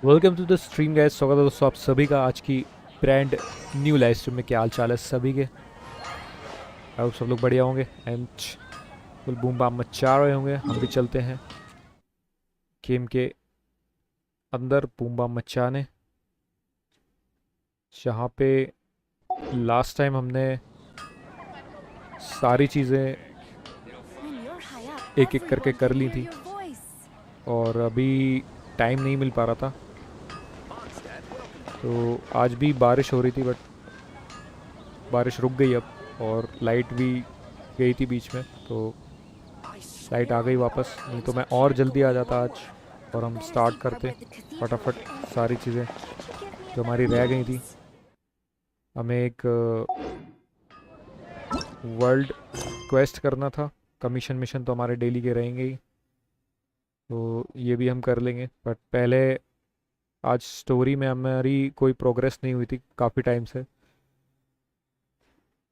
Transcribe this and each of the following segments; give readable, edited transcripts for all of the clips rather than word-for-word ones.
Welcome to the stream guys. स्वागत है दोस्तों आप सभी का आज की ब्रांड न्यू लाइव स्ट्रीम में। क्या हाल चाल है सभी के? आई होप सब लोग बढ़िया होंगे एंड फुल बूम बाम मचा रहे होंगे। हम भी चलते हैं गेम के अंदर बूम बाम मचाने, जहाँ पे लास्ट टाइम हमने सारी चीज़ें When you're high up, एक एक करके everyone कर can ली hear थी your voice. और अभी टाइम नहीं मिल पा रहा था। तो आज भी बारिश हो रही थी बट बारिश रुक गई अब, और लाइट भी गई थी बीच में, तो लाइट आ गई वापस। नहीं तो मैं और जल्दी आ जाता आज और हम Better see स्टार्ट part करते where the cathedral फटाफट is. सारी चीज़ें Give me a जो हमारी minute, रह गई थी। please. हमें एक वर्ल्ड क्वेस्ट करना था। कमीशन मिशन तो हमारे डेली के रहेंगे ही, तो ये भी हम कर लेंगे। बट पहले आज स्टोरी में हमारी कोई प्रोग्रेस नहीं हुई थी काफ़ी टाइम से,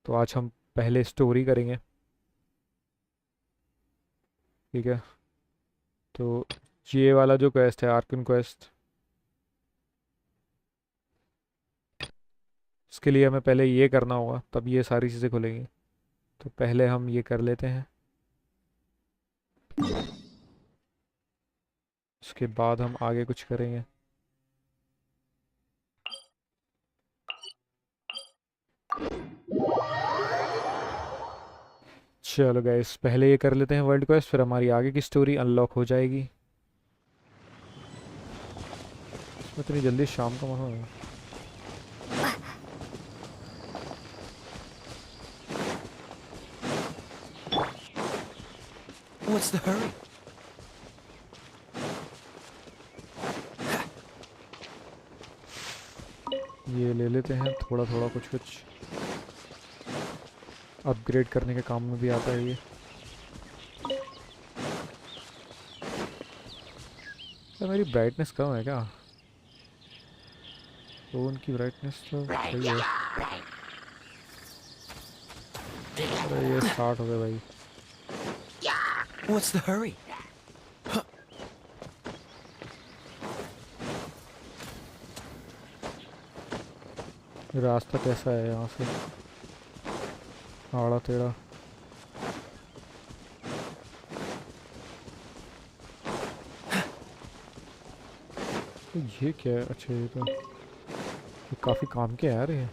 तो आज हम पहले स्टोरी करेंगे। ठीक है, तो ये वाला जो क्वेस्ट है आर्कन क्वेस्ट, उसके लिए हमें पहले ये करना होगा तब ये सारी चीज़ें खुलेंगी। तो पहले हम ये कर लेते हैं, उसके बाद हम आगे कुछ करेंगे। चलो गाइस, पहले ये कर लेते हैं वर्ल्ड क्वेस्ट, फिर हमारी आगे की स्टोरी अनलॉक हो जाएगी। इसमें इतनी जल्दी शाम का मौसम है। What's the hurry? ये ले लेते हैं थोड़ा थोड़ा कुछ कुछ, अपग्रेड करने के काम में भी आता है ये। तो मेरी ब्राइटनेस कम है क्या? तो उनकी ब्राइटनेस तो सही है। अरे ये स्टार्ट हो गया भाई। What's the hurry? रास्ता कैसा है यहाँ से? आड़ा टेढ़ा। तो ये क्या है? अच्छा ये तो ये काफ़ी काम के है यार ये।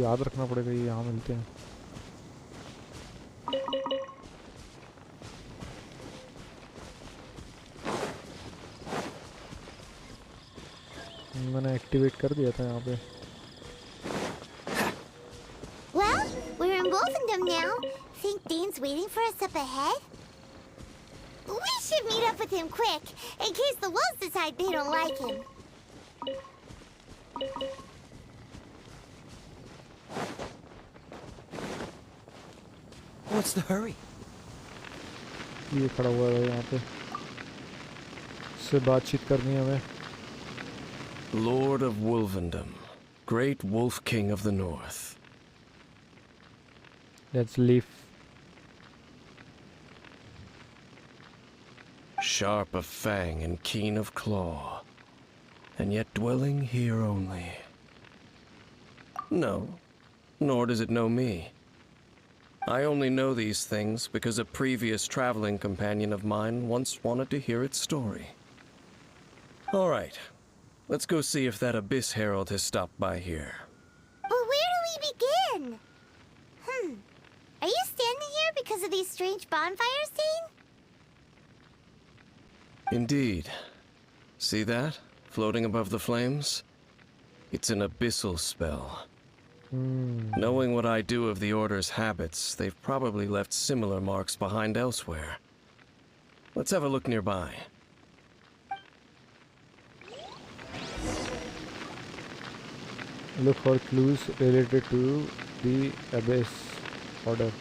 याद रखना पड़ेगा, ये यहाँ मिलते हैं। मैंने एक्टिवेट कर दिया था यहाँ पे। Well, we're in Wolfendom now. Think Dean's waiting for us up ahead? We should meet up with him quick, in case the wolves decide they don't like him. What's the hurry? ये खड़ा हुआ है यहाँ पे, इससे बातचीत करनी है हमें। Lord of Wolvendom, great wolf king of the north. Let's leave. Sharp of fang and keen of claw, and yet dwelling here only. No, nor does it know me. I only know these things because a previous traveling companion of mine once wanted to hear its story. All right, let's go see if that Abyss Herald has stopped by here. But where do we begin? Are you standing here because of these strange bonfires, Dean? Indeed. See that? Floating above the flames? It's an abyssal spell. Knowing what I do of the Order's habits, they've probably left similar marks behind elsewhere. Let's have a look nearby. Look for clues related to the Abyss Order।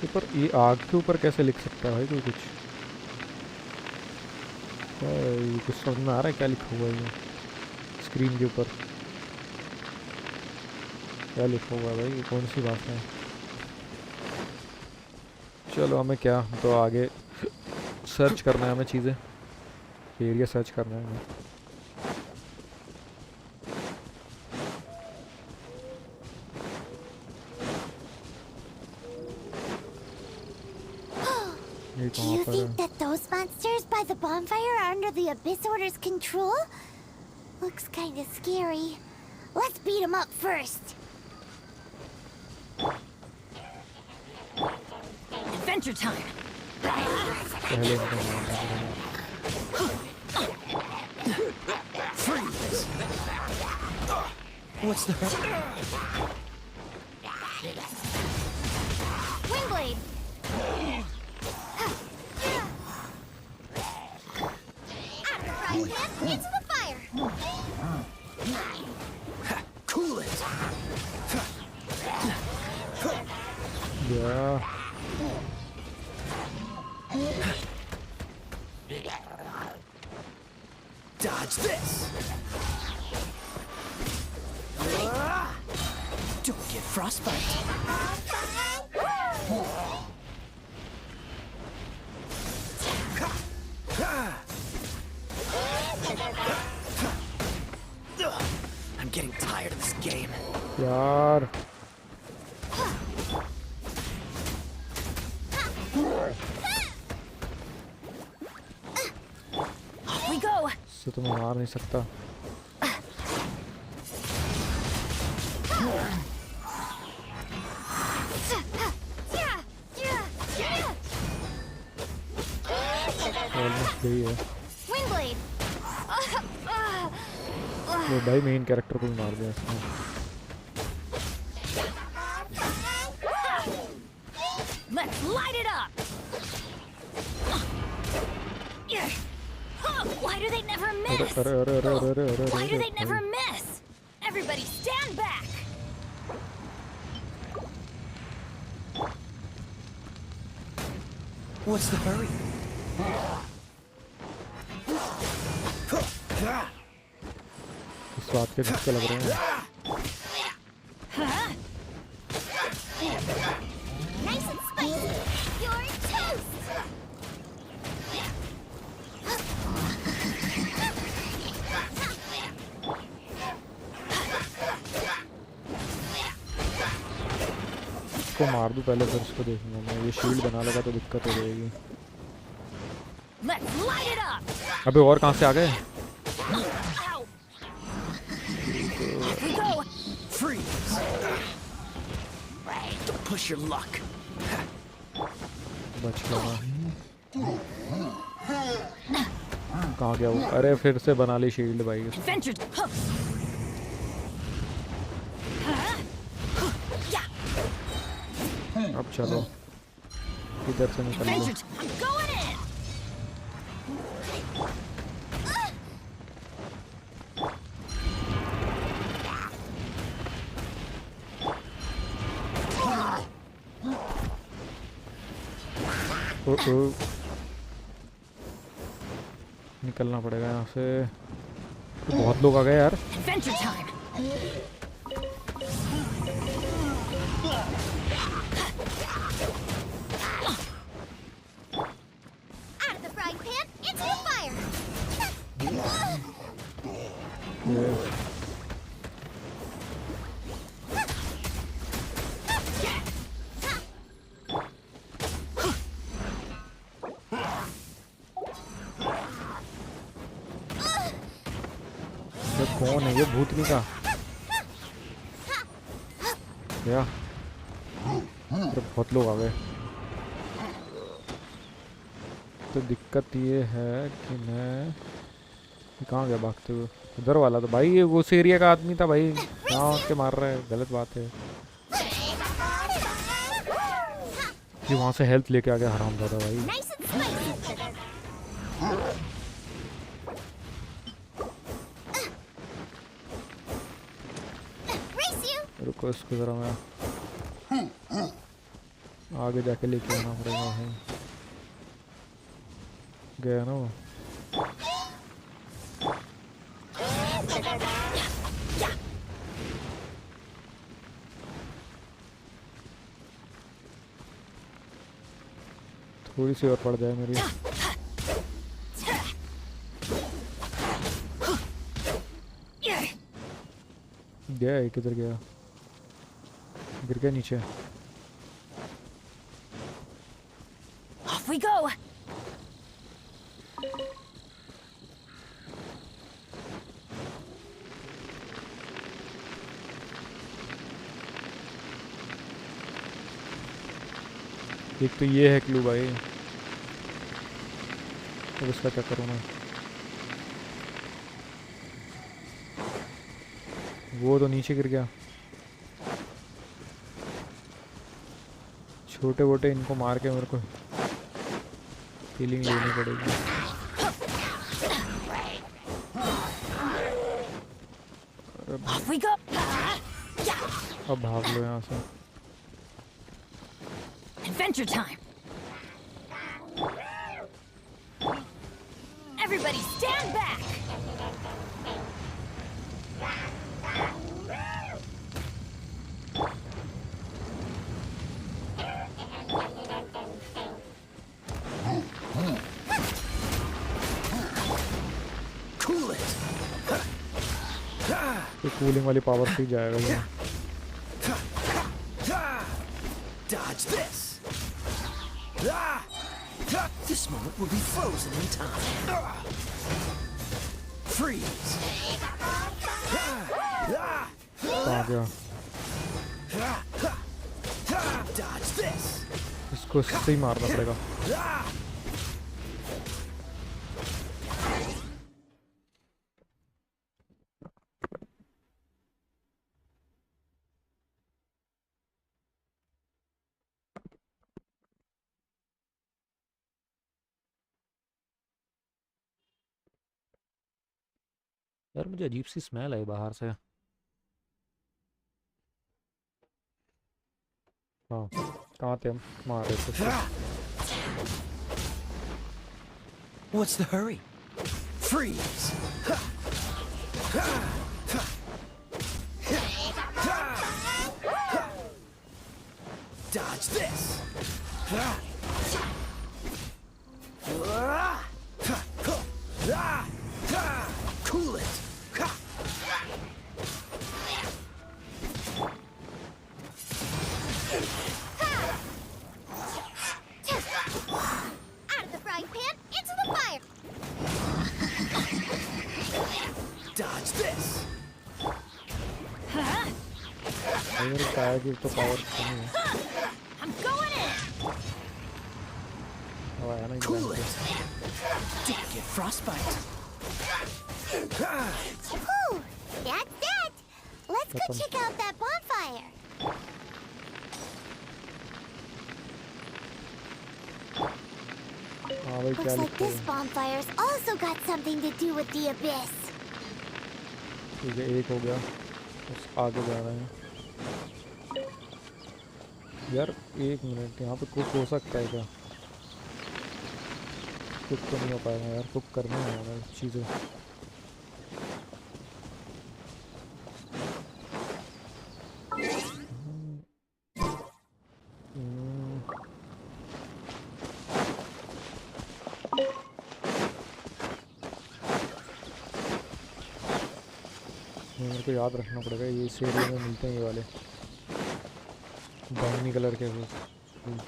ऊपर ये आग के ऊपर कैसे लिख सकता है भाई कोई कुछ? क्या है ये? कुछ समझ में आ रहा है क्या लिखा हुआ है ये स्क्रीन के ऊपर? क्या लिखा हुआ है भाई? ये कौन सी भाषा है? चलो हमें क्या तो आगे सर्च करना है, हमें चीज़ें एरिया सर्च करना है हमें। ये Do कहाँ you पर think है? that those monsters by the bonfire are under the Abyss Order's control? Looks kinda scary. Let's beat them up first. Adventure time. पहले इनको मारना पड़ेगा। Freeze! What's the Windblade! Out of the frying pan, into the fire! Cool it! या Dodge this! Don't get frostbite. I'm getting tired of this game. यार Off we go. इससे तो मैं मार नहीं सकता। ऑलमोस्ट यही है। Windblade! वो भाई मेन कैरेक्टर को भी मार दिया इसने। Let's light it up. Why do they never अरे miss? अरे अरे अरे अरे अरे अरे Why do they अरे never भाई। miss? Everybody stand back. What's the hurry? इस बात के झटके लग रहे हैं। Nice and spicy! You're toast! इसको मार दूं पहले फिर इसको देखूंगा मैं। ये शील्ड बना लगा तो दिक्कत हो जाएगी। Let's light it up. अबे और कहाँ से आ गए? Ow. Off we go. Freeze! Don't push your luck. बच गया मैं। कहाँ गया वो? अरे फिर से बना ली शील्ड भाई। Adventure. Yeah. अब चलो इधर से निकल लो। Adventure. I'm going in. ओ, ओ। निकलना पड़ेगा यहाँ से। तो बहुत लोग आ गए यार। Adventure time. Out of the frying pan, into the fire! ये ये कौन है? ये भूतनी का क्या? अरे बहुत लोग आ गए। तो दिक्कत ये है कि मैं कहाँ गया भागते हुए? उधर वाला तो भाई ये उस एरिया का आदमी था भाई। यहाँ के मार रहा है, गलत बात है। ये वहाँ से हेल्थ लेके आ गया हरामजादा भाई। Nice and spicy! Race you! रुको इसको जरा मैं आगे जाके लेके आना पड़ेगा भाई। गया ना वो। थोड़ी सी और पड़ जाए मेरी। गया है, किधर गया? गिर गया नीचे। Off we go. एक तो ये है क्लू भाई, अब इसका क्या करूँ मैं? वो तो नीचे गिर गया। छोटे मोटे इनको मार के मेरे को फीलिंग लेनी पड़ेगी। Off we go. अब भाग लो यहाँ से। Adventure time. Everybody stand back. Cool it. तो कूलिंग वाली पावर से ही जाएगा ये। Dodge this. This moment will be frozen in time. Freeze. कहाँ गया? Dodge this. इसको इससे ही मारना पड़ेगा। यार मुझे अजीब सी स्मेल आई बाहर से। हाँ, कहाँ थे हम? मार रहे थे। What's the hurry? Freeze. Dodge this. Cool it. Out of the frying pan, into the fire. Dodge this. मेरे टायर की तो पावर कम है। I'm going in. अब आया ना Cool ये। it. Don't get frostbite. Whew, that's that. Let's go Welcome. check out that bonfire. हाँ भाई, क्या Looks like लिखा this है? bonfire's also got something to do with the abyss. ठीक है, एक हो गया। बस आगे जा रहे हैं। यार एक मिनट, यहाँ पे कुक हो सकता है क्या? कुक तो नहीं हो पाएगा यार, कुक करना है यार चीज़ें। मेरे को याद रखना पड़ेगा, ये इस एरिया में मिलते हैं ये वाले बैंगनी कलर के। वो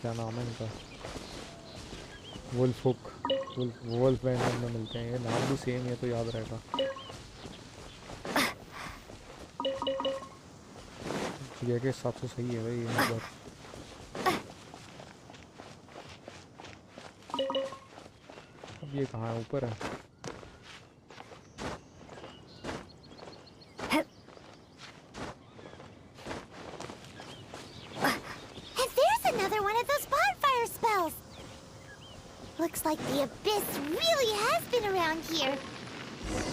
क्या नाम है इनका? वुल्फ हुक, वुल्फ बैंड में मिलते हैं। ये नाम भी सेम है तो याद रहेगा। जगह के हिसाब से सही है भाई ये नंबर। अब ये कहाँ है? ऊपर है। And there's another one of those bonfire spells. Looks like the abyss really has been around here.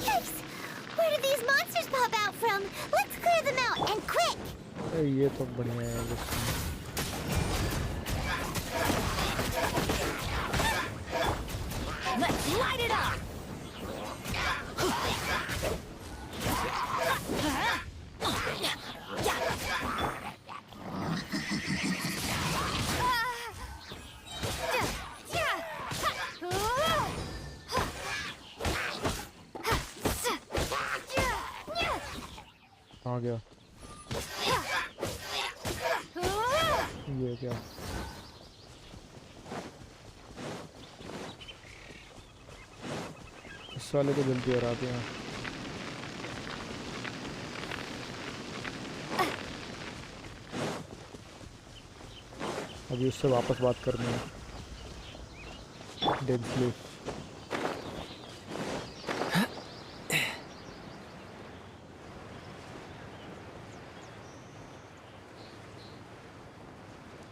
Yikes! Where did these monsters pop out from? Let's clear them out, and quick! अरे ये तो बढ़िया है बस। Let's light it up. आ गया। ये क्या? इस वाले को जल्दी हराते हैं। अभी उससे वापस बात करनी है। Dead sleep.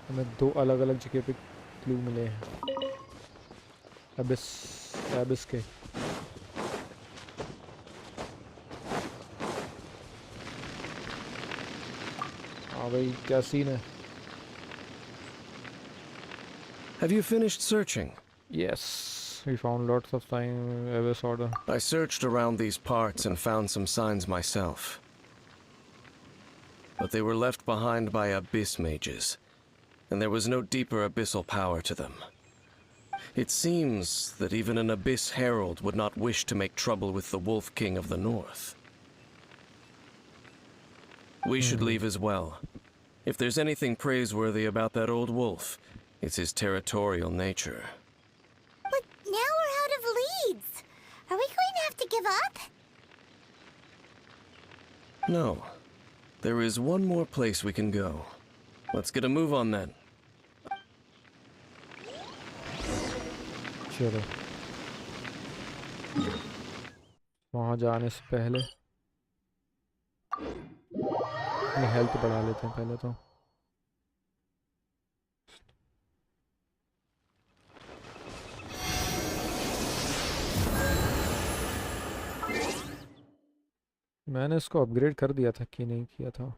हमें 2 अलग अलग जगह पे क्लू मिले हैं। एबिस के। हाँ भाई, क्या सीन है? Have you finished searching? Yes, we found lots of time Abyss order. I searched around these parts and found some signs myself. But they were left behind by abyss mages, and there was no deeper abyssal power to them. It seems that even an abyss herald would not wish to make trouble with the Wolf King of the North. We should leave as well. If there's anything praiseworthy about that old wolf, it's his territorial nature. But now we're out of leads. Are we going to have to give up? No. There is one more place we can go. Let's get a move on then. चलो, वहाँ जाने से पहले अपनी health बढ़ा लेते हैं पहले तो। मैंने इसको अपग्रेड कर दिया था कि नहीं किया था?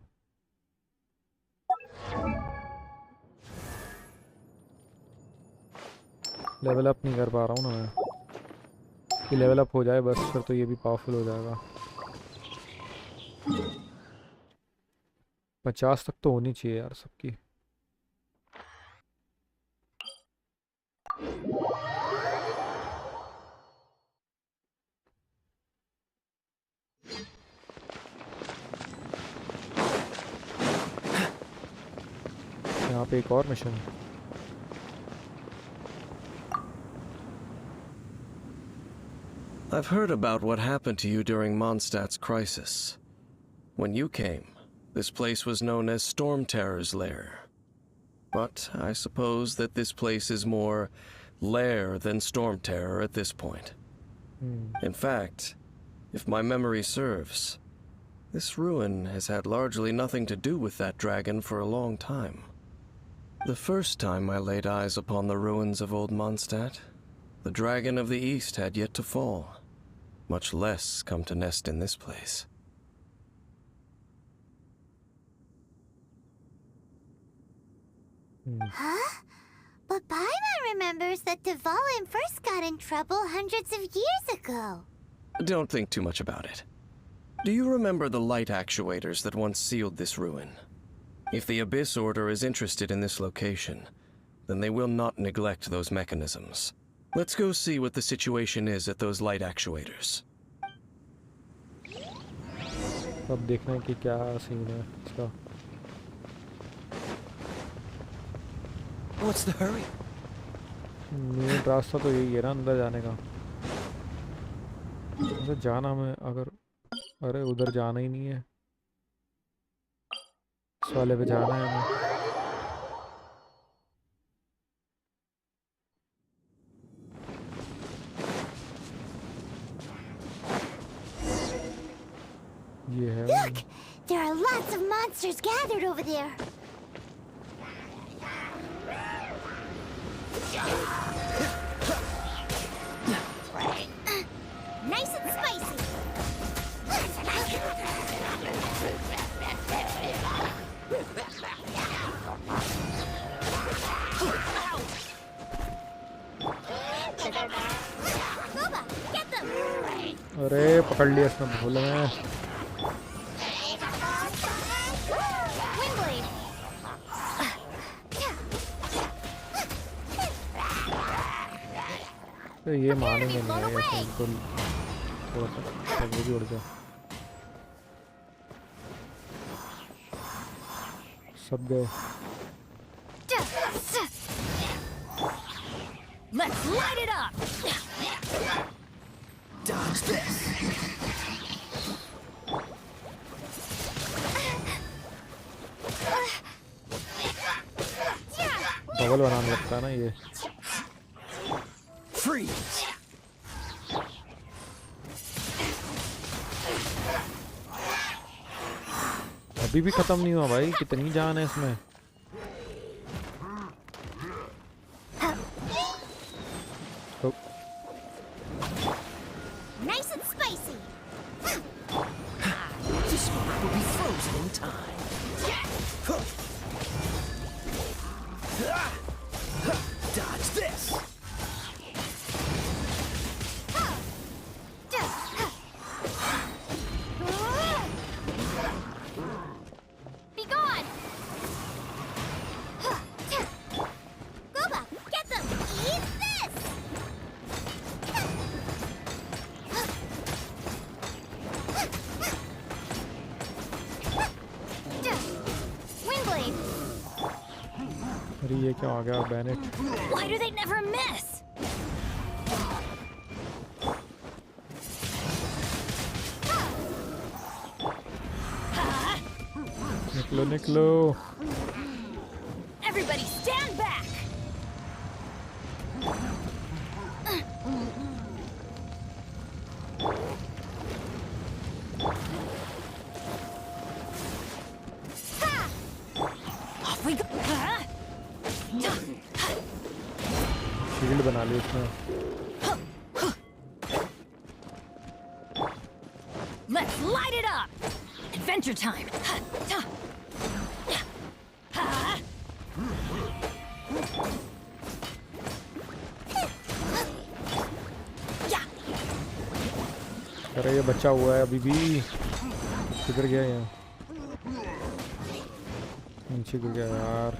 लेवल अप नहीं कर पा रहा हूँ ना मैं। कि लेवल अप हो जाए बस, फिर तो ये भी पावरफुल हो जाएगा। 50 तक तो होनी चाहिए यार सबकी। यहाँ पे एक और mission. I've heard about what happened to you during Mondstadt's crisis. When you came, this place was known as Storm Terror's Lair. But I suppose that this place is more lair than Storm Terror at this point. In fact, if my memory serves, this ruin has had largely nothing to do with that dragon for a long time. The first time I laid eyes upon the ruins of old Mondstadt, the dragon of the east had yet to fall, much less come to nest in this place. Huh? But Paimon remembers that Dvalin first got in trouble hundreds of years ago. Don't think too much about it. Do you remember the light actuators that once sealed this ruin? If the Abyss Order is interested in this location, then they will not neglect those mechanisms. Let's go see what the situation is at those light actuators. अब देखना है कि क्या scene है इसका। What's the hurry? Main रास्ता तो यही है ना अंदर जाने का। उधर जाना में अगर, अरे उधर जाना ही नहीं है, इस वाले पे जाना है हमें। ये है। Look! There are lots of monsters gathered over there. Nice and spicy. Boba, get them. अरे पकड़ लिया इसने भूल में। Windblade. तो ये मानेंगे नहीं है ऐसे, इनको थोड़ा सा वो भी उड़ जाए। सब गए। Let's light it up. Dodge this. Bubble बनाने लगता है ना ये। Freeze. अभी भी खत्म नहीं हुआ भाई, कितनी जान है इसमें। तो Nice and spicy. This moment will be frozen in time. Dodge this. Be gone. Gooba, get them. Eat this. Windblade. अरे ये क्या आ गया बैनेट। Why do they never miss? निकलो निकलो। Everybody stand back. Off we go. Shield बना ली उसने। Let's light it up. Adventure time. Yeah. अरे ये बचा हुआ है अभी भी। किधर गया ये? नीचे गिर गया यार।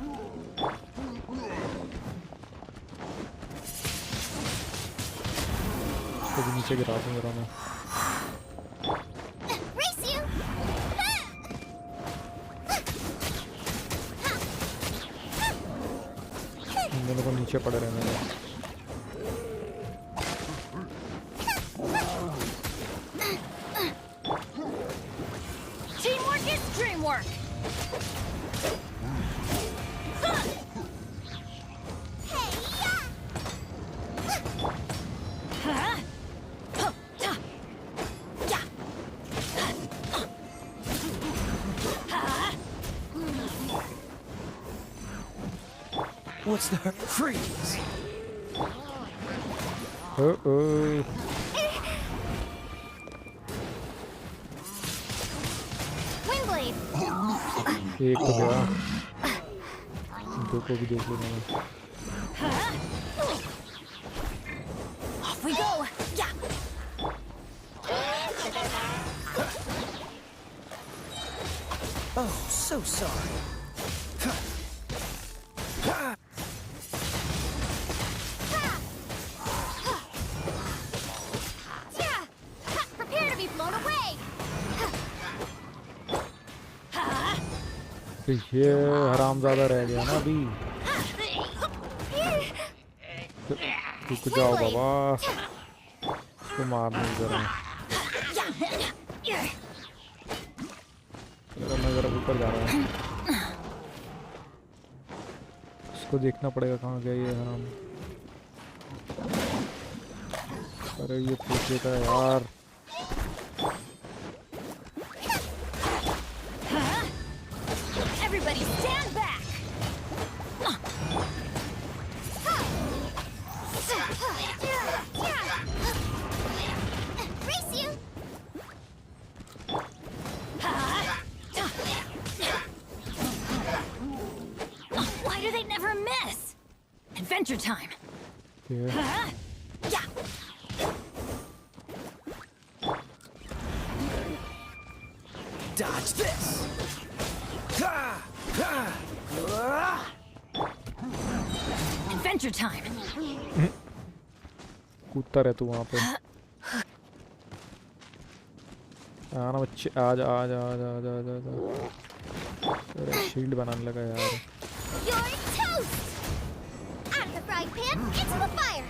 इसको भी नीचे गिरा दूंगा मैं। Race you. इन दोनों को नीचे पड़े रहने दो। Teamwork is dreamwork. Hey, yeah. Huh? Yeah. What's the freeze? O Windblade. एक तो गया, दो को भी देख लेना मैं। Off we go. Yeah. Oh, so sorry. Yeah. Prepare to be blown away. तो ये हरामजादा रह गया ना अभी। रुक जाओ बाबा, इसको मारने जरा। मैं जरा ऊपर जा रहा हूँ, इसको देखना पड़ेगा कहाँ गया ये हराम। अरे ये पूछ लेता है यार। Everybody stand back. Race you. Why do they never miss? Adventure time. ये Yeah. Dodge this. Adventure time. कूदता रहे तू वहाँ पे। आना बच्चे, आजा आजा आजा आजा आजा आजा। अरे शील्ड बनाने लगा यार. You're toast! Out of the frying pan, into the fire!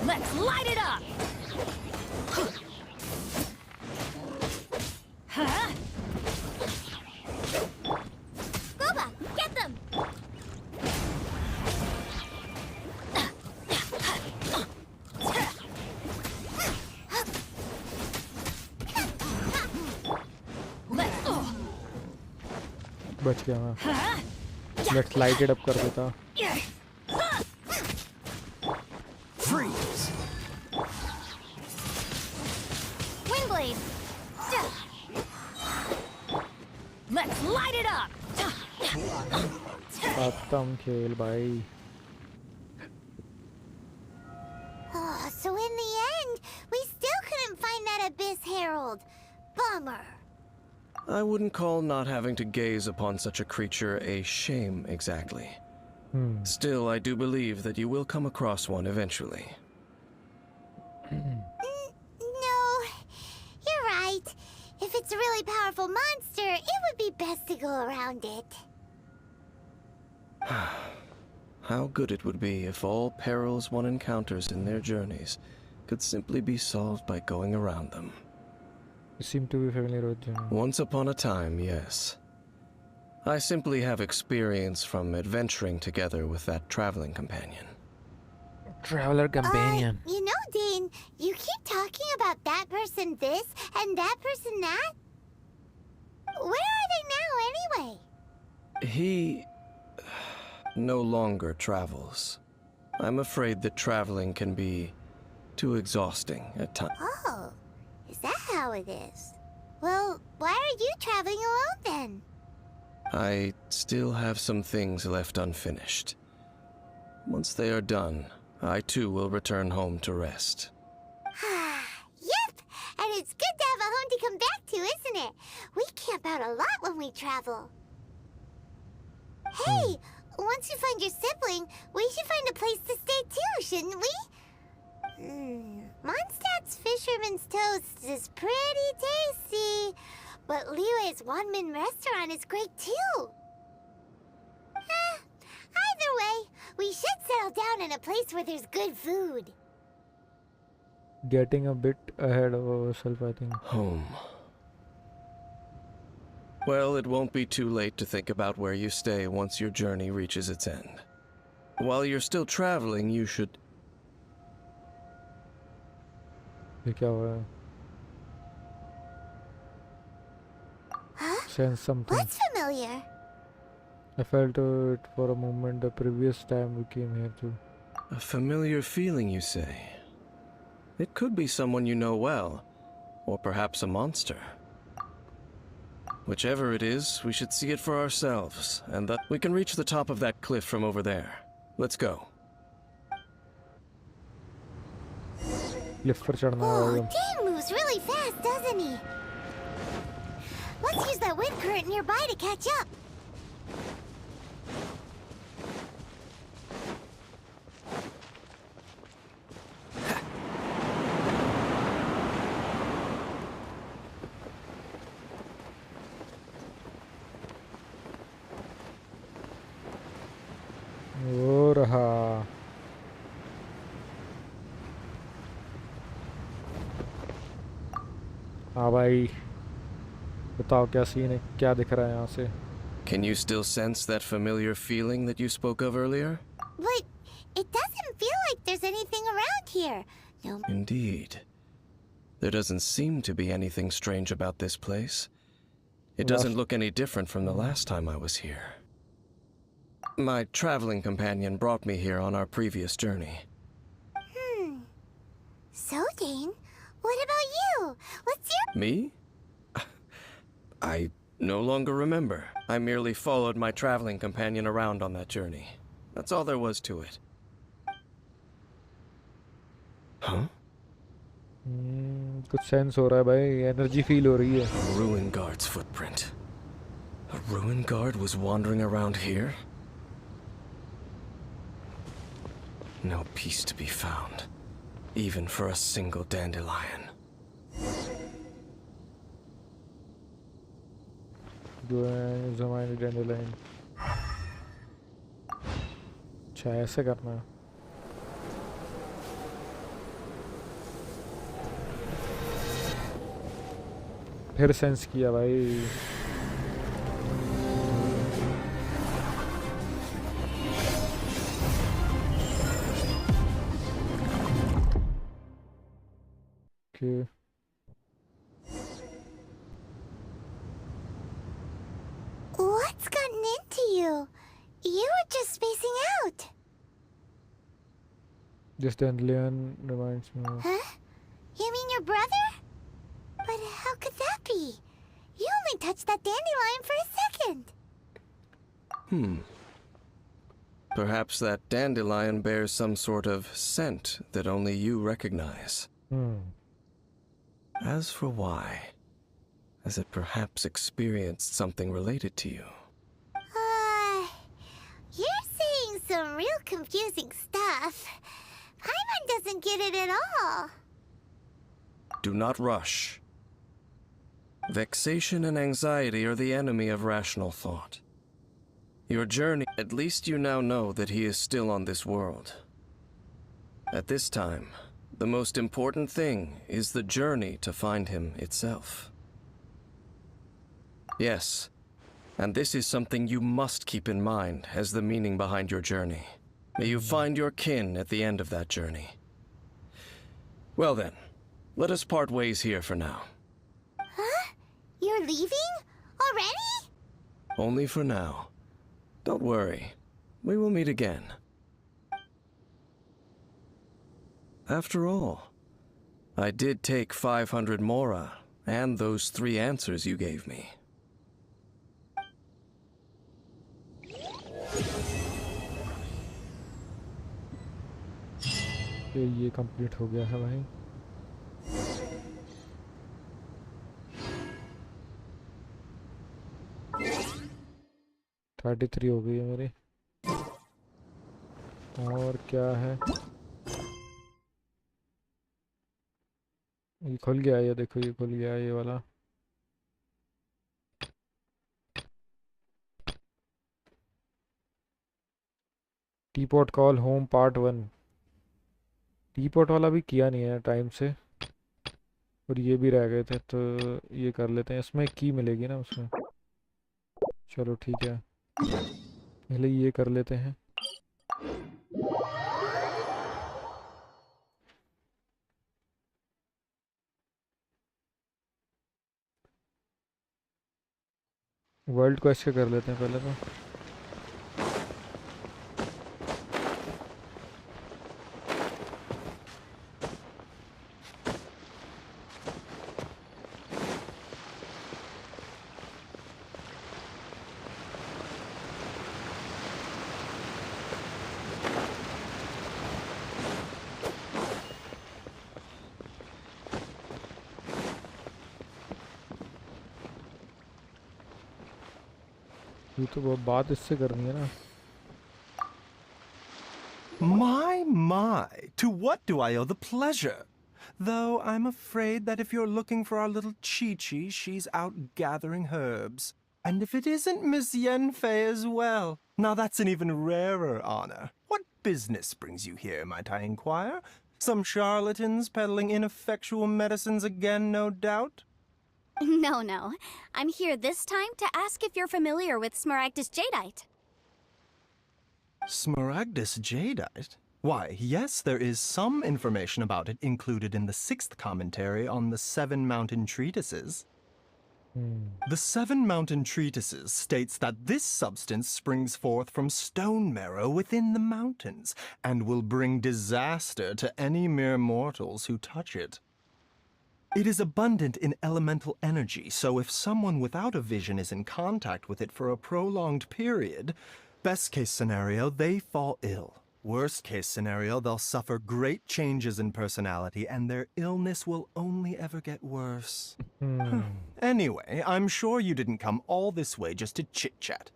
Let's light it up! Huh? Boba, get them! Let's... बच गया मैं. Huh? Let's light it up कर देता. Freeze! Windblade! Let's light it up! खत्म खेल भाई. Oh, so in the end, we still couldn't find that Abyss Herald. Bummer. I wouldn't call not having to gaze upon such a creature a shame exactly. Still, I do believe that you will come across one eventually. No, you're right. If it's a really powerful monster, it would be best to go around it. How good it would be if all perils one encounters in their journeys could simply be solved by going around them. You seem to be familiar with them. Once upon a time, yes. I simply have experience from adventuring together with that traveling companion. Traveler companion. You know, Dane, you keep talking about that person this and that person that. Where are they now, anyway? He no longer travels. I'm afraid that traveling can be too exhausting at times. Oh, is that how it is? Well, why are you traveling alone then? I still have some things left unfinished. Once they are done, I too will return home to rest. Yep, and it's good to have a home to come back to, isn't it? We camp out a lot when we travel. Hey, once you find your sibling, we should find a place to stay too, shouldn't we? Mondstadt's Fisherman's Toast is pretty tasty, but Liue's one-man restaurant is great too. Either way, we should settle down in a place where there's good food. Getting a bit ahead of ourselves, I think. Home. Well, it won't be too late to think about where you stay once your journey reaches its end. While you're still traveling, you should... ये क्या हुआ है? Huh? Sense something. What's familiar? I felt it for a moment the previous time we came here too. A familiar feeling, you say? It could be someone you know well, or perhaps a monster. Whichever it is, we should see it for ourselves, and that we can reach the top of that cliff from over there. Let's go. Lift पर चढ़ना Oh, होगा. Dane moves really fast, doesn't he? Let's use that wind current nearby to catch up. हो रहा. हाँ भाई, बताओ क्या scene है, क्या दिख रहा है यहाँ से? Can you still sense that familiar feeling that you spoke of earlier? But it doesn't feel like there's anything around here. No. Indeed. There doesn't seem to be anything strange about this place. It doesn't look any different from the last time I was here. My traveling companion brought me here on our previous journey. So, Dane, what about you? What's your... Me? I no longer remember. I merely followed my traveling companion around on that journey. That's all there was to it. Huh? कुछ sense हो रहा है भाई, energy feel हो रही है. A ruin guard's footprint. A ruin guard was wandering around here? No peace to be found, even for a single dandelion. ज़माइन डैंडलाइन। अच्छा ऐसे करना है। फिर सेंस किया भाई। Okay. What's gotten into you? You were just spacing out. This dandelion reminds me of... Huh? You mean your brother? But how could that be? You only touched that dandelion for a second. Perhaps that dandelion bears some sort of scent that only you recognize. As for why, has it perhaps experienced something related to you? You're saying some real confusing stuff. Paimon doesn't get it at all. Do not rush. Vexation and anxiety are the enemy of rational thought. Your journey, at least you now know that he is still on this world. At this time, the most important thing is the journey to find him itself. Yes, and this is something you must keep in mind as the meaning behind your journey. May you find your kin at the end of that journey. Well then, let us part ways here for now. Huh? You're leaving? Already? Only for now. Don't worry, we will meet again. After all, I did take 500 mora and those 3 answers you gave me. ये complete हो गया है भाई। Thirty 33 हो गई है मेरी। और क्या है? ये खुल गया, ये देखो ये खुल गया ये वाला। Teapot call home part 1। Teapot वाला भी किया नहीं है टाइम से, और ये भी रह गए थे, तो ये कर लेते हैं। इसमें की मिलेगी ना उसमें। चलो ठीक है, पहले ये कर लेते हैं। वर्ल्ड क्वेस्ट कर लेते हैं पहले तो। ये तो वो बात इससे करनी है ना। My, to what do I owe the pleasure? Though I'm afraid that if you're looking for our little Chi-Chi, she's out gathering herbs. And if it isn't Miss Yenfei as well, now that's an even rarer honor. What business brings you here, might I inquire? Some charlatans peddling ineffectual medicines again, no doubt? No. I'm here this time to ask if you're familiar with Smaragdus Jadeite. Smaragdus Jadeite? Why, yes, there is some information about it included in the 6th commentary on the 7 Mountain Treatises. The 7 Mountain Treatises states that this substance springs forth from stone marrow within the mountains, and will bring disaster to any mere mortals who touch it. It is abundant in elemental energy, so if someone without a vision is in contact with it for a prolonged period, best case scenario, they fall ill. Worst case scenario, they'll suffer great changes in personality, and their illness will only ever get worse. Anyway, I'm sure you didn't come all this way just to chit-chat.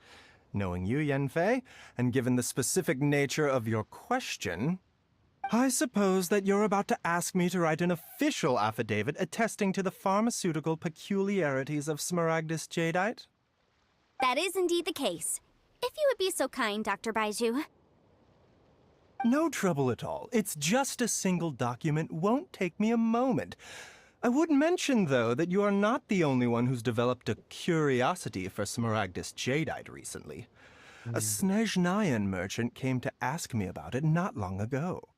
Knowing you, Yenfei, and given the specific nature of your question, I suppose that you're about to ask me to write an official affidavit attesting to the pharmaceutical peculiarities of Smaragdus Jadeite? That is indeed the case. If you would be so kind, Dr. Baiju. No trouble at all. It's just a single document. Won't take me a moment. I would mention, though, that you are not the only one who's developed a curiosity for Smaragdus jadeite recently. A Snezhnayan merchant came to ask me about it not long ago.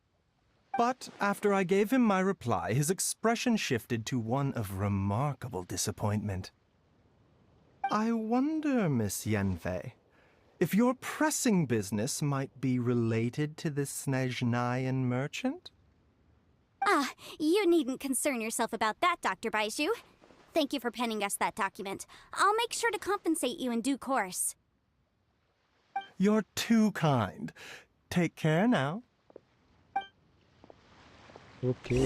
But after I gave him my reply, his expression shifted to one of remarkable disappointment. I wonder, Miss Yenfei, if your pressing business might be related to this Snezhnayan merchant? Ah, you needn't concern yourself about that, Dr. Baiju. Thank you for penning us that document. I'll make sure to compensate you in due course. You're too kind. Take care now. Okay.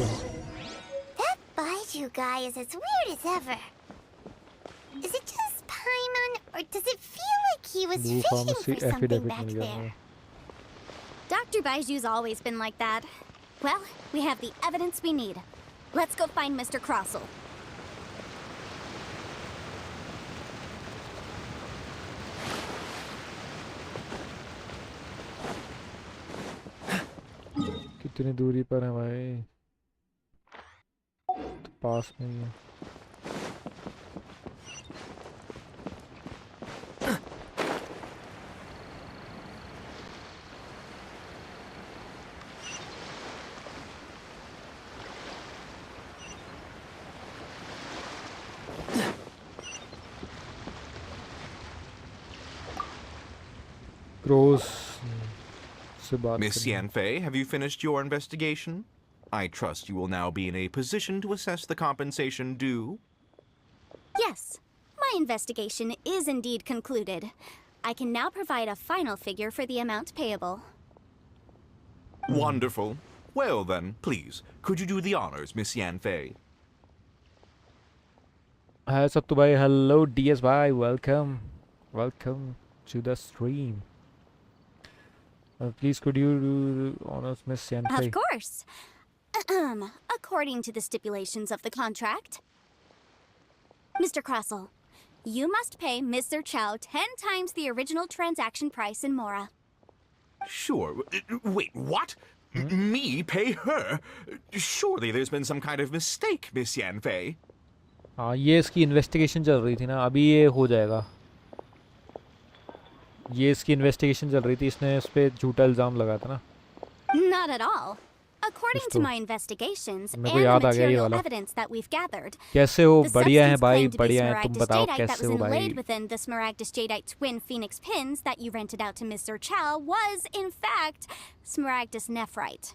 That Baiju guy is as weird as ever. Is it just Paimon, or does it feel like he was Blue fishing pharmacy for something affidavit back मिल गया there? हमें. Dr. Baiju's always been like that. Well, we have the evidence we need. Let's go find Mr. Crossell. कितनी दूरी पर है भाई? तो पास में ही है. क्रोस से बात Miss करनी है. Yanfei, have you finished your investigation? I trust you will now be in a position to assess the compensation due. Yes, my investigation is indeed concluded. I can now provide a final figure for the amount payable. Wonderful. Well then, please, could you do the honors, Miss Yanfei? Hi Sattu bhai, hello DS bhai, welcome to the stream. Please could you do honors Miss Yanfei? Of course. According to the stipulations of the contract, Mr. Crossell, you must pay Mr. Chow 10 times the original transaction price in Mora. Sure. Wait, what? Me pay her? Surely there's been some kind of mistake, Miss Yanfei. हाँ ये इसकी investigation चल रही थी ना, अभी ये हो जाएगा. ये इसकी इन्वेस्टिगेशन चल रही थी, इसने इस पे झूठा इल्जाम लगाया था ना. Not at all. According to my investigations and मेरे को the याद आ गया ये material वाला. evidence that we've gathered, कैसे हो? the बढ़िया है substance भाई, claimed to be बढ़िया है. तुम Smaragdus बताओ jadeite that कैसे was हो भाई? inlaid within the Smaragdus jadeite twin phoenix pins that you rented out to Mr. Chow was, in fact, Smaragdus nephrite.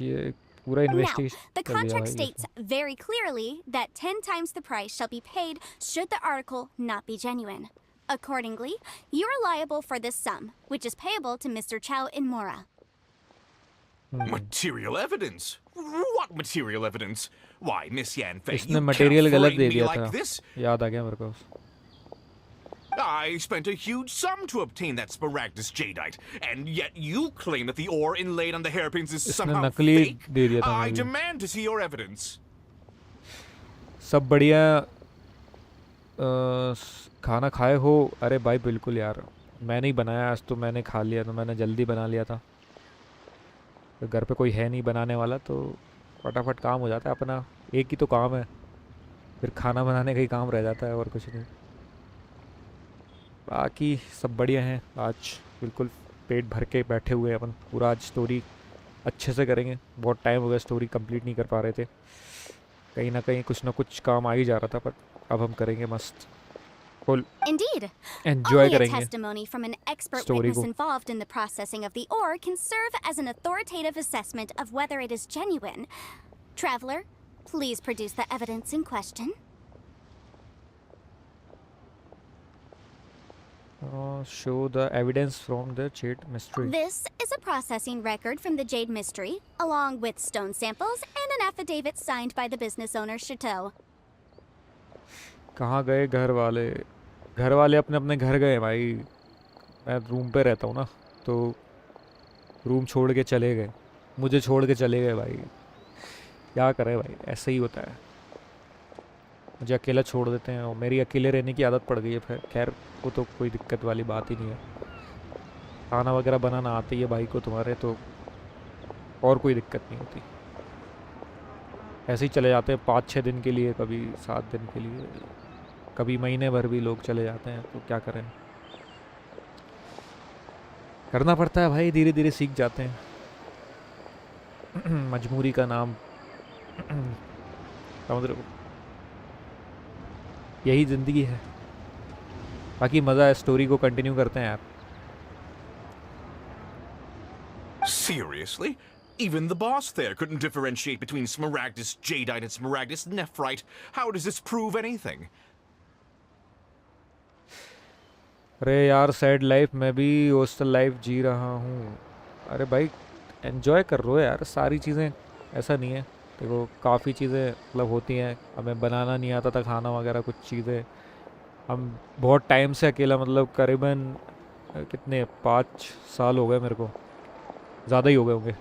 ये पूरा Now, इन्वेस्टिगेशन the कर लिया contract भाई states very clearly that 10 times the price shall be paid should the article not be genuine. Accordingly, you are liable for this sum, which is payable to Mr. Chow in Mora. Material evidence? What material evidence? Why, Miss Yanfei, इसने you material can't गलत frame दे me दिया like था. this. याद आ गया मेरे को. I spent a huge sum to obtain that Smaragdus jadeite, and yet you claim that the ore inlaid on the hairpins is इसने somehow नकली fake? दे दिया था I मुझे. demand to see your evidence. सब बढ़िया. खाना खाए हो? अरे भाई बिल्कुल यार, मैंने ही बनाया आज, तो मैंने खा लिया, तो मैंने जल्दी बना लिया था. तो घर पे कोई है नहीं बनाने वाला, तो फटाफट काम हो जाता है अपना. एक ही तो काम है, फिर खाना बनाने का ही काम रह जाता है और कुछ नहीं. बाकी सब बढ़िया हैं. आज बिल्कुल पेट भर के बैठे हुए हैं अपन. पूरा आज स्टोरी अच्छे से करेंगे. बहुत टाइम हो गया स्टोरी कंप्लीट नहीं कर पा रहे थे. कहीं ना कहीं कुछ ना कुछ काम आ ही जा रहा था, पर अब हम करेंगे मस्त full Indeed. Enjoy Only a करेंगे. testimony from an expert Story witness को. involved in the processing of the ore can serve as an authoritative assessment of whether it is genuine. Traveler, please produce the evidence in question. Show the evidence from the Jade Mystery. This is a processing record from the Jade Mystery, along with stone samples and an affidavit signed by the business owner Chateau. कहाँ गए घर वाले? घर वाले अपने अपने घर गए भाई. मैं रूम पे रहता हूँ ना, तो रूम छोड़ के चले गए. मुझे छोड़ के चले गए भाई. क्या करें भाई, ऐसे ही होता है. मुझे अकेला छोड़ देते हैं और मेरी अकेले रहने की आदत पड़ गई है। फिर खैर वो तो कोई दिक्कत वाली बात ही नहीं है। खाना वगैरह बनाना आती है भाई को तुम्हारे, तो और कोई दिक्कत नहीं होती। ऐसे ही चले जाते हैं 5-6 दिन के लिए, कभी 7 दिन के लिए, कभी महीने भर भी लोग चले जाते हैं। तो क्या करें, करना पड़ता है भाई, धीरे धीरे सीख जाते हैं। मजबूरी का नाम समझ रहे हो, यही ज़िंदगी है। बाकी मज़ा है, स्टोरी को कंटिन्यू करते हैं यार। Seriously? Even the boss there couldn't differentiate between Smaragdus Jadeite and Smaragdus Nephrite. How does this prove anything? अरे यार सैड लाइफ, मैं भी हॉस्टल लाइफ जी रहा हूँ। अरे भाई एन्जॉय कर रहे हो यार सारी चीज़ें, ऐसा नहीं है। देखो काफ़ी चीज़ें मतलब होती हैं, हमें बनाना नहीं आता था खाना वगैरह कुछ चीज़ें। हम बहुत टाइम से अकेला, मतलब करीबन कितने 5 साल हो गए मेरे को, ज़्यादा ही हो गए होंगे,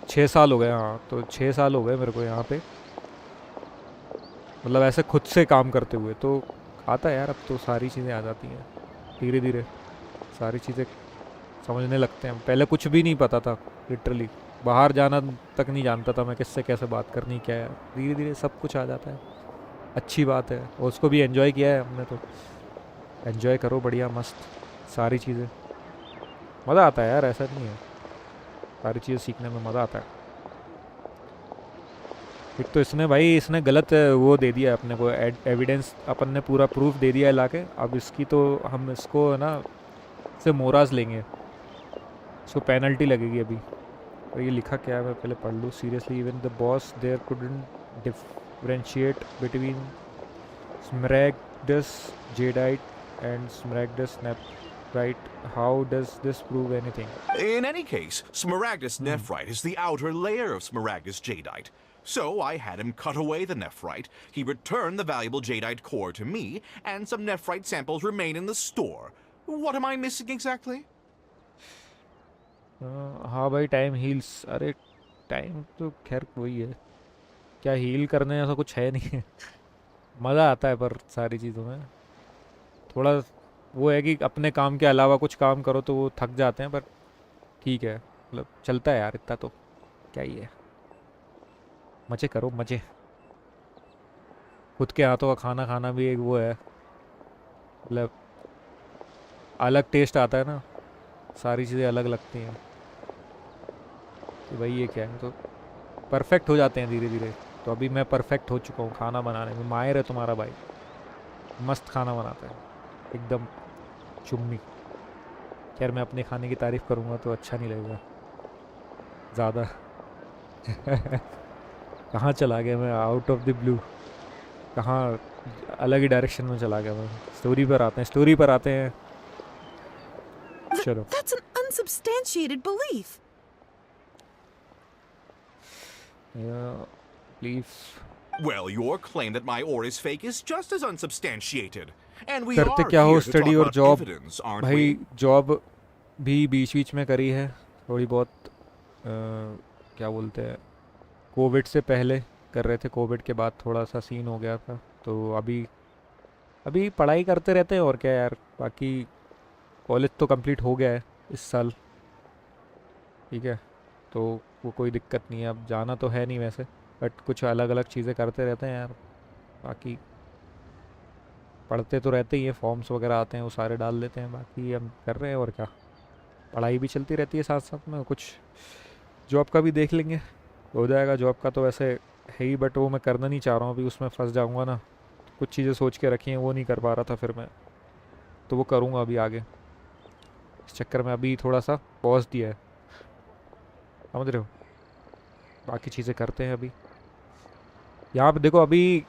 6 साल हो गए। हाँ तो 6 साल हो गए मेरे को यहाँ पे, मतलब ऐसे खुद से काम करते हुए। तो आता है यार, अब तो सारी चीज़ें आ जाती हैं धीरे धीरे, सारी चीज़ें समझने लगते हैं। पहले कुछ भी नहीं पता था, लिटरली बाहर जाना तक नहीं जानता था मैं, किससे कैसे बात करनी क्या है। धीरे धीरे सब कुछ आ जाता है, अच्छी बात है। और उसको भी एंजॉय किया है हमने, तो एंजॉय करो बढ़िया मस्त सारी चीज़ें। मज़ा आता है यार, ऐसा नहीं है, सारी चीज़ें सीखने में मज़ा आता है। एक तो इसने भाई, इसने गलत वो दे दिया अपने को, एविडेंस अपन ने पूरा प्रूफ दे दिया है लाके। अब इसकी तो हम इसको है ना से मोराज लेंगे, इसको पेनल्टी लगेगी अभी। और ये लिखा क्या है, मैं पहले पढ़ लूँ। Seriously even the boss there couldn't differentiate between smaragdus jadeite and smaragdus nephrite. How does this prove anything? In any case, Smaragdus Nephrite is the outer layer of Smaragdus Jadeite. So I had him cut away the Nephrite, he returned the valuable Jadeite core to me, and some Nephrite samples remain in the store. What am I missing exactly? हाँ भाई time heals. अरे time तो खैर वही है, क्या heal करने ऐसा कुछ है नहीं है। मज़ा आता है पर सारी चीज़ों में थोड़ा वो है कि अपने काम के अलावा कुछ काम करो तो वो थक जाते हैं, पर ठीक है मतलब चलता है यार, इतना तो क्या ही है। मज़े करो मज़े, खुद के हाथों का खाना खाना भी एक वो है, मतलब अलग टेस्ट आता है ना, सारी चीज़ें अलग लगती हैं। कि भाई ये क्या है, तो परफेक्ट हो जाते हैं धीरे धीरे। तो अभी मैं परफेक्ट हो चुका हूँ खाना बनाने में। माहिर है तुम्हारा भाई, मस्त खाना बनाता है एकदम चुम्मी। खैर मैं अपने खाने की तारीफ़ करूँगा तो अच्छा नहीं लगेगा ज़्यादा। कहाँ चला गया मैं, आउट ऑफ द ब्लू, कहाँ अलग ही डायरेक्शन में चला गया मैं। स्टोरी पर आते हैं, स्टोरी पर आते हैं। चलो That's an unsubstantiated belief. Please. Well, your claim that my ore is fake is just as unsubstantiated. And we करते are क्या हो here to स्टडी talk और about जॉब? evidence, aren't भाई we? जॉब भी बीच बीच में करी है थोड़ी बहुत, क्या बोलते हैं, कोविड से पहले कर रहे थे, कोविड के बाद थोड़ा सा सीन हो गया था। तो अभी पढ़ाई करते रहते हैं और क्या यार। बाकी कॉलेज तो कंप्लीट हो गया है इस साल, ठीक है, तो वो कोई दिक्कत नहीं है। अब जाना तो है नहीं वैसे, बट कुछ अलग अलग चीज़ें करते रहते हैं यार। बाकी पढ़ते तो रहते ही हैं, फॉर्म्स वगैरह आते हैं वो सारे डाल देते हैं। बाकी हम कर रहे हैं और क्या, पढ़ाई भी चलती रहती है साथ साथ में। कुछ जॉब का भी देख लेंगे, हो जाएगा। जॉब का तो वैसे है ही, बट वो मैं करना नहीं चाह रहा हूँ अभी, उसमें फंस जाऊँगा ना। कुछ चीज़ें सोच के रखी हैं वो नहीं कर पा रहा था फिर मैं, तो वो करूँगा अभी आगे। इस चक्कर में अभी थोड़ा सा पॉज दिया है, समझ रहे हो। बाकी चीज़ें करते हैं अभी। यहाँ पे देखो अभी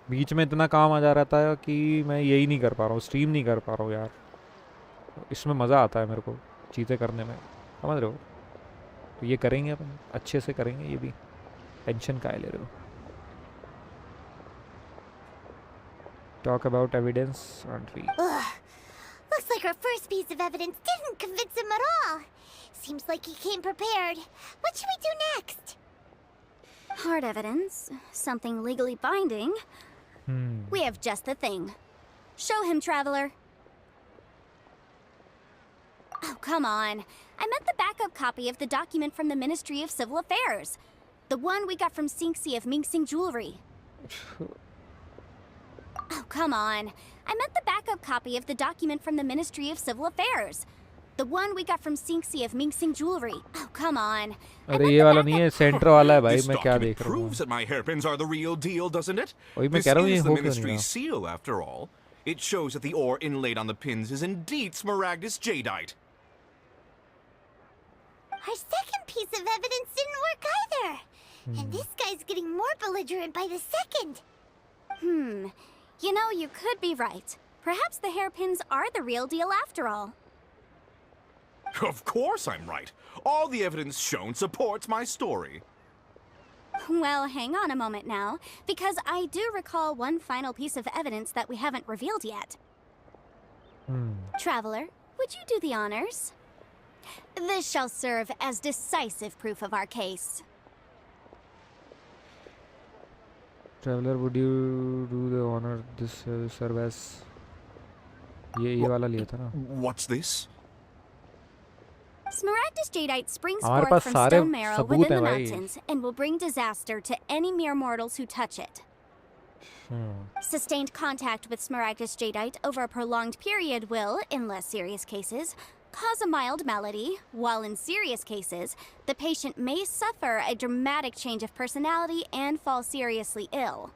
बीच में इतना काम आ जा रहा था कि मैं यही नहीं कर पा रहा हूँ, स्ट्रीम नहीं कर पा रहा हूँ यार। इसमें मज़ा आता है मेरे को चीज़ें करने में, समझ रहे हो। तो ये करेंगे अपन, अच्छे से करेंगे ये भी, टेंशन काहे ले रहे हो। Talk about evidence aren't we. Ugh. Looks like our first piece of evidence didn't convince him at all. Seems like he came prepared. What should we do next? Hard evidence, something legally binding. We have just the thing. Show him, Traveler. Oh, come on. I meant the backup copy of the document from the Ministry of Civil Affairs. The one we got from Sinxi of Mingsing Jewelry. Oh, come on. I meant the backup copy of the document from the Ministry of Civil Affairs. The one we got from Sinxi of Mingsing Jewelry. Oh, come on. अरे ये वाला नहीं है centre वाला है भाई This मैं क्या document देख रहा हूँ proves that my hairpins are the real deal, doesn't it? वही मैं This कह रहा हूँ ये is the हो क्यों नहीं ministry's रहा seal, after all. It shows that the ore inlaid on the pins is indeed Smaragdus jadeite. Our second piece of evidence didn't work either. And this guy's getting more belligerent by the second. You know, you could be right. Perhaps the hairpins are the real deal after all. Of course I'm right. All the evidence shown supports my story. Well, hang on a moment now, because I do recall one final piece of evidence that we haven't revealed yet. Traveler, would you do the honors? This shall serve as decisive proof of our case. Traveller would you do the honour this service ये वाला लिया था ना What's this? Smaragdus jadeite springs हमारे forth pass from सारे stone marrow सबूत within हैं the भाई mountains and will bring disaster to any mere mortals who touch it. Sustained contact with Smaragdus jadeite over a prolonged period will, in less serious cases, cause a mild malady, while in serious cases, the patient may suffer a dramatic change of personality and fall seriously ill.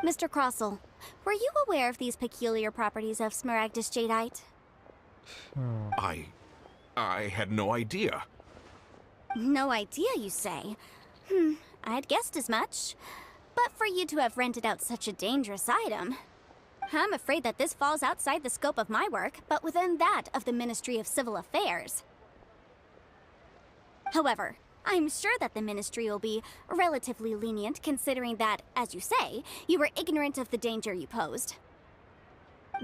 Mr. Crossell, were you aware of these peculiar properties of Smaragdus jadeite? I had no idea. No idea, you say? I'd guessed as much. But for you to have rented out such a dangerous item, I'm afraid that this falls outside the scope of my work, but within that of the Ministry of Civil Affairs. However, I'm sure that the Ministry will be relatively lenient considering that, as you say, you were ignorant of the danger you posed.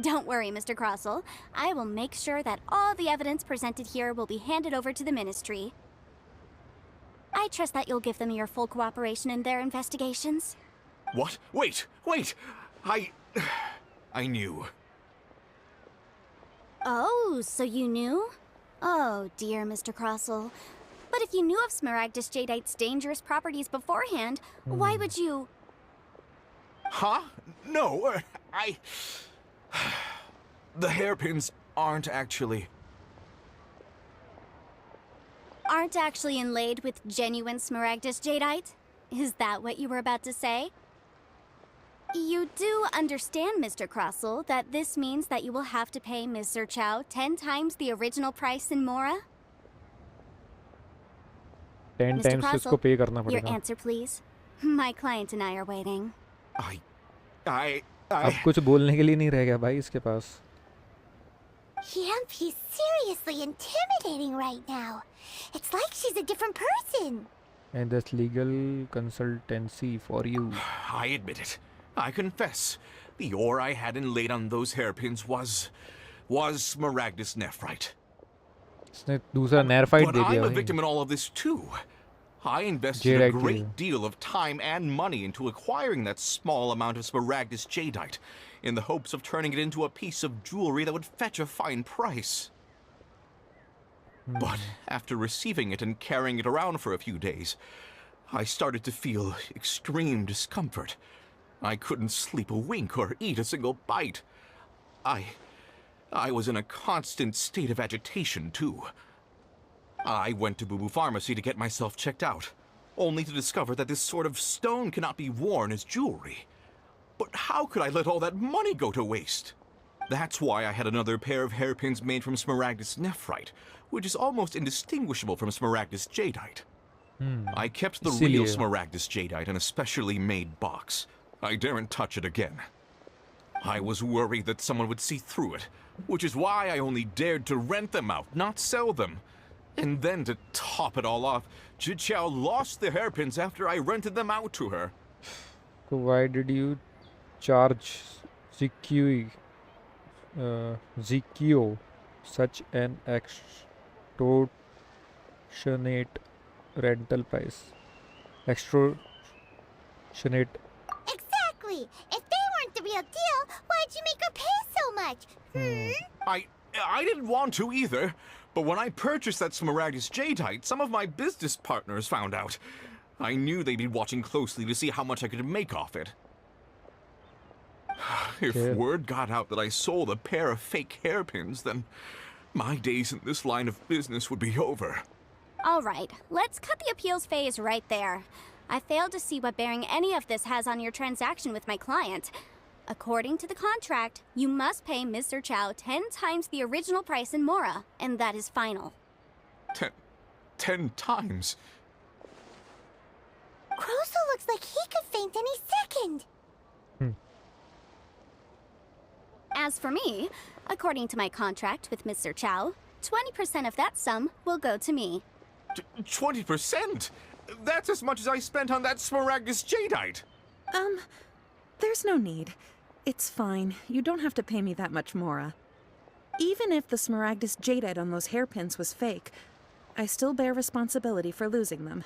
Don't worry, Mr. Crossell. I will make sure that all the evidence presented here will be handed over to the Ministry. I trust that you'll give them your full cooperation in their investigations. What? Wait! I knew. Oh, so you knew? Oh, dear Mr. Crossell. But if you knew of Smaragdus jadeite's dangerous properties beforehand, why would you... Huh? No, The hairpins aren't actually... Aren't actually inlaid with genuine Smaragdus jadeite? Is that what you were about to say? You do understand, Mr. Crossell, that this means that you will have to pay Ms. Zerchow 10 times the original price in Mora? 10 Mr. times इसको Crossell, पे करना your पड़ेगा answer, please. My client and I are waiting. अब कुछ बोलने के लिए नहीं रह गया भाई इसके पास Yep, he's seriously intimidating right now. It's like she's a different person. and that's legal consultancy for you I admit it. I confess. The ore I had inlaid on those hairpins was Smaragdus nephrite. इसने दूसरा नेरफाइट But they I'm दिया a भाई victim in all of this too. I invested a Jadeite great too. deal of time and money into acquiring that small amount of Smaragdus jadeite, in the hopes of turning it into a piece of jewelry that would fetch a fine price. But after receiving it and carrying it around for a few days, I started to feel extreme discomfort. I couldn't sleep a wink or eat a single bite. I was in a constant state of agitation, too. I went to Boo Boo Pharmacy to get myself checked out, only to discover that this sort of stone cannot be worn as jewelry. But how could I let all that money go to waste? That's why I had another pair of hairpins made from Smaragdus nephrite, which is almost indistinguishable from Smaragdus jadeite. I kept the real इसीलिए Smaragdus jadeite in a specially made box. I daren't touch it again. I was worried that someone would see through it, which is why I only dared to rent them out, not sell them. And then to top it all off, Jiqiao lost the hairpins after I rented them out to her. So why did you charge ZQ such an extortionate rental price? extortionate. Exactly. If they weren't the real deal, why'd you make her pay so much? I didn't want to either, but when I purchased that Smaragdus Jadeite, some of my business partners found out. I knew they'd be watching closely to see how much I could make off it. If Okay. word got out that I sold a pair of fake hairpins, then my days in this line of business would be over. All right, let's cut the appeals phase right there. I failed to see what bearing any of this has on your transaction with my client. According to the contract, you must pay Mr. Chow 10 times the original price in Mora, and that is final. 10 times? Crosel looks like he could faint any second. As for me, according to my contract with Mr. Chow, 20% of that sum will go to me. 20%? That's as much as I spent on that Smaragdus Jadeite. There's no need. It's fine. You don't have to pay me that much, Mora. Even if the Smaragdus Jadeite on those hairpins was fake, I still bear responsibility for losing them.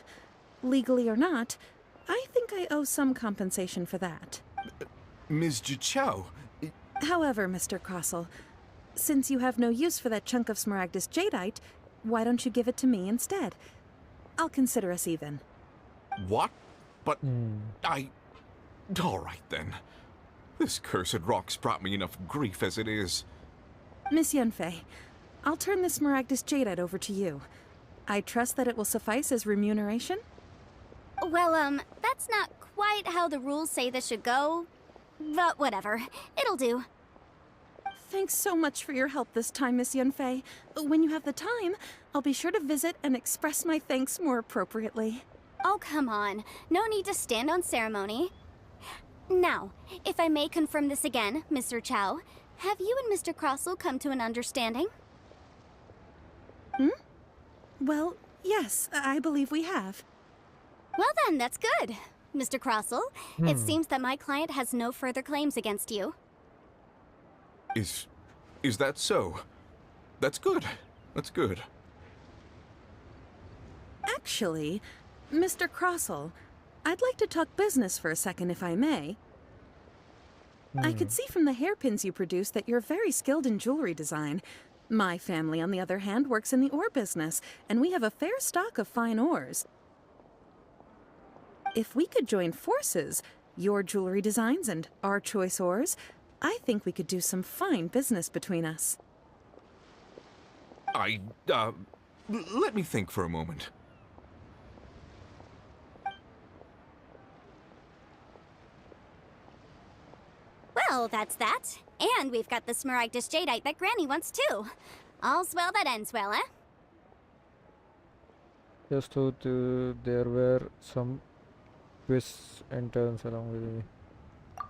Legally or not, I think I owe some compensation for that. Ms. Chow, However, Mr. Crossell, since you have no use for that chunk of Smaragdus Jadeite, why don't you give it to me instead? I'll consider us even. what? But all right then. This cursed rock's brought me enough grief as it is. Miss Yunfei, I'll turn the Smaragdus Jadeite over to you. I trust that it will suffice as remuneration? Well, that's not quite how the rules say this should go. But whatever, it'll do. Thanks so much for your help this time, Miss Yunfei. When you have the time, I'll be sure to visit and express my thanks more appropriately. Oh, come on. No need to stand on ceremony. Now, if I may confirm this again, Mr. Chow, have you and Mr. Crossell come to an understanding? Well, yes, I believe we have. Well then, that's good. Mr. Crossell, it seems that my client has no further claims against you. Is that so? That's good. That's good. Actually, Mr. Crossell, I'd like to talk business for a second if I may. I could see from the hairpins you produce that you're very skilled in jewelry design. My family, on the other hand, works in the ore business, and we have a fair stock of fine ores. If we could join forces, your jewelry designs and our choice ores, I think we could do some fine business between us. Let me think for a moment. Well, that's that. And we've got the Smaragdus Jadeite that Granny wants too. All's well that ends well, eh? Just so there were some twists and turns along with it.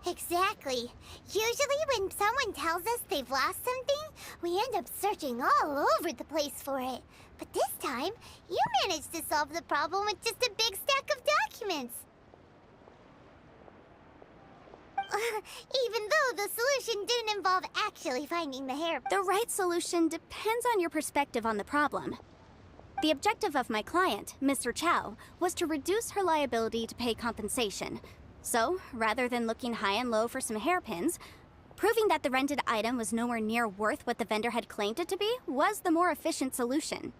Exactly. Usually when someone tells us they've lost something, we end up searching all over the place for it. But this time, you managed to solve the problem with just a big stack of documents. Even though the solution didn't involve actually finding the hair. The right solution depends on your perspective on the problem. The objective of my client, Mr. Chow, was to reduce her liability to pay compensation. So, rather than looking high and low for some hairpins, proving that the rented item was nowhere near worth what the vendor had claimed it to be was the more efficient solution.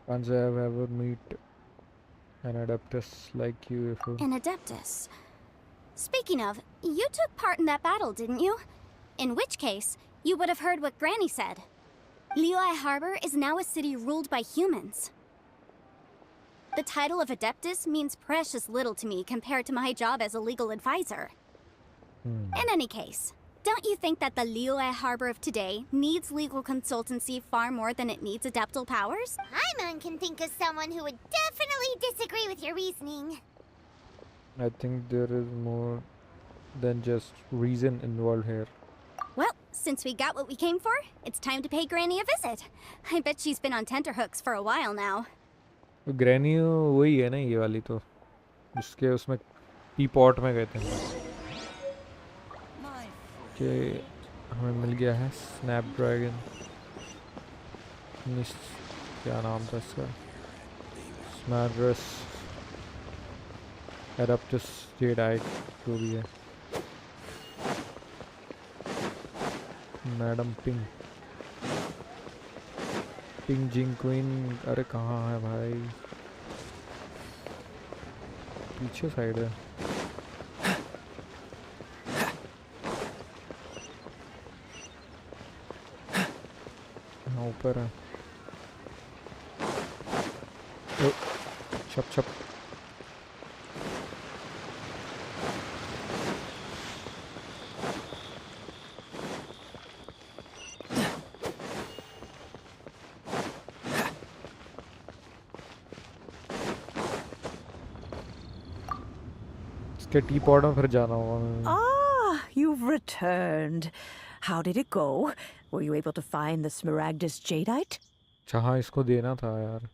Can't say I've ever meet an adeptus like you before. An Adeptus. Speaking of, you took part in that battle, didn't you? In which case, you would have heard what Granny said. Liyue Harbor is now a city ruled by humans. The title of Adeptus means precious little to me compared to my job as a legal advisor. In any case, don't you think that the Liyue Harbor of today needs legal consultancy far more than it needs adeptal powers? Paimon can think of someone who would definitely disagree with your reasoning. I think there is more than just reason involved here. Well, since we got what we came for, it's time to pay Granny a visit. I bet she's been on tenterhooks for a while now. तो granny वही है ना ये वाली तो जिसके उसमें T pot में गए थे कि हमें मिल गया है स्नैपड्रैगन क्या नाम था इसका स्मैड्रस एडाप्टस जेडाइट जो भी है। मैडम पिंग पिंग जिंग क्वीन, अरे कहाँ है भाई? पीछे साइड है। हाँ ऊपर है। ओ, छप छप। इसके टी पॉट में फिर जाना होगा। Ah, you've returned. How did it go? Were you able to find the Smaragdus Jadeite? अच्छा हाँ, इसको देना था यार।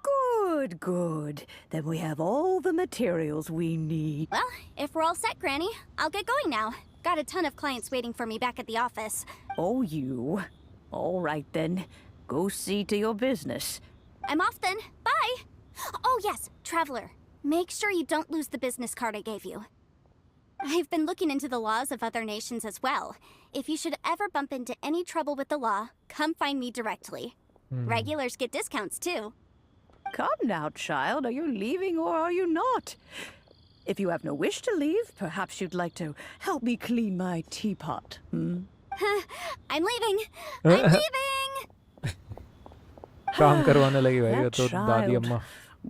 Good, good. Then we have all the materials we need. Well, if we're all set, Granny, I'll get going now. Got a ton of clients waiting for me back at the office. Oh, you. All right then. Go see to your business. I'm off then. Bye. Oh, yes, Traveler. Make sure you don't lose the business card I gave you. I've been looking into the laws of other nations as well. If you should ever bump into any trouble with the law, come find me directly. Regulars get discounts too. Come now, child. Are you leaving or are you not? If you have no wish to leave, perhaps you'd like to help me clean my teapot. I'm leaving. I'm leaving. काम करवाने लगी भाई ये That तो दादी child. अम्मा।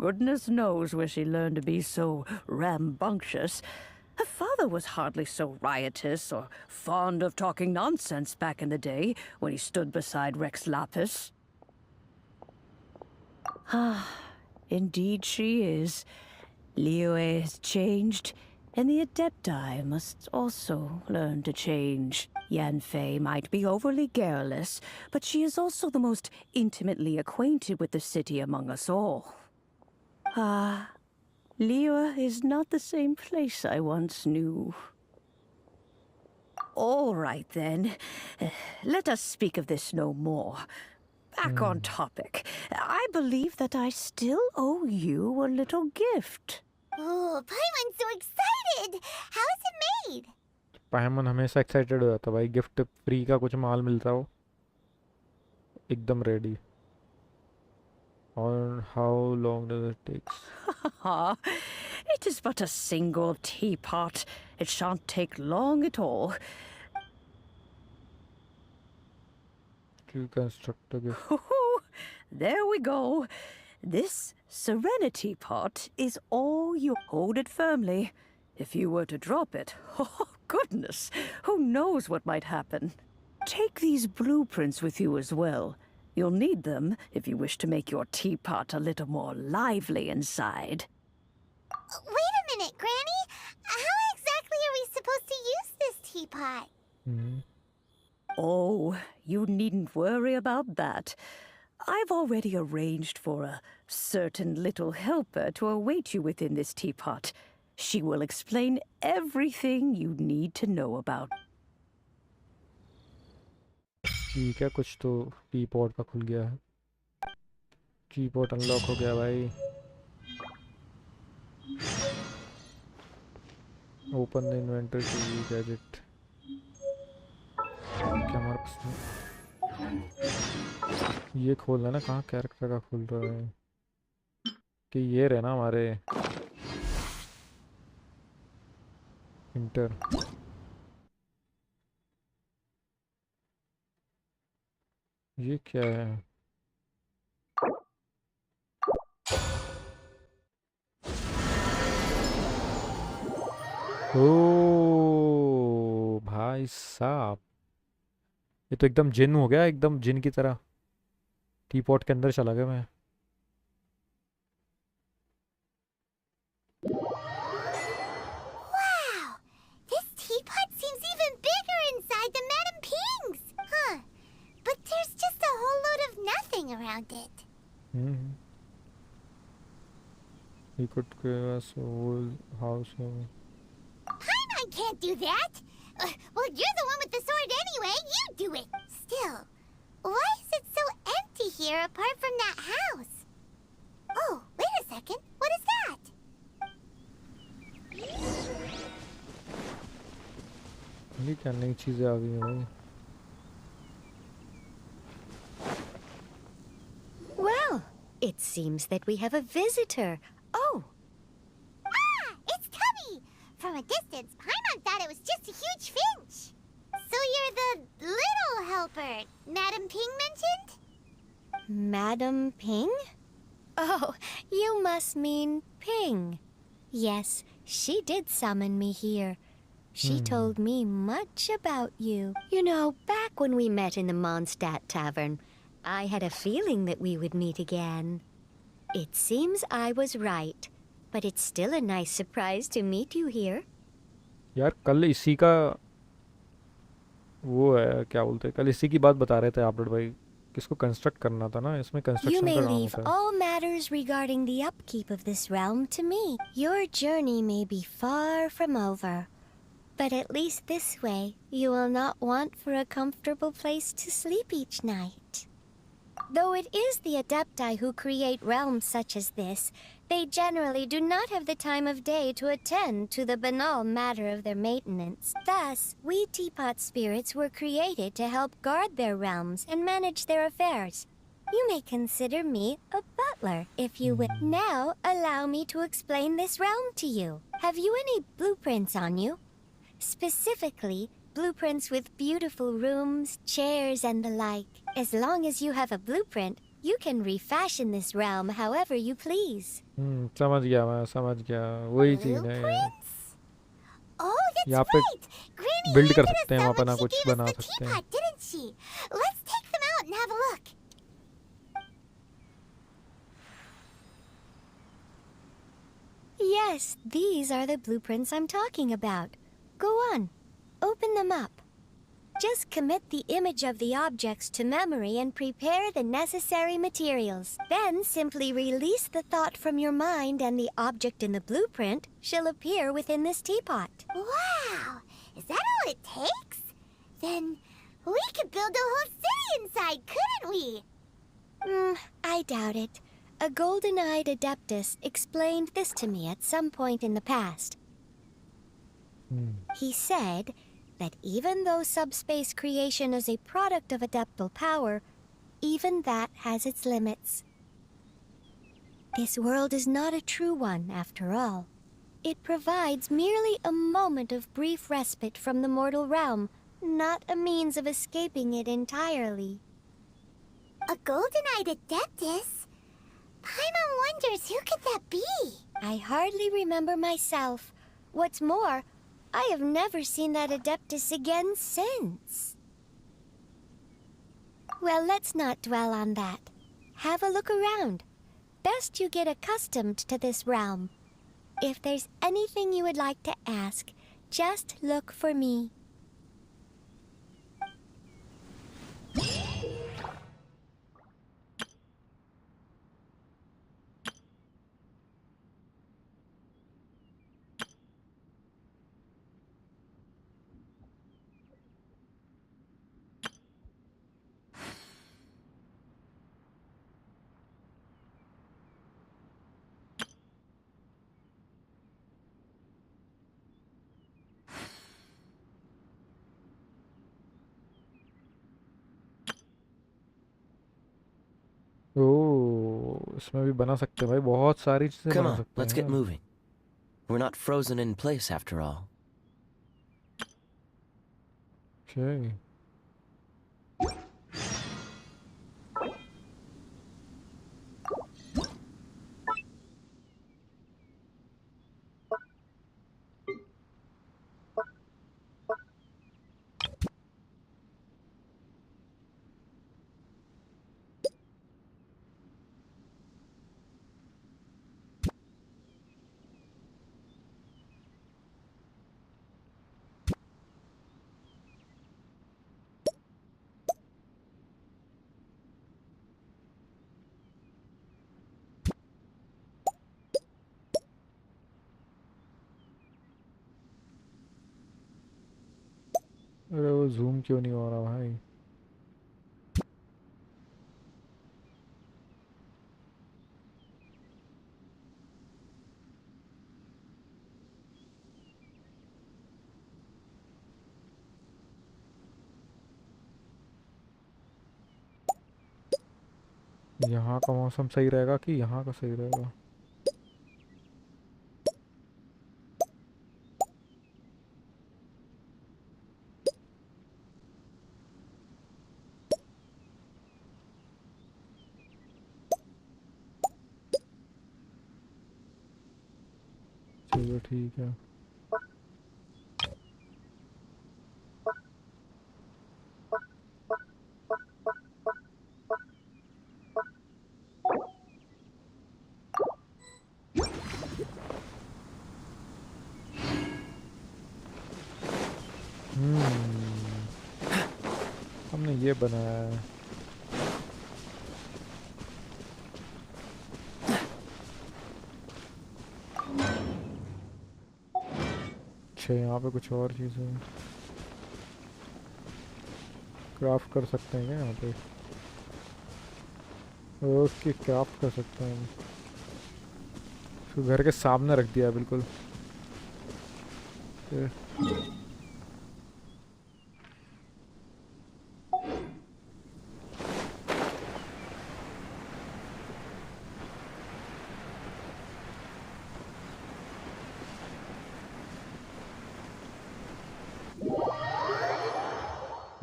Goodness knows where she learned to be so rambunctious. Her father was hardly so riotous or fond of talking nonsense back in the day when he stood beside Rex Lapis. Ah, indeed she is. Liyue has changed, and the Adepti must also learn to change. Yanfei might be overly garrulous, but she is also the most intimately acquainted with the city among us all. Ah, Liyue is not the same place I once knew. All right, then. Let us speak of this no more. Back on topic. I believe that I still owe you a little gift. Oh, Paimon's so excited! How is it made? पायमन हमेशा excited हो जाता है भाई, gift free का कुछ माल मिलता हो एकदम रेडी। और how long does it takes? It is but a single teapot. It shan't take long at all. To construct gift. There we go. This serenity pot is all you. Hold it firmly. If you were to drop it, oh goodness, who knows what might happen. Take these blueprints with you as well. You'll need them if you wish to make your teapot a little more lively inside. Wait a minute, Granny! How exactly are we supposed to use this teapot? Oh, you needn't worry about that. I've already arranged for a certain little helper to await you within this teapot. She will explain everything you need to know about. ठीक है, कुछ तो T pot का खुल गया है। T pot unlock हो गया भाई। Open the inventory to gadget. क्या हमारे पास ये खोलना है ना, कहाँ कैरेक्टर का खुल रहा है कि ये रहे ना हमारे इंटर। ये क्या है? ओ भाई साहब, ये तो एकदम जिन हो गया, एकदम जिन की तरह। टी पॉट के अंदर चला गया मैं। Wow! This teapot seems even bigger inside than Madame Ping's! Huh. But there's just a whole load of nothing around it. He could give us a whole house of... Paimon can't do that! Well, you're the one with the sword anyway. You do it! Still, why is it so empty here apart from that house? Oh, wait a second. What is that? ये क्या नई चीजें आ गई हैं भाई? Well, it seems that we have a visitor. Oh, Ah! It's Tubby! From a distance, Paimon thought it was just a huge finch. So you're the little helper Madam Ping mentioned? Madam Ping? Oh, you must mean Ping. Yes, she did summon me here. She told me much about you. You know, back when we met in the Mondstadt Tavern, I had a feeling that we would meet again. It seems I was right, but it's still a nice surprise to meet you here. यार कल इसी का वो है, क्या बोलते हैं, कल इसी की बात बता रहे थे आप भाई, किसको कंस्ट्रक्ट करना था ना, इसमें You कंस्ट्रक्शन may का काम leave होता है. all matters regarding the upkeep of this realm to me. Your journey may be far from over, but at least this way you will not want for a comfortable place to sleep each night. Though it is the Adepti who create realms such as this, they generally do not have the time of day to attend to the banal matter of their maintenance. Thus, we teapot spirits were created to help guard their realms and manage their affairs. You may consider me a butler, if you will. Now, allow me to explain this realm to you. Have you any blueprints on you? Specifically, blueprints with beautiful rooms, chairs, and the like. As long as you have a blueprint, you can refashion this realm however you please. समझ गया, मैं समझ गया, वही चीज है. Blueprints? Oh, that's यहाँ पे right! Granny build कर handed सकते us हैं, some अपना when she कुछ gave us बना the सकते हैं. teapot, didn't she? Let's take them out and have a look. Yes, these are the blueprints I'm talking about. Go on, open them up. Just commit the image of the objects to memory and prepare the necessary materials. Then simply release the thought from your mind and the object in the blueprint shall appear within this teapot. Wow! Is that all it takes? Then we could build a whole city inside, couldn't we? I doubt it. A golden-eyed adeptus explained this to me at some point in the past. He said that even though subspace creation is a product of adeptal power, even that has its limits. This world is not a true one, after all. It provides merely a moment of brief respite from the mortal realm, not a means of escaping it entirely. A golden-eyed adeptus? Paimon wonders who could that be? I hardly remember myself. What's more, I have never seen that adeptus again since. Well, let's not dwell on that. Have a look around. Best you get accustomed to this realm. If there's anything you would like to ask, just look for me. ओह, इसमें भी बना सकते हैं भाई, बहुत सारी चीजें Come बना on, सकते let's हैं get यार. moving. We're not frozen in place after all. Okay. अरे वो जूम क्यों नहीं हो रहा भाई? यहाँ का मौसम सही रहेगा कि यहाँ का सही रहेगा? चलो ठीक है। हमने ये बनाया है। अच्छा, यहाँ पे कुछ और चीज़ें क्राफ्ट कर सकते हैं क्या यहाँ पे? ओके, क्राफ्ट कर सकते हैं हम। इसको घर के सामने रख दिया है बिल्कुल। ए,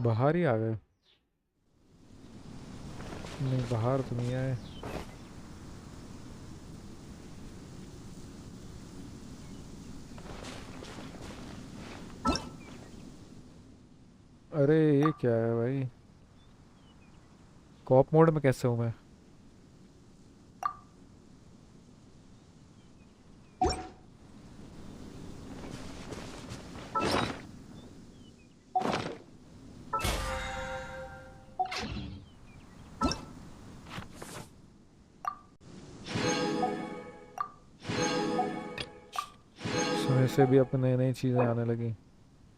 बाहर ही आ गए? नहीं, बाहर तो नहीं आए। अरे ये क्या है भाई? कॉप मोड में कैसे हूँ मैं? समय से भी अब नई नई चीज़ें आने लगी।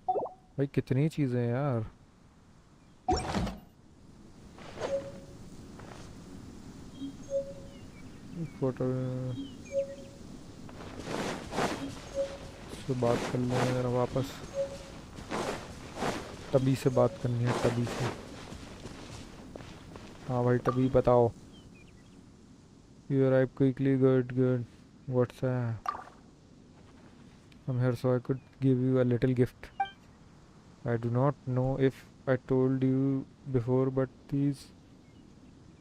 भाई कितनी चीज़ें हैं यार। फोटो से बात कर लेंगे ज़रा वापस। तभी से बात करनी है, तभी से। हाँ भाई, तभी बताओ। You arrive quickly, good, good. What's that? I'm here so I could give you a little gift. I do not know if I told you before, but these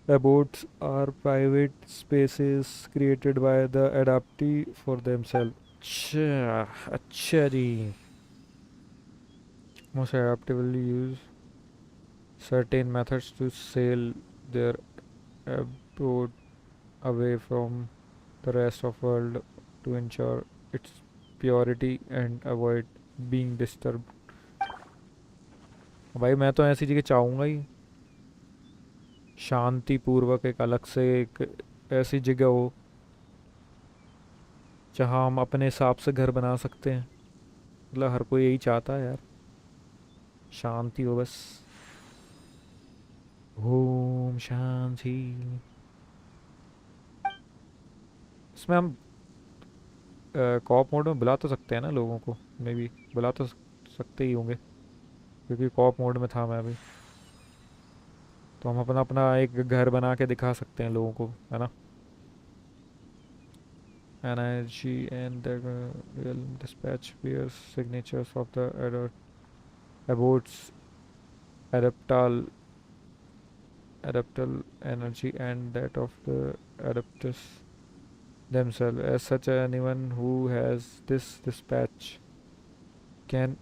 abodes are private spaces created by the adoptee for themselves. अच्छा, अच्छा जी। Most adoptee will use certain methods to sail their abode away from the rest of world to ensure its purity and avoid being disturbed. भाई मैं तो ऐसी जगह चाहूँगा ही, शांति पूर्वक, एक अलग से एक ऐसी जगह हो जहाँ हम अपने हिसाब से घर बना सकते हैं। मतलब हर कोई यही चाहता है यार, शांति हो बस। ओम शांति। इसमें हम कॉप मोड में बुला तो सकते हैं ना लोगों को? मे बी बुला तो सकते ही होंगे, क्योंकि कॉप मोड में था मैं अभी। तो हम अपना अपना एक घर बना के दिखा सकते हैं लोगों को, है ना? Energy and the will dispatch bears signatures of the abodes adaptal adaptal energy and that of the adapters themselves. As such, anyone who has this dispatch can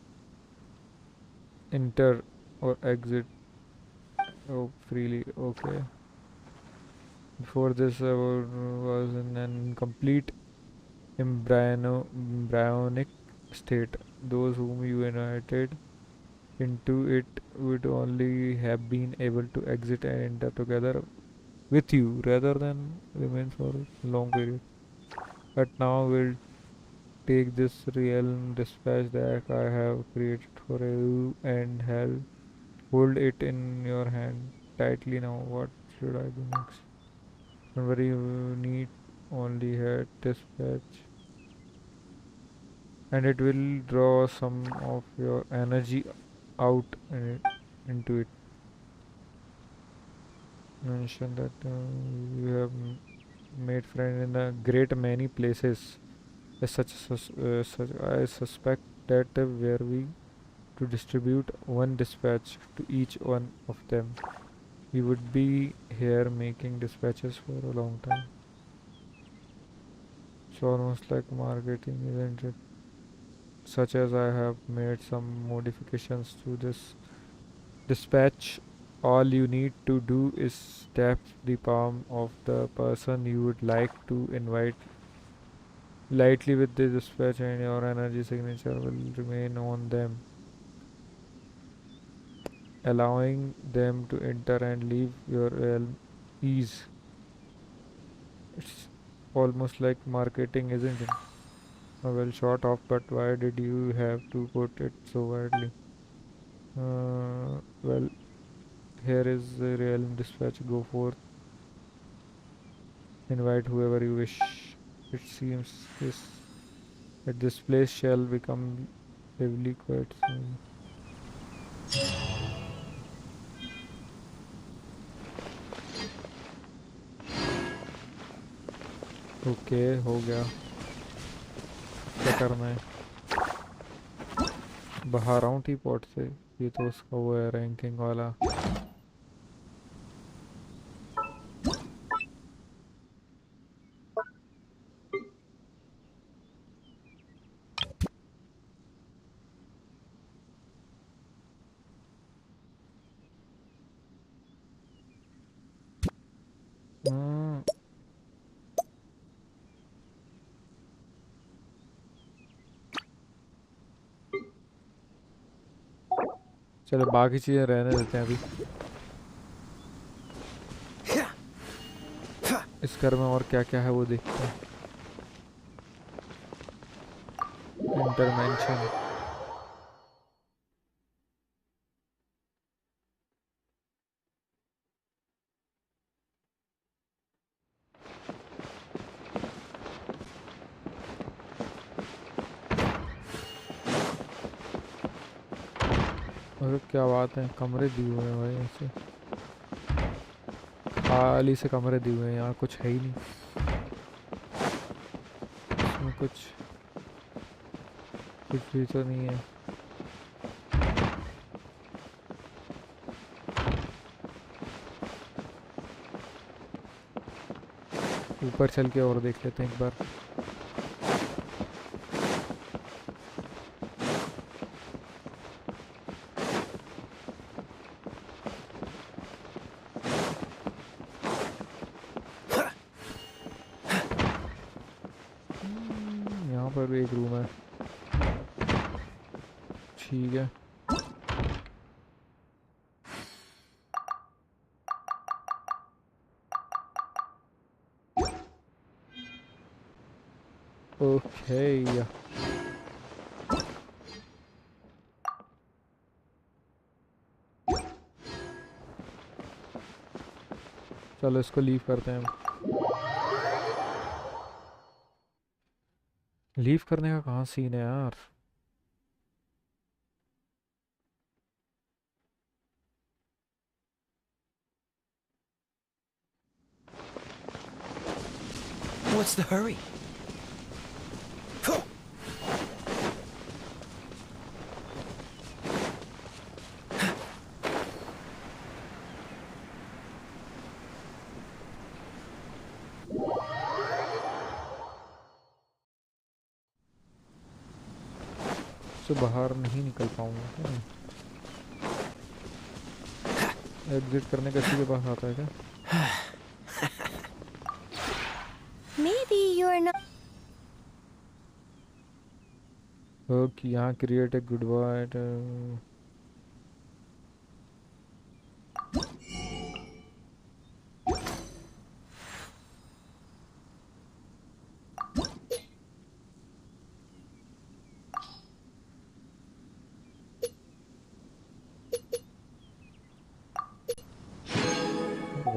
enter or exit freely. Okay. Before this, was in an incomplete embryonic state. Those whom you invited into it would only have been able to exit and enter together with you rather than remain for a long period. But now we'll take this realm dispatch that I have created for you and hold it in your hand tightly now. What should I do next? Don't worry, you need only head dispatch and it will draw some of your energy out into it. Mention that you have made friends in a great many places. As such, I suspect that were we to distribute one dispatch to each one of them, we would be here making dispatches for a long time. It's almost like marketing, isn't it? Such as I have made some modifications to this dispatch. All you need to do is tap the palm of the person you would like to invite lightly with the dispatch, and your energy signature will remain on them, allowing them to enter and leave your realm ease. It's almost like marketing, isn't it? Well, short of, but why did you have to put it so widely? Well, here is the realm dispatch. Go forth, invite whoever you wish. It seems that this place shall become lively quite soon. Okay हो गया, क्या करना है? बाहर आऊँ T pot से? ये तो उसका वो है रैंकिंग वाला. चलो बाकी चीज़ें रहने देते हैं अभी. इस घर में और क्या क्या है वो देखते हैं. इंटरमेंशन. अरे क्या बात है, कमरे दिए हुए हैं भाई ऐसे. खाली से कमरे दिए हुए हैं, यहाँ कुछ है ही नहीं. इसमें कुछ भी तो नहीं है. ऊपर चल के और देख लेते हैं एक बार. यहाँ पर भी एक रूम है. ठीक है. ओके. चलो इसको लीव करते हैं. लीव करने का कहाँ सीन है यार? What's the hurry? से बाहर नहीं निकल पाऊंगा. एग्जिट करने का सीधे पास आता है क्या? Maybe you're not. ओके, यहाँ create a good bye.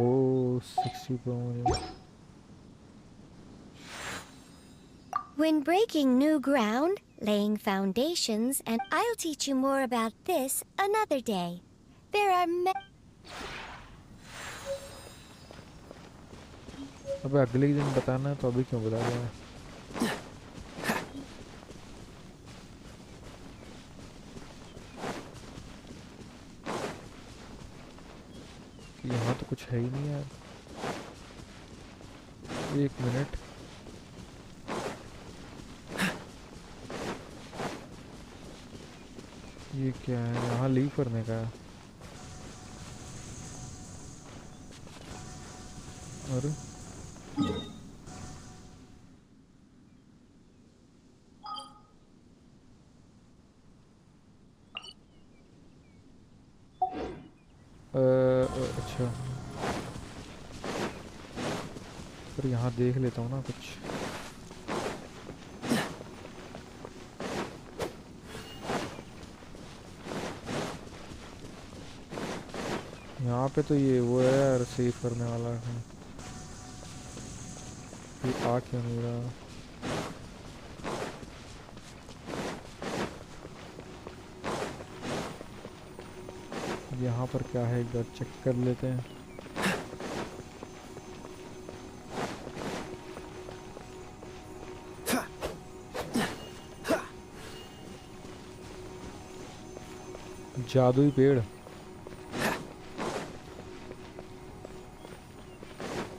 Oh, 60 pounds. When breaking new ground, laying foundations, and I'll teach you more about this another day. There are अबे अगले ही दिन बताना है तो अभी क्यों बता रहा है? यहाँ तो कुछ है ही नहीं यार। एक मिनट, ये क्या है? यहाँ लीव करने का है। अरे अच्छा, पर यहाँ देख लेता हूँ ना कुछ। यहाँ पे तो ये वो है यार, सेव करने वाला है। ये आ क्यों नहीं रहा? यहाँ पर क्या है, एक बार चेक कर लेते हैं। जादुई पेड़।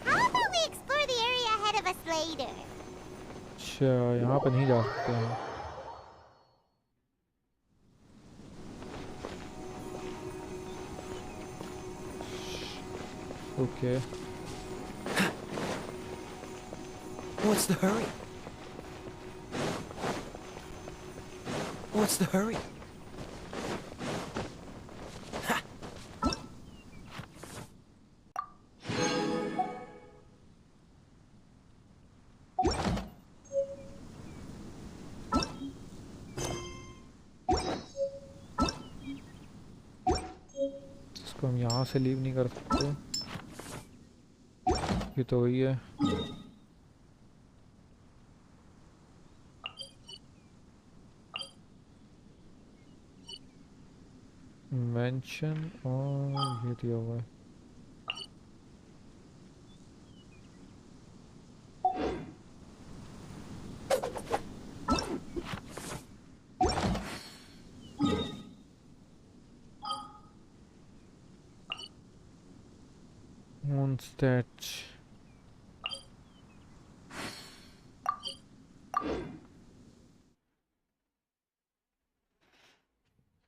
How about we explore the area ahead of us later? अच्छा, यहाँ पर नहीं जा सकते हैं। Okay, What's the hurry? What's the hurry? इसको हम यहाँ से लीव नहीं कर सकते। ये तो वही है। मेंशन और ये दिया हुआ है। Stats.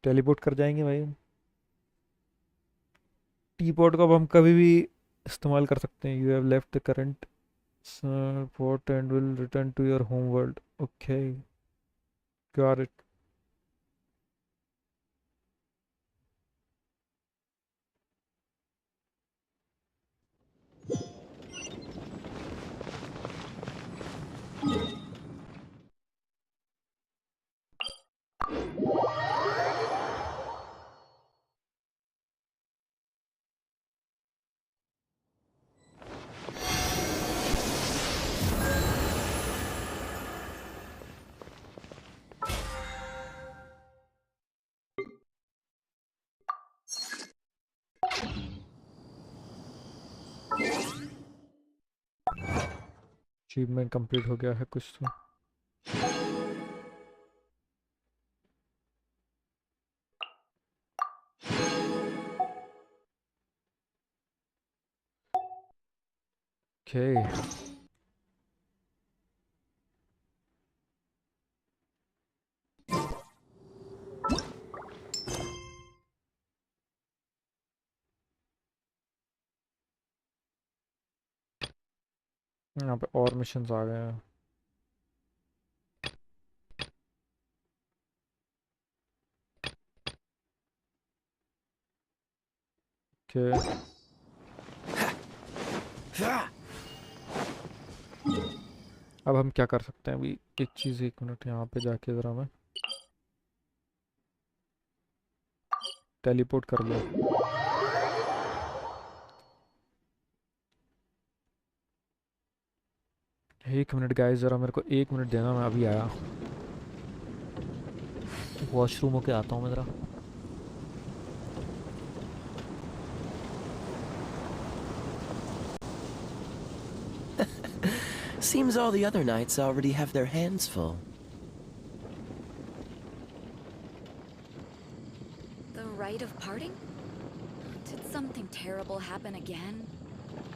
टेलीपोर्ट कर जाएंगे भाई हम। टी पॉट को अब हम कभी भी इस्तेमाल कर सकते हैं। You have left the current port and will return to your home world. Okay, got it. Achievement complete हो गया है कुछ तो। ओके, यहाँ पे और मिशंस आ गए हैं। ओके, अब हम क्या कर सकते हैं? अभी एक चीज़, एक मिनट यहाँ पे जाके ज़रा मैं टेलीपोर्ट कर लूँ। एक मिनट गाइस, ज़रा मेरे को एक मिनट देना, मैं अभी आया। वॉशरूम होके आता हूँ मैं ज़रा। Seems all the other knights already have their hands full. The rite of parting? Did something terrible happen again?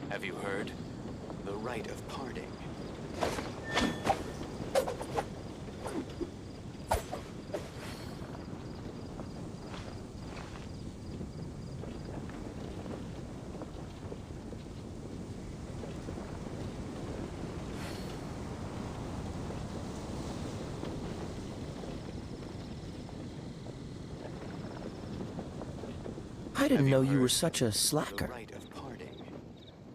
Have you heard? The rite of parting. I didn't know you were such a The slacker. rite of parting.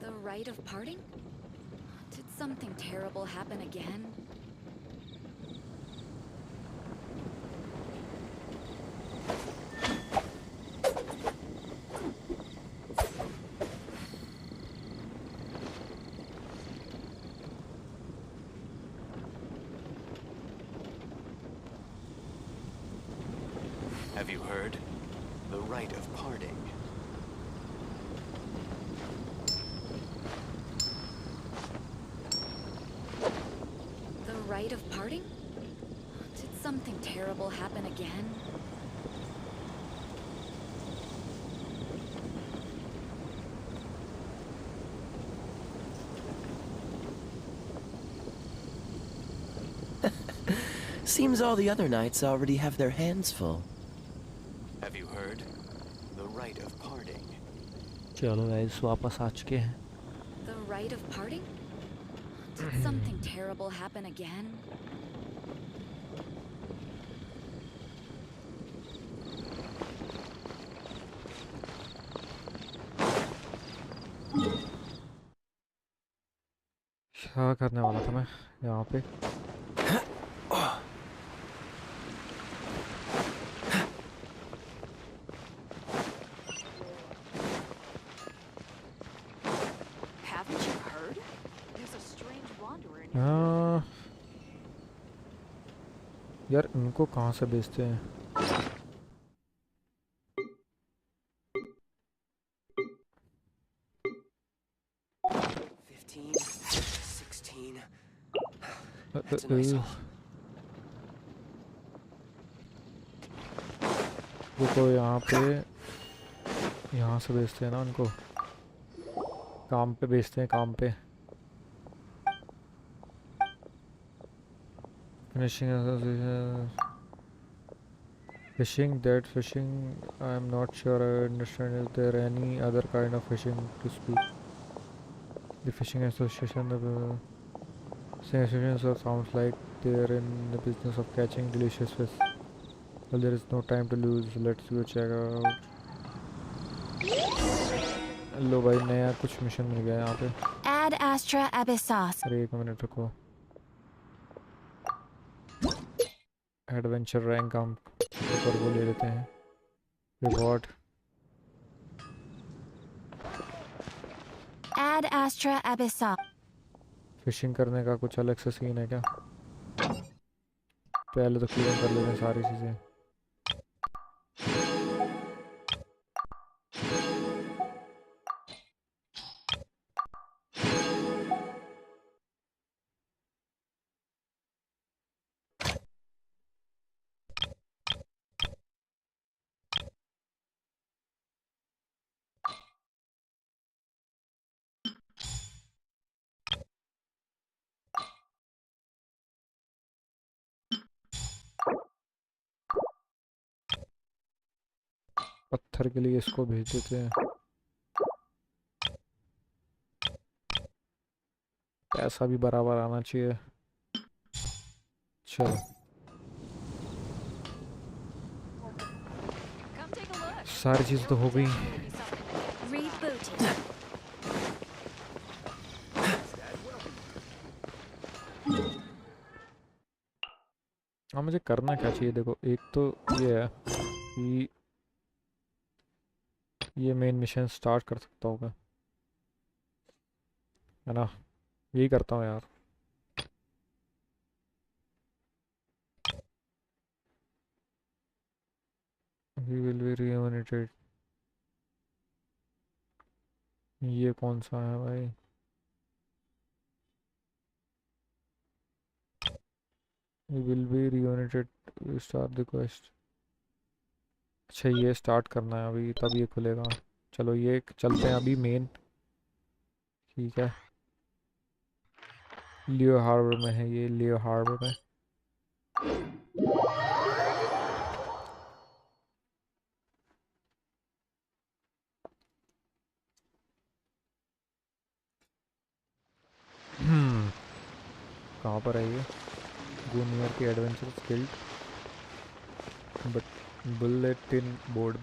The rite of parting? Did something terrible happen again? Have you heard? The rite of parting. The rite of parting? Did something terrible happen again? Seems all the other knights already have their hands full. Have you heard? The rite of parting. चलो guys वापस आ चुके हैं. The rite of parting? Did something terrible happen again? क्या करने वाला था मैं यहाँ पे? Haven't you heard? There's a strange wanderer in हाँ यार इनको कहाँ से बेचते हैं? रुको यहाँ पे यहाँ से बेचते हैं ना उनको. काम पे बेचते हैं काम पे. Finishing fishing, that fishing, I'm not sure I understand. Is there any other kind of fishing to speak? The fishing association, the fishing association sounds like they're in the business of catching delicious fish. Well, there is no time to lose. Let's go check out. लो भाई नया कुछ mission मिल गया यहाँ पे. Ad Astra Abyssos. अरे एक minute रुको. Adventure rank हम ऊपर वो ले लेते हैं. Reward. Ad Astra Abyssos. Fishing करने का कुछ अलग से सीन है क्या? पहले तो क्लियर कर लेते हैं सारी चीज़ें. पत्थर के लिए इसको भेज देते हैं. पैसा भी बराबर आना चाहिए. चलो सारी चीज़ तो हो गई. Rebooted. हाँ मुझे करना क्या चाहिए? देखो एक तो ये है कि ये मेन मिशन स्टार्ट कर सकता होगा है ना. यही करता हूँ यार. We will be remunerated. ये कौन सा है भाई? We will be reunited. We start the quest. अच्छा ये स्टार्ट करना है अभी तब ये खुलेगा. चलो ये चलते हैं अभी मेन. ठीक है. लियो हार्बर में है ये. लियो हार्बर में. कहाँ पर है ये? गो नियर के adventure skilled. But bulletin board.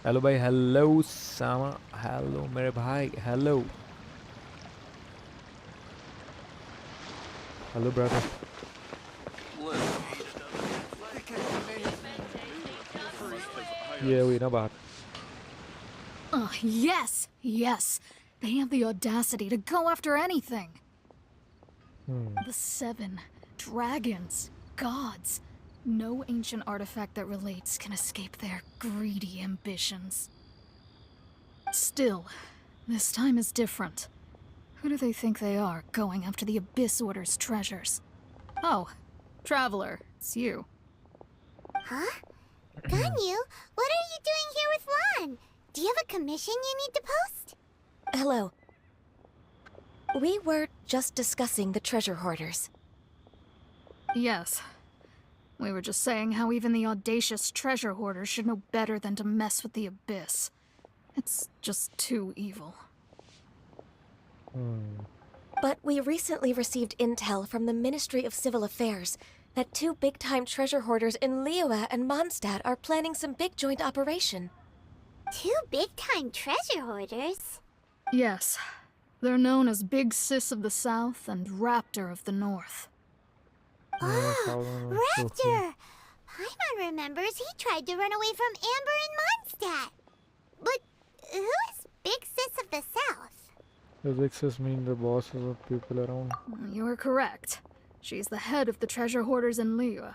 Hello भाई. हेलो सामा. हेलो मेरे भाई. हेलो. Hello brother. ये हुई ना बात. Yes, yes. They have the audacity to go after anything. The 7 dragons, gods. No ancient artifact that relates can escape their greedy ambitions. Still, this time is different. Who do they think they are, going after the Abyss Order's treasures? Oh, Traveler, it's you. Huh? Ganyu, what are you doing here with Lan? Do you have a commission you need to post? Hello. We were just discussing the treasure hoarders. Yes. We were just saying how even the audacious treasure hoarders should know better than to mess with the Abyss. It's just too evil. But we recently received intel from the Ministry of Civil Affairs that 2 big-time treasure hoarders in Liyue and Mondstadt are planning some big joint operation. 2 big-time treasure hoarders? Yes. They're known as Big Sis of the South and Raptor of the North. Oh, Raptor! Paimon remembers he tried to run away from Amber in Mondstadt. But who is Big Sis of the South? Does Big Sis mean the bosses of people around? You are correct. She's the head of the treasure hoarders in Liyue.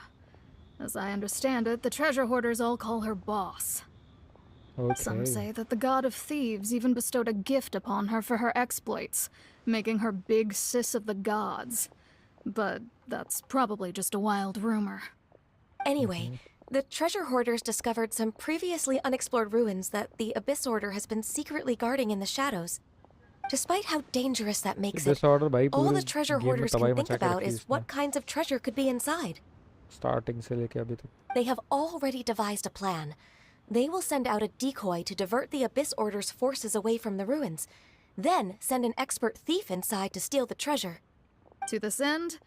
As I understand it, the treasure hoarders all call her boss. Okay. Some say that the god of thieves even bestowed a gift upon her for her exploits, making her Big Sis of the gods. But that's probably just a wild rumor. Anyway, the treasure hoarders discovered some previously unexplored ruins that the Abyss Order has been secretly guarding in the shadows. Despite how dangerous that makes it, all the treasure hoarders can think about is what kinds of treasure could be inside. Starting से लेके अभी तक. They have already devised a plan. They will send out a decoy to divert the Abyss Order's forces away from the ruins, then send an expert thief inside to steal the treasure. To this end,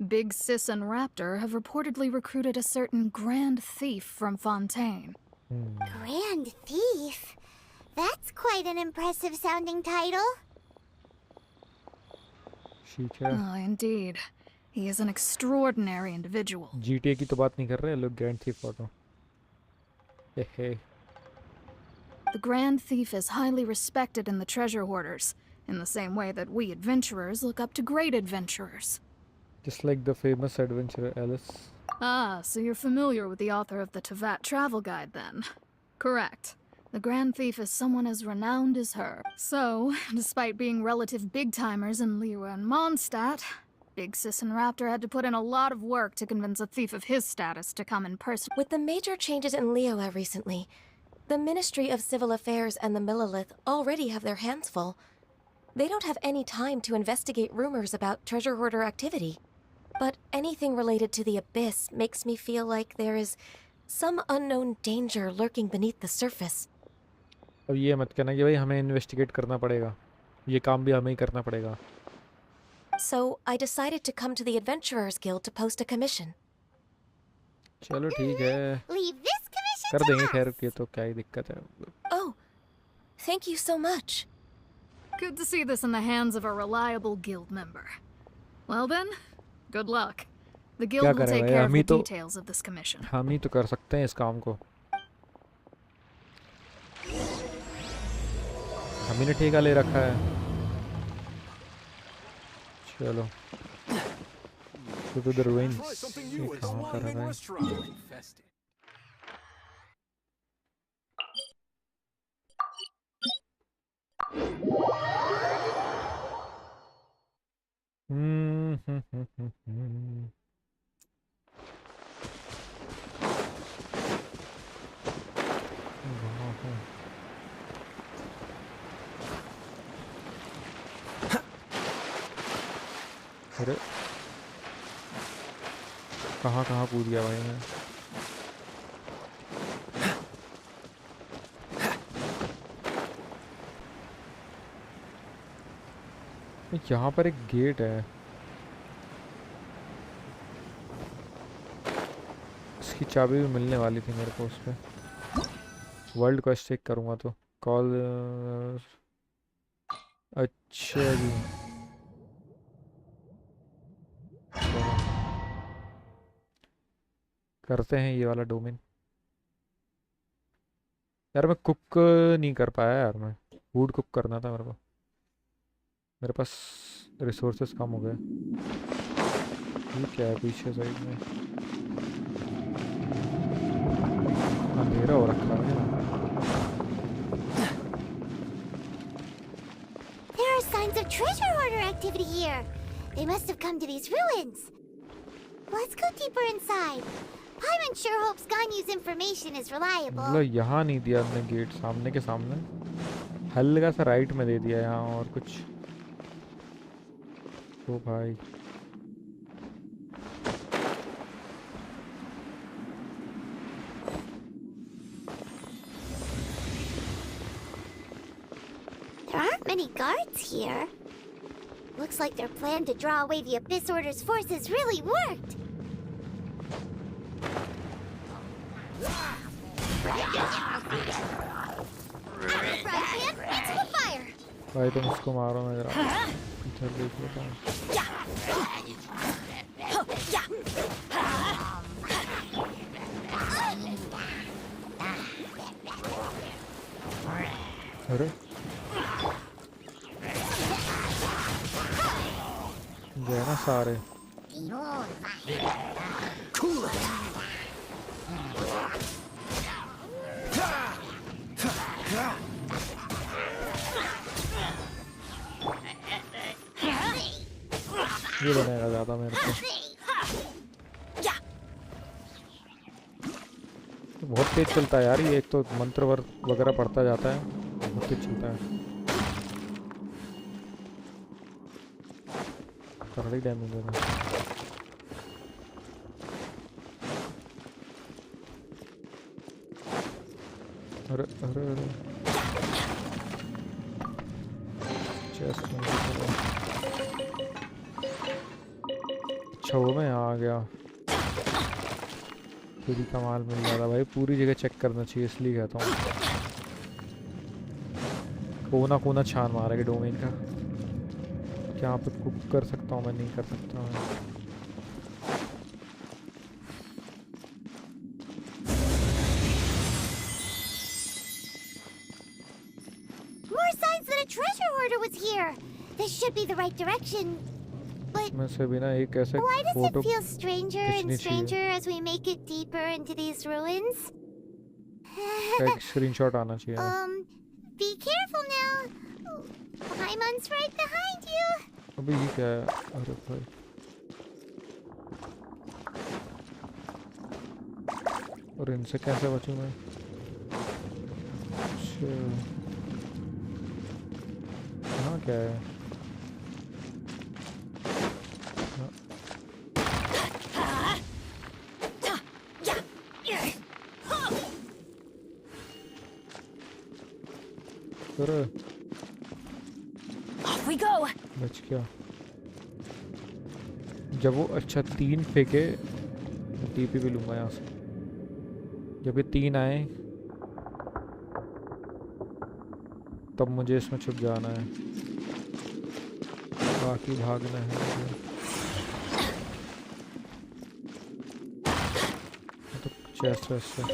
Big Sis and Raptor have reportedly recruited a certain Grand Thief from Fontaine. Grand Thief? That's quite an impressive sounding title. Oh, indeed. He is an extraordinary individual. GTA की तो बात नहीं कर रहे लोग. Grand Thief Auto. Hey. The Grand Thief is highly respected in the treasure hoarders, in the same way that we adventurers look up to great adventurers. Just like the famous adventurer Alice. Ah, so you're familiar with the author of the Tevat Travel Guide, then? Correct. The Grand Thief is someone as renowned as her. So, despite being relative big-timers in Liyue and Mondstadt, Big Sis and Raptor had to put in a lot of work to convince a thief of his status to come in person. With the major changes in Liyue recently, the Ministry of Civil Affairs and the Millelith already have their hands full. They don't have any time to investigate rumors about treasure hoarder activity. But anything related to the Abyss makes me feel like there is some unknown danger lurking beneath the surface. अब ये मत कहना कि भाई हमें investigate करना पड़ेगा. ये काम भी हमें ही करना पड़ेगा. So I decided to come to the Adventurers Guild to post a commission. चलो ठीक है. Leave this commission कर to देंगे us. खैर ये तो क्या ही दिक्कत है. Oh, thank you so much. Good to see this in the hands of a reliable guild member. Well then, good luck. The guild will take care of the details of this commission. हम ही तो कर सकते हैं इस काम को. हम ही ने ठेका ले रखा है. चलो. To the ruins. ये कहाँ कर रहा है? अरे कहाँ कहाँ कूद गया भाई मैं। यहाँ पर एक गेट है, इसकी चाबी भी मिलने वाली थी मेरे को उस पर। वर्ल्ड क्वेस्ट चेक करूँगा तो कॉल। अच्छा जी, चलो करते हैं ये वाला डोमेन। यार मैं कुक नहीं कर पाया यार, मैं फूड कुक करना था मेरे को, मेरे पास रिसोर्सेस कम हो गए। ये क्या है पीछे साइड में, अंधेरा हो रखा है। There are signs of treasure hoarder activity here. They must have come to these ruins. Let's go deeper inside. Paimon sure hopes Ganyu's information is reliable. मतलब यहाँ नहीं दिया हमने गेट, सामने के सामने हल्का सा राइट में दे दिया यहाँ और कुछ। ओ भाई There aren't many guards here. Looks like their plan to draw away the Abyss Order's forces really worked. Into the fire. भाई तुम उसको मारो, मैं जरा इधर देख लेता हूँ। अरे गए ना सारे। ये बनेगा ज़्यादा मेरे को, तो बहुत तेज चलता है यार ये। एक तो मंत्र वगैरह पढ़ता जाता है, बहुत तेज चलता है। करड़ी डैमेज दे रहा है। अरे अरे अरे चेस्ट में अच्छा वो मैं यहाँ आ गया। पूरी कमाल मिल रहा था भाई, पूरी जगह चेक करना चाहिए इसलिए कहता हूँ। कोना कोना छान मारेगा डोमेन का। क्या यहाँ पे कुक कर सकता हूँ मैं? नहीं कर सकता मैं। More signs that a treasure hoarder was here. This should be the right direction. But मैं से बिना एक ऐसे why does photo it feel stranger and खींचनी stranger as we make it deeper into these ruins? चाहिए। एक screenshot आना चाहिए। Be careful now. Paimon's right behind you. अबे ये क्या है? अरे भाई और इनसे कैसे बचूं मैं? अच्छा यहाँ क्या है? अरे Off we go. बच गया। जब वो अच्छा 3 फेंके, टीपी भी लूँगा यहाँ से। जब ये 3 आए तब मुझे इसमें छुप जाना है, बाकी भागना है मुझे। तो चेस्ट वेस्ट है।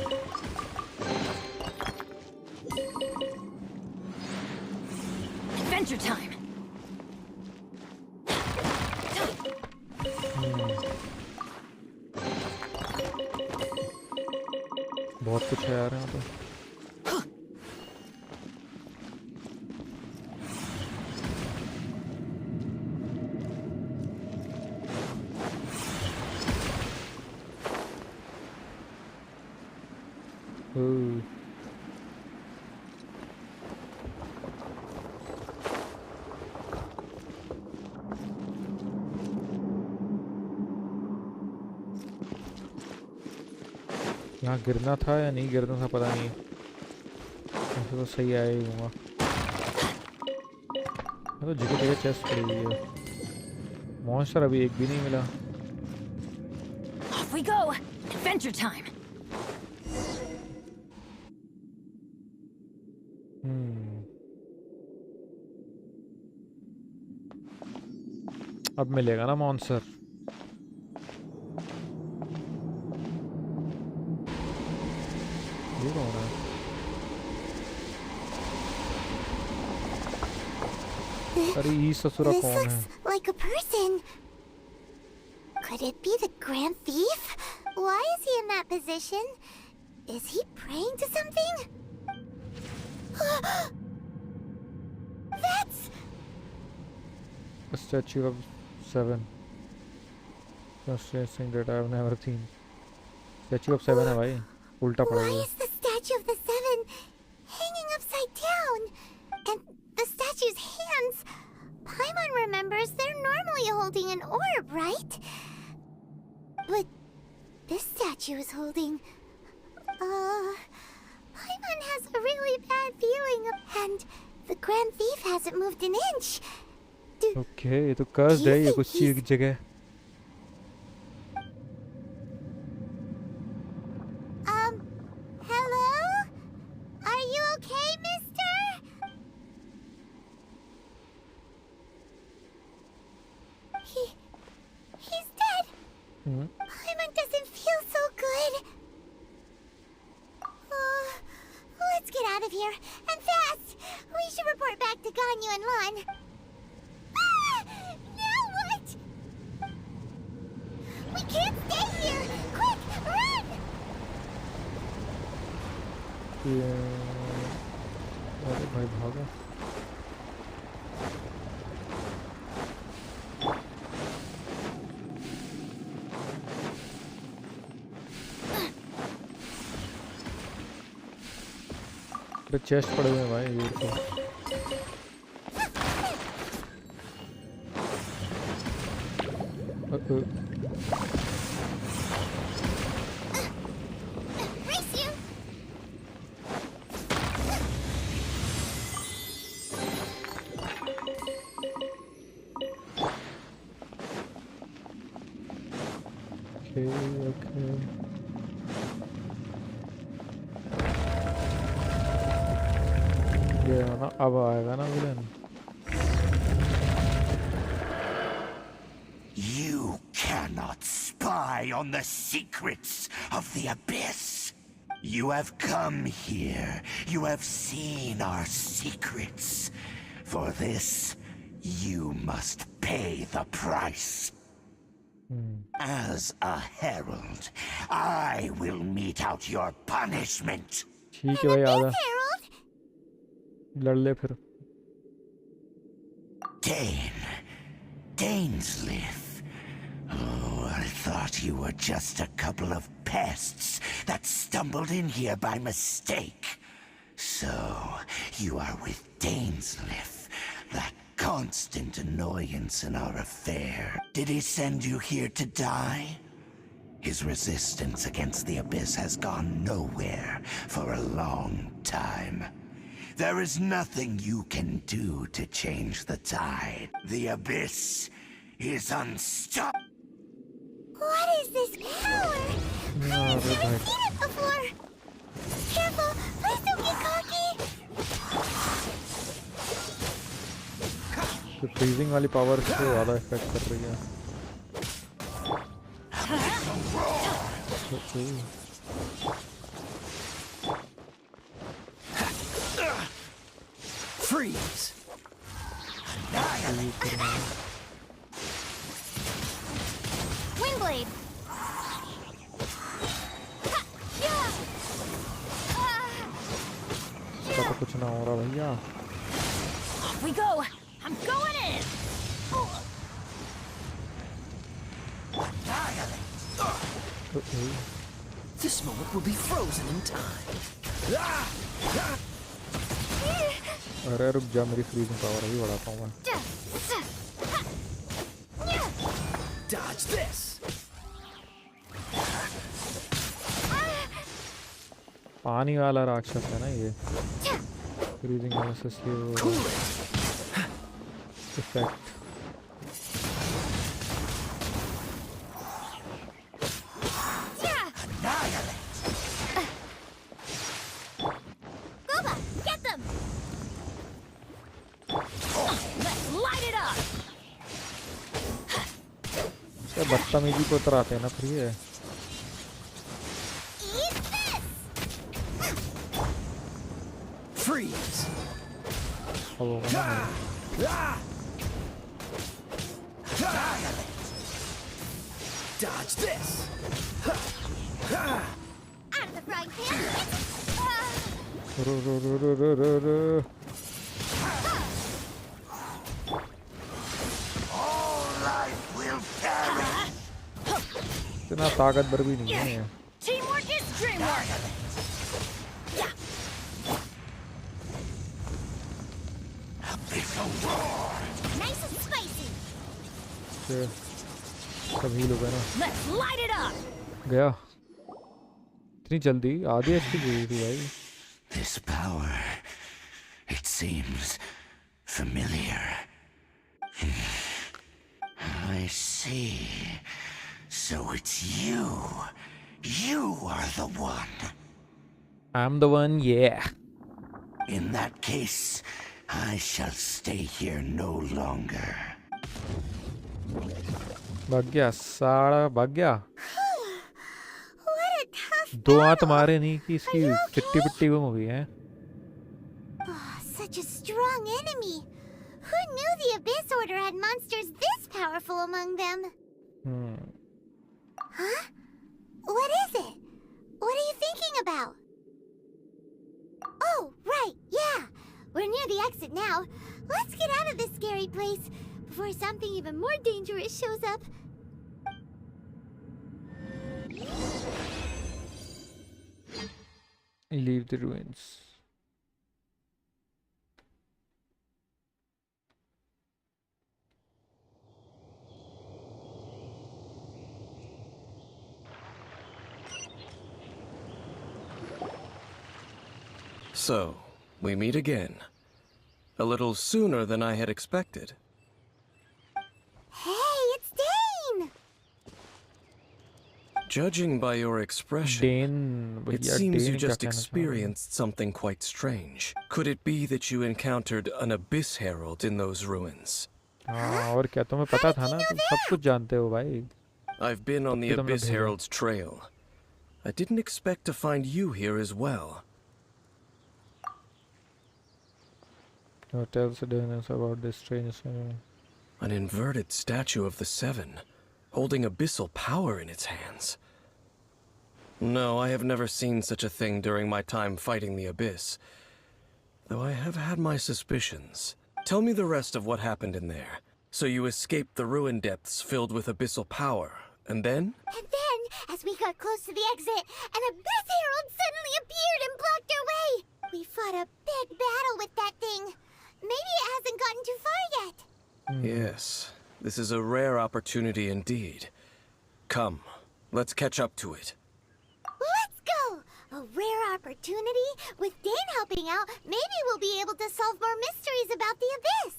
Adventure time. बहुत कुछ है यार यहाँ पे। यहाँ गिरना था या नहीं गिरना था पता नहीं, ऐसे तो सही आया ही होगा। तो जगह जगह चेस्ट पड़ी हुई है, मॉन्स्टर अभी एक भी नहीं मिला। Off we go! Adventure time! अब मिलेगा ना मॉन्स्टर। ये कौन है? अरे ये ससुरा This कौन है? looks like a person. Could it be the Grand Thief? Why is he in that position? Is he praying to something? That's... A statue of 7. Just saying that I have never seen. Statue of 7 है भाई, उल्टा पड़ा Why हुआ है। is the statue of the 7 hanging upside down? And the statue's hands... Paimon remembers they're normally holding an orb, right? But this statue is holding... Paimon has a really bad feeling, and the Grand Thief hasn't moved an inch. Okay ये तो cursed है, ये कुछ चीज की जगह। Hello? Are you okay, mister? He's dead. Paimon doesn't feel so good. Let's get out of here, and fast! We should report back to Ganyu and Lon. Now what? We can't stay here! Quick, run! अरे भाई भागा। Chest पड़े हुए हैं भाई ये तो। अब आएगा ना villain. You cannot spy on the secrets of the abyss. You have come here. You have seen our secrets. For this, you must pay the price. As a herald, I will mete out your punishment. ठीक है भाई आजा। लड़ ले फिर। Dainsleif. Oh, I thought you were just a couple of pests that stumbled in here by mistake. So, you are with Dainsleif, that constant annoyance in our affair. Did he send you here to die? His resistance against the Abyss has gone nowhere for a long time. There is nothing you can do to change the tide. The Abyss is unstoppable. What is this power? I have never seen it before. Careful, please don't get cocky. तो freezing वाली power इसको ज़्यादा effect कर रही है। Freeze! Windblade! तो कुछ ना हो रहा भैया। Off we go! I'm going in! This moment will be frozen in time. अरे रुक जा, मेरी फ्रीजिंग पावर अभी बढ़ाता हूँ मैं। Dodge this. पानी वाला राक्षस है ना ये। Breathing effect. बदतमीजी को उतराते हैं ना फिर ये। Freeze. Dodge this. Out of the frying pan. इतना ताकतवर भी नहीं है। Teamwork is dreamwork. Nice and spicy. सब हील हो गए ना। Let's light it up. गया। इतनी जल्दी आधी एचपी गई थी भाई। This power, it seems familiar. I see. So it's you. You are the one. I'm the one, yeah. In that case, I shall stay here no longer. भाग गया सारा, भाग गया। दो हाथ मारे नहीं कि इसकी चिट्टी पिट्टी गुम हो गई है। Such a strong enemy. Who knew the Abyss Order had monsters this powerful among them? Huh? What is it? What are you thinking about? Oh, right, yeah. We're near the exit now. Let's get out of this scary place before something even more dangerous shows up. Leave the ruins. So, we meet again. A little sooner than I had expected. Hey, it's Dane! Judging by your expression, Dane, it seems you just experienced something quite strange. Could it be that you encountered an Abyss Herald in those ruins? हाँ, और क्या तुम्हें पता था ना, तुम सब कुछ जानते हो भाई। I've been on the Abyss Herald's trail. I didn't expect to find you here as well. What tells us about this strange? An inverted statue of the Seven, holding abyssal power in its hands. No, I have never seen such a thing during my time fighting the Abyss, though I have had my suspicions. Tell me the rest of what happened in there. So you escaped the ruin depths filled with abyssal power, and then? And then, as we got close to the exit, an Abyss Herald suddenly appeared and blocked our way! We fought a big battle with that thing. Maybe it hasn't gotten too far yet. Yes, this is a rare opportunity indeed. Come, let's catch up to it. Let's go! A rare opportunity? With Dane helping out, maybe we'll be able to solve more mysteries about the Abyss.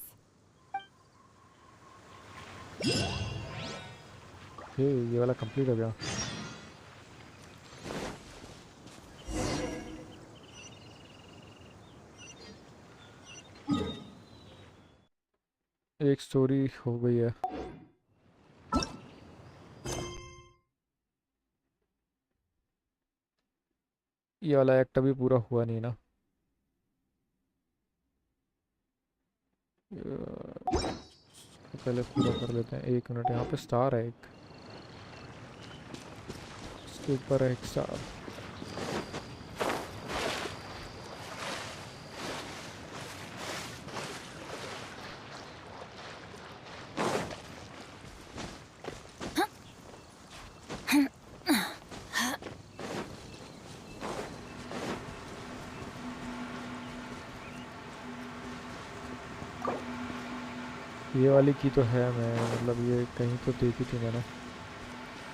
ये वाला complete हो गया। एक story हो गई है। ये वाला एक्ट अभी पूरा हुआ नहीं ना। पहले पूरा कर लेते हैं। 1 मिनट, यहाँ पे स्टार है एक, इसके ऊपर है एक स्टार। ये वाली की तो है, मैं मतलब ये कहीं तो देखी थी मैंने,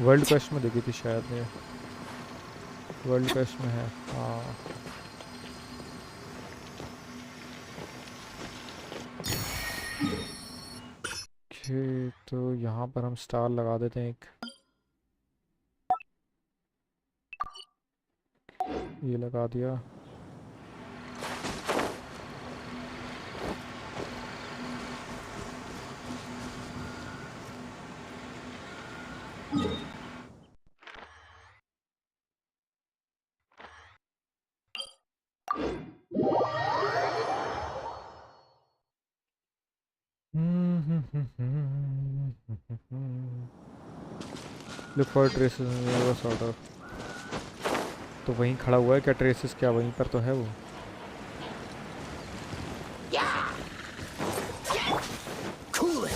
वर्ल्ड क्वेस्ट में देखी थी शायद। मैं वर्ल्ड बेस्ट में है। हाँ ओके, तो यहाँ पर हम स्टार लगा देते हैं एक, ये लगा दिया। Look for traces sort of, तो वहीं खड़ा हुआ है क्या ट्रेसेस? क्या वहीं पर तो है वो? Cool it.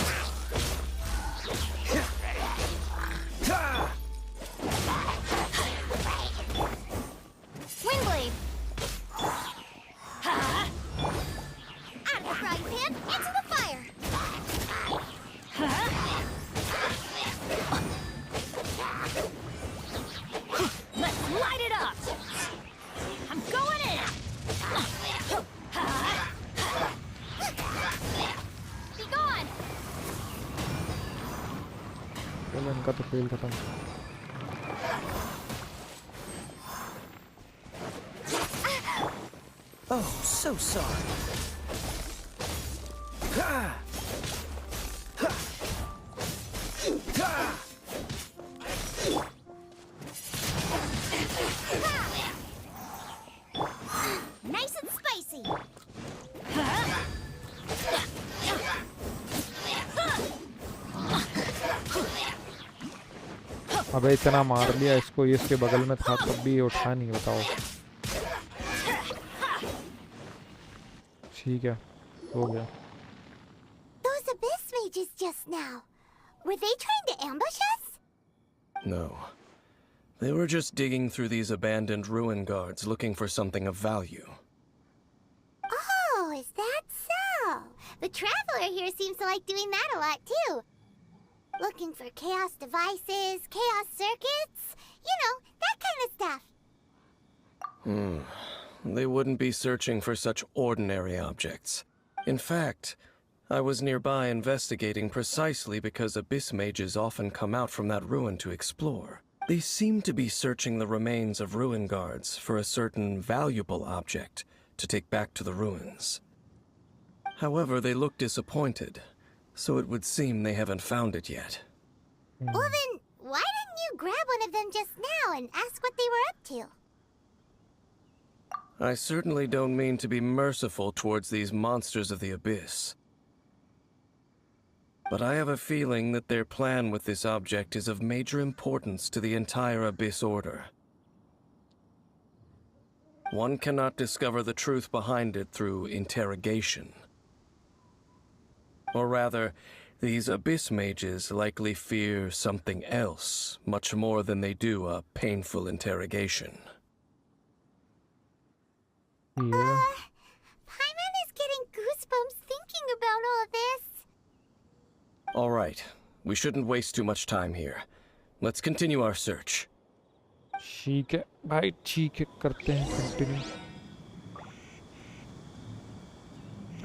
Windblade! Out of the frying pan, into the fire! Let's light it up! I'm going in! Be gone! चलो इनका तो फेल खत्म। Oh, so sorry. Ha! Ha! Ha! Nice and spicy! अबे इतना मार लिया इसको, ये इसके बगल में था तब भी उठा नहीं, बताओ। ठीक है, हो गया। Those abyss mages just now. Were they trying to ambush us? No. They were just digging through these abandoned ruin guards looking for something of value. Oh, is that so? The Traveler here seems to like doing that a lot too. Looking for chaos devices, chaos circuits, you know, that kind of stuff. They wouldn't be searching for such ordinary objects. In fact, I was nearby investigating precisely because abyss mages often come out from that ruin to explore. They seem to be searching the remains of ruin guards for a certain valuable object to take back to the ruins. However, they look disappointed, so it would seem they haven't found it yet. Well then, why didn't you grab one of them just now and ask what they were up to? I certainly don't mean to be merciful towards these monsters of the abyss. But I have a feeling that their plan with this object is of major importance to the entire Abyss Order. One cannot discover the truth behind it through interrogation. Or rather, these Abyss mages likely fear something else much more than they do a painful interrogation. Yeah. Paimon is getting goosebumps thinking about all of this. All right, we shouldn't waste too much time here. Let's continue our search. ठीक है भाई, ठीक है, करते हैं continue.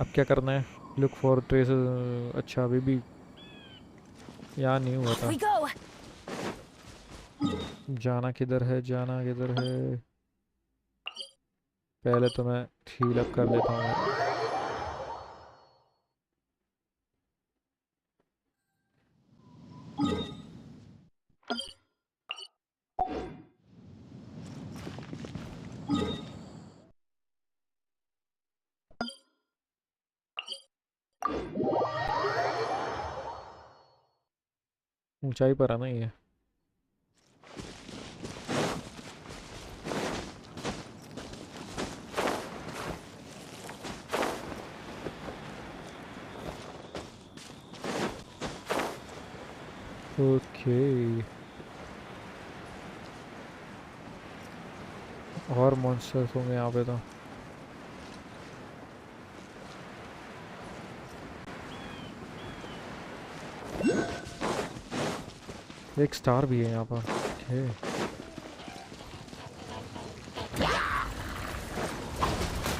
अब क्या करना है? Look for traces. अच्छा, अभी भी यहाँ नहीं हुआ था। जाना किधर है, जाना किधर है? पहले तो मैं हील अप कर लेता हूँ। ऊंचाई पर आना ही है। ओके, और मॉन्स्टर्स होंगे यहाँ पे तो। एक स्टार भी है यहाँ पर। ओके,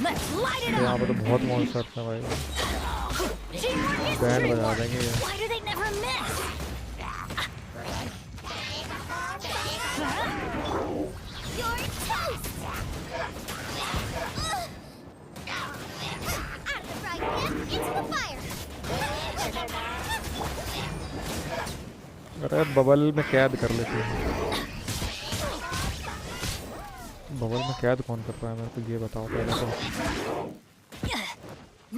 Let's light it यहाँ up. पे तो बहुत मॉन्स्टर्स हैं भाई, बैंड बजा देंगे ये। Why do they never miss? You're toast! Out of the frying pan, into the fire! अरे बबल में कैद कर लेते हैं। बबल में कैद कौन कर रहा है मेरे को ये बताओ पहले तो।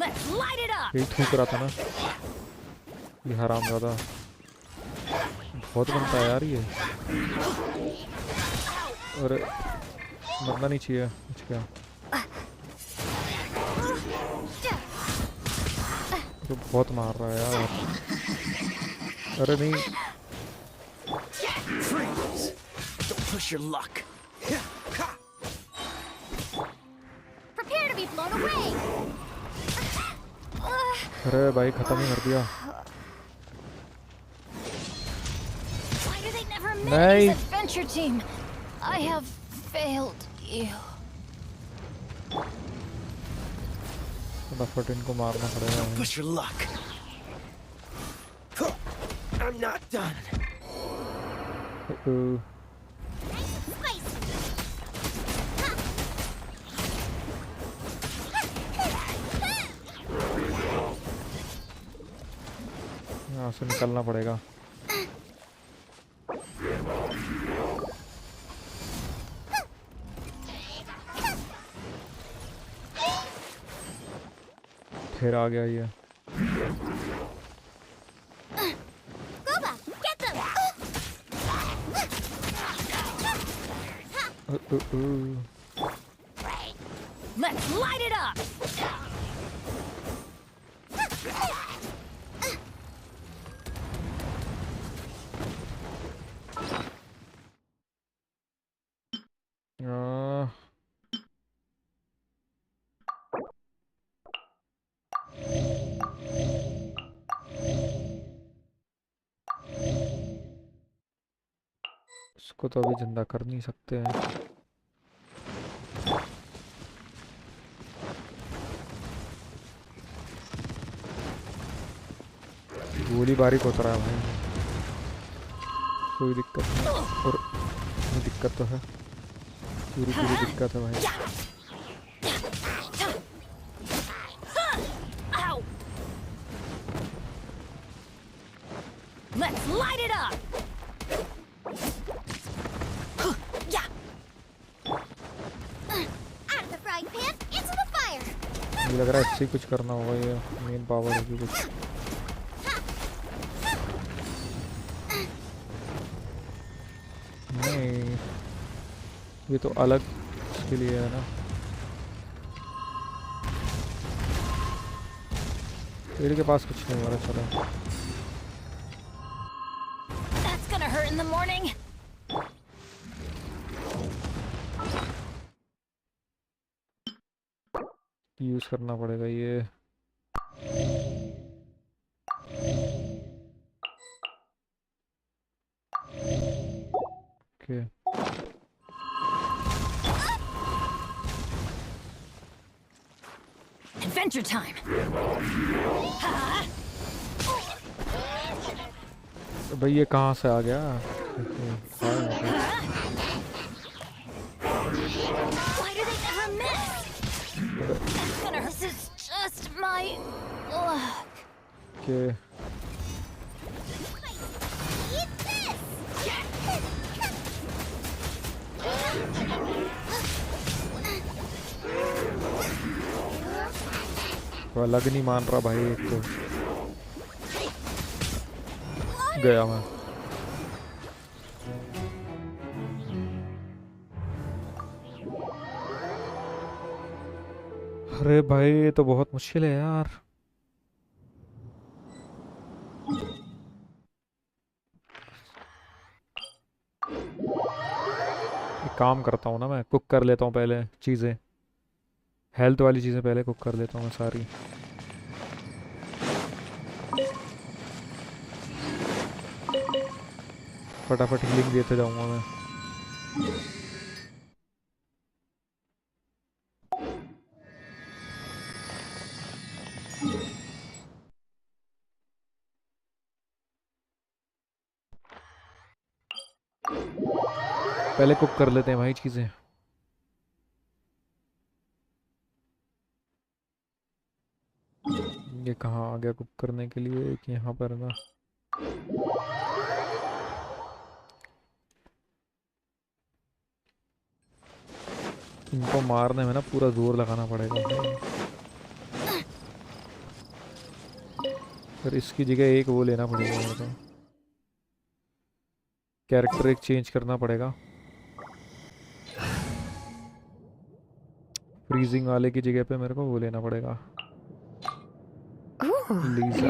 Let's light it up. यही थूक रहा था ना ये हरामजादा, बहुत बनता है यार ये। अरे मरना नहीं चाहिए कुछ क्या, तो बहुत मार रहा है यार। अरे नहीं, Freeze! Don't push your luck. Prepare to be blown away! अरे भाई खत्म ही कर दिया। Why do they never miss? नहीं। Adventure team, I have failed you. फटाफट इनको मारना पड़ेगा भाई। Push your luck. I'm not done. यहाँ से निकलना पड़ेगा। फिर आ गया ये। Boba, get them! Let's light it up. इसको तो अभी जिंदा कर नहीं सकते हैं। गोली बारी को उतरा है भाई, कोई दिक्कत नहीं। और दिक्कत तो है, पूरी पूरी दिक्कत है भाई। Let's light it up. Out of the frying pan, into the fire! मुझे लग रहा है अच्छी कुछ करना होगा, ये मेन पावर होगी कुछ। नहीं ये तो अलग इसके लिए है ना। तेरे के पास कुछ नहीं हो रहा, चलो। That's gonna hurt in the morning. Use करना पड़ेगा ये। Okay Adventure time. भाई ये कहाँ से आ गया? Why do they never miss? That's gonna hurt. This is just my luck. Okay. Eat this! वो अलग नहीं मान रहा भाई, एक तो गया मैं। अरे भाई ये तो बहुत मुश्किल है यार। एक काम करता हूँ ना, मैं कुक कर लेता हूँ पहले चीज़ें, हेल्थ वाली चीज़ें पहले कुक कर लेता हूँ मैं सारी। फटाफट हीलिंग देते जाऊँगा मैं। पहले कुक कर लेते हैं भाई चीजें। ये कहाँ आ गया कुक करने के लिए? एक यहाँ पर ना। इनको मारने में ना पूरा जोर लगाना पड़ेगा भाई। फिर इसकी जगह एक वो लेना पड़ेगा मेरे को, कैरेक्टर एक चेंज करना पड़ेगा। फ्रीजिंग वाले की जगह पे मेरे को वो लेना पड़ेगा, लीजा।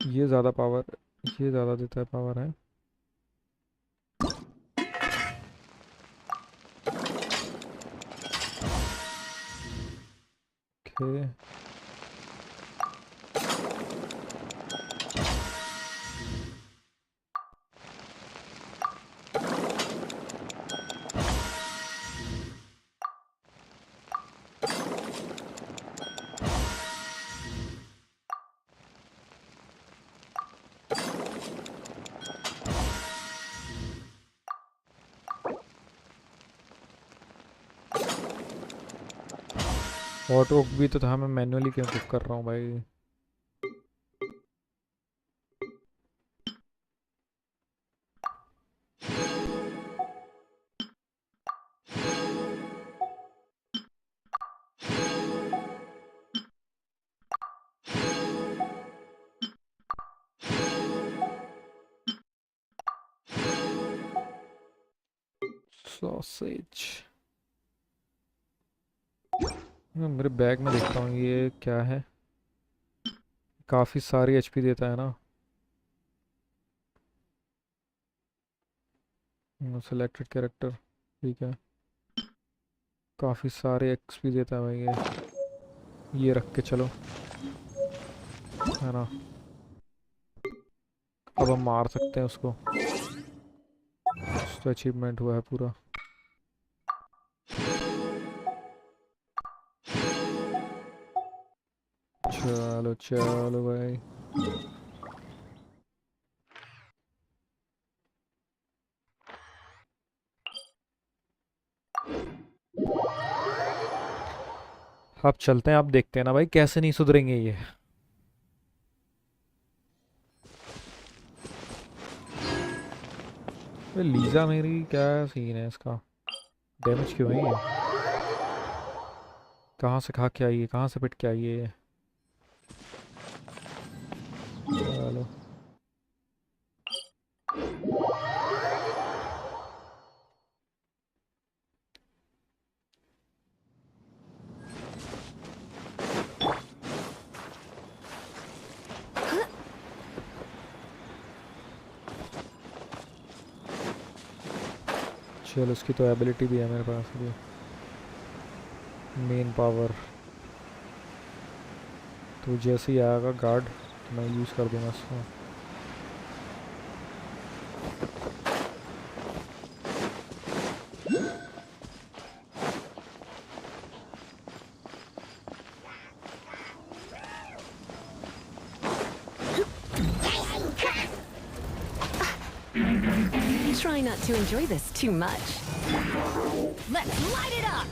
ये ज़्यादा पावर, ये ज़्यादा देता है पावर है। ओके ऑटो भी तो था, मैं मैन्युअली क्यों कुक कर रहा हूँ भाई? सॉसेज मेरे बैग में देखता हूँ ये क्या है। काफ़ी सारी एचपी देता है ना। सिलेक्टेड कैरेक्टर, ठीक है। काफ़ी सारे एक्सपी देता है भाई ये रख के चलो, है ना। अब हम मार सकते हैं उसको, तो अचीवमेंट हुआ है पूरा। चलो चलो भाई। अब चलते हैं, आप देखते हैं ना भाई कैसे नहीं सुधरेंगे ये। लीजा मेरी क्या सीन है इसका? डैमेज क्यों है ये? कहाँ से खा के आई है, कहाँ से पिट के आई है ये? चलो चलो, उसकी तो एबिलिटी भी है मेरे पास भी, मेन पावर। तो जैसे ही आएगा गार्ड तो मैं यूज़ कर दूंगा इसको। Try not to enjoy this too much. Let's light it up!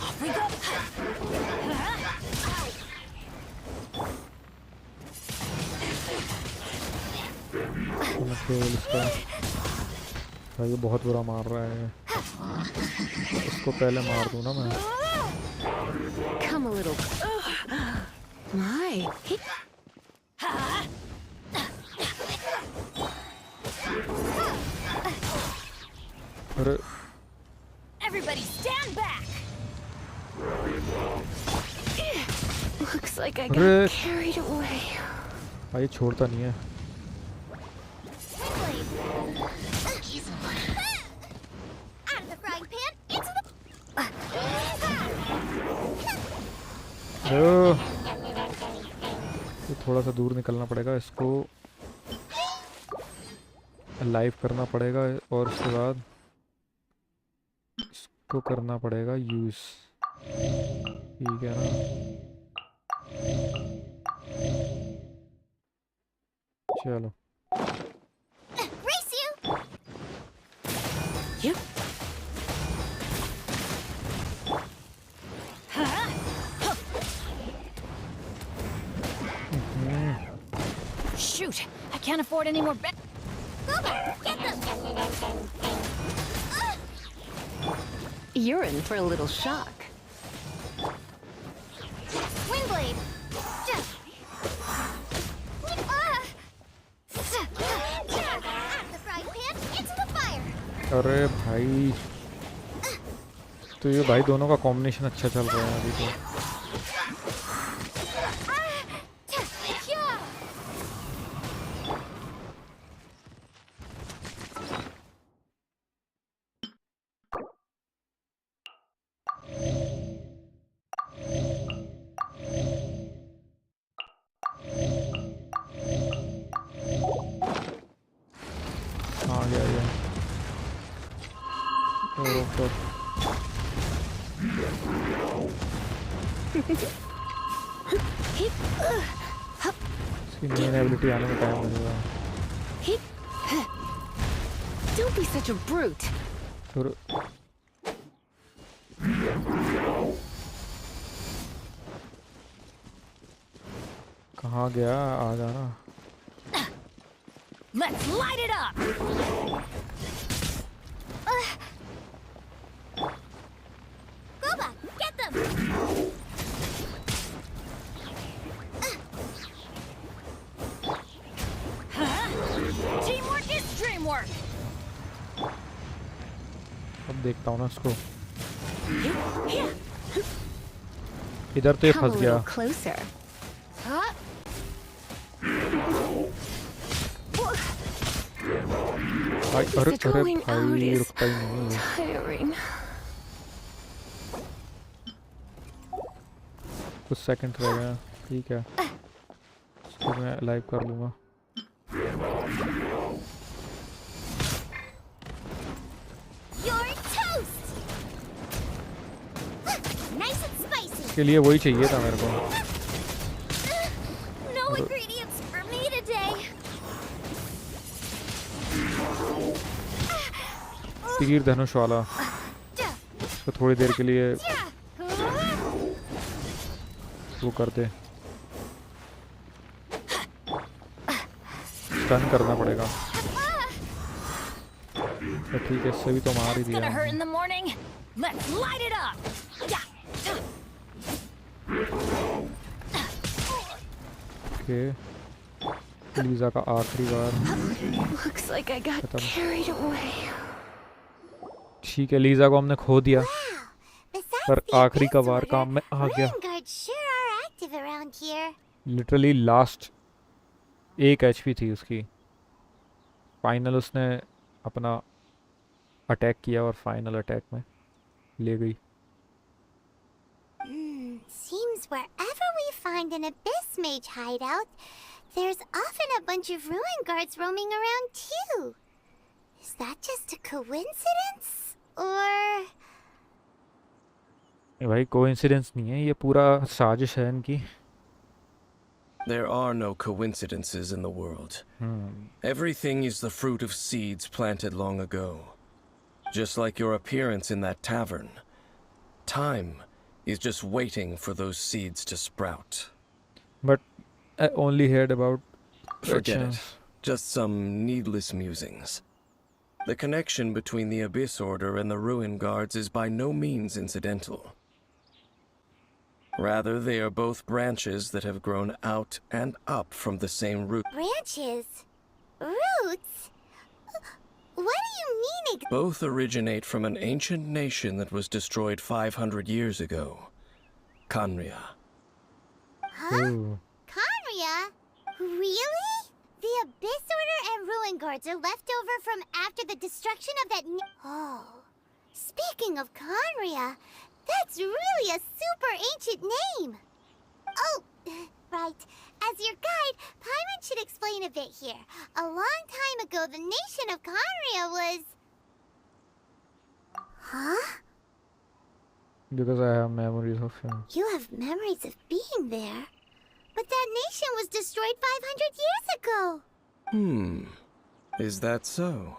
Off we go! भाई ये बहुत बुरा मार रहा है, इसको पहले मार दूँ ना मैं। Come a little. My. अरे Everybody stand back! Looks like I अरे got carried away. भाई छोड़ता नहीं है। Out of the frying pan, into the... तो थोड़ा सा दूर निकलना पड़ेगा, इसको लाइव करना पड़ेगा और उसके बाद इसको करना पड़ेगा यूज। ठीक है ना? चलो Shoot! I can't afford any more You're in for a little shock. Wind blade. The frying pan into the fire. अरे भाई, तो ये भाई दोनों का कॉम्बिनेशन अच्छा चल रहा है अभी तो। हाँ गया ये। इसकी मेन एबिलिटी आने में टाइम लगेगा। Don't be such a brute. और कहाँ गया? आ जाना। Let's light it up! Goba, get them! Teamwork is dreamwork! अब देखता हूँ ना इसको। इधर तो ये Come a फंस little गया। closer. भाई अरे This अरे going out भाई is रुकता ही नहीं है। tiring. कुछ सेकंड रह गए। ठीक है, इसको मैं लाइव कर लूँगा। You're toast! Nice and spicy! इसके लिए वही चाहिए था मेरे को। No ingredients for me today! तीर धनुष वाला, तो थोड़ी देर के लिए वो कर दे। स्टन करना पड़ेगा। तो ठीक है, इससे भी तो मार ही It's gonna hurt दिया। in the morning. Let's light it up! Okay, Lisa का आखिरी बार। Looks like I got carried away. ठीक है, लीजा को हमने खो दिया, पर आखिरी का वार काम में आ गया। Guards sure are active around here. Literally last 1 HP थी उसकी। फाइनल उसने अपना अटैक किया और फाइनल अटैक में ले गई। Seems wherever we find an abyss mage hideout, there's often a bunch of ruin guards roaming around too. Is that just a coincidence? Or... ये भाई कोइंसिडेंस नहीं है, ये पूरा साजिश है इनकी। There are no coincidences in the world. Everything is the fruit of seeds planted long ago. Just like your appearance in that tavern. Time is just waiting for those seeds to sprout. But I only heard about Forget it. Just some needless musings. The connection between the Abyss Order and the Ruin Guards is by no means incidental. Rather, they are both branches that have grown out and up from the same root. Branches? Roots? What do you mean Both originate from an ancient nation that was destroyed 500 years ago. Khaenri'ah. Huh? Khaenri'ah? Really? The Abyss Order and Ruin Guards are left over from after the destruction of that... Oh. Speaking of Khaenri'ah, that's really a super ancient name. Oh, right. As your guide, Paimon should explain a bit here. A long time ago, the nation of Conria was... Huh? Because I have memories of him. You have memories of being there. But that nation was destroyed 500 years ago. Is that so?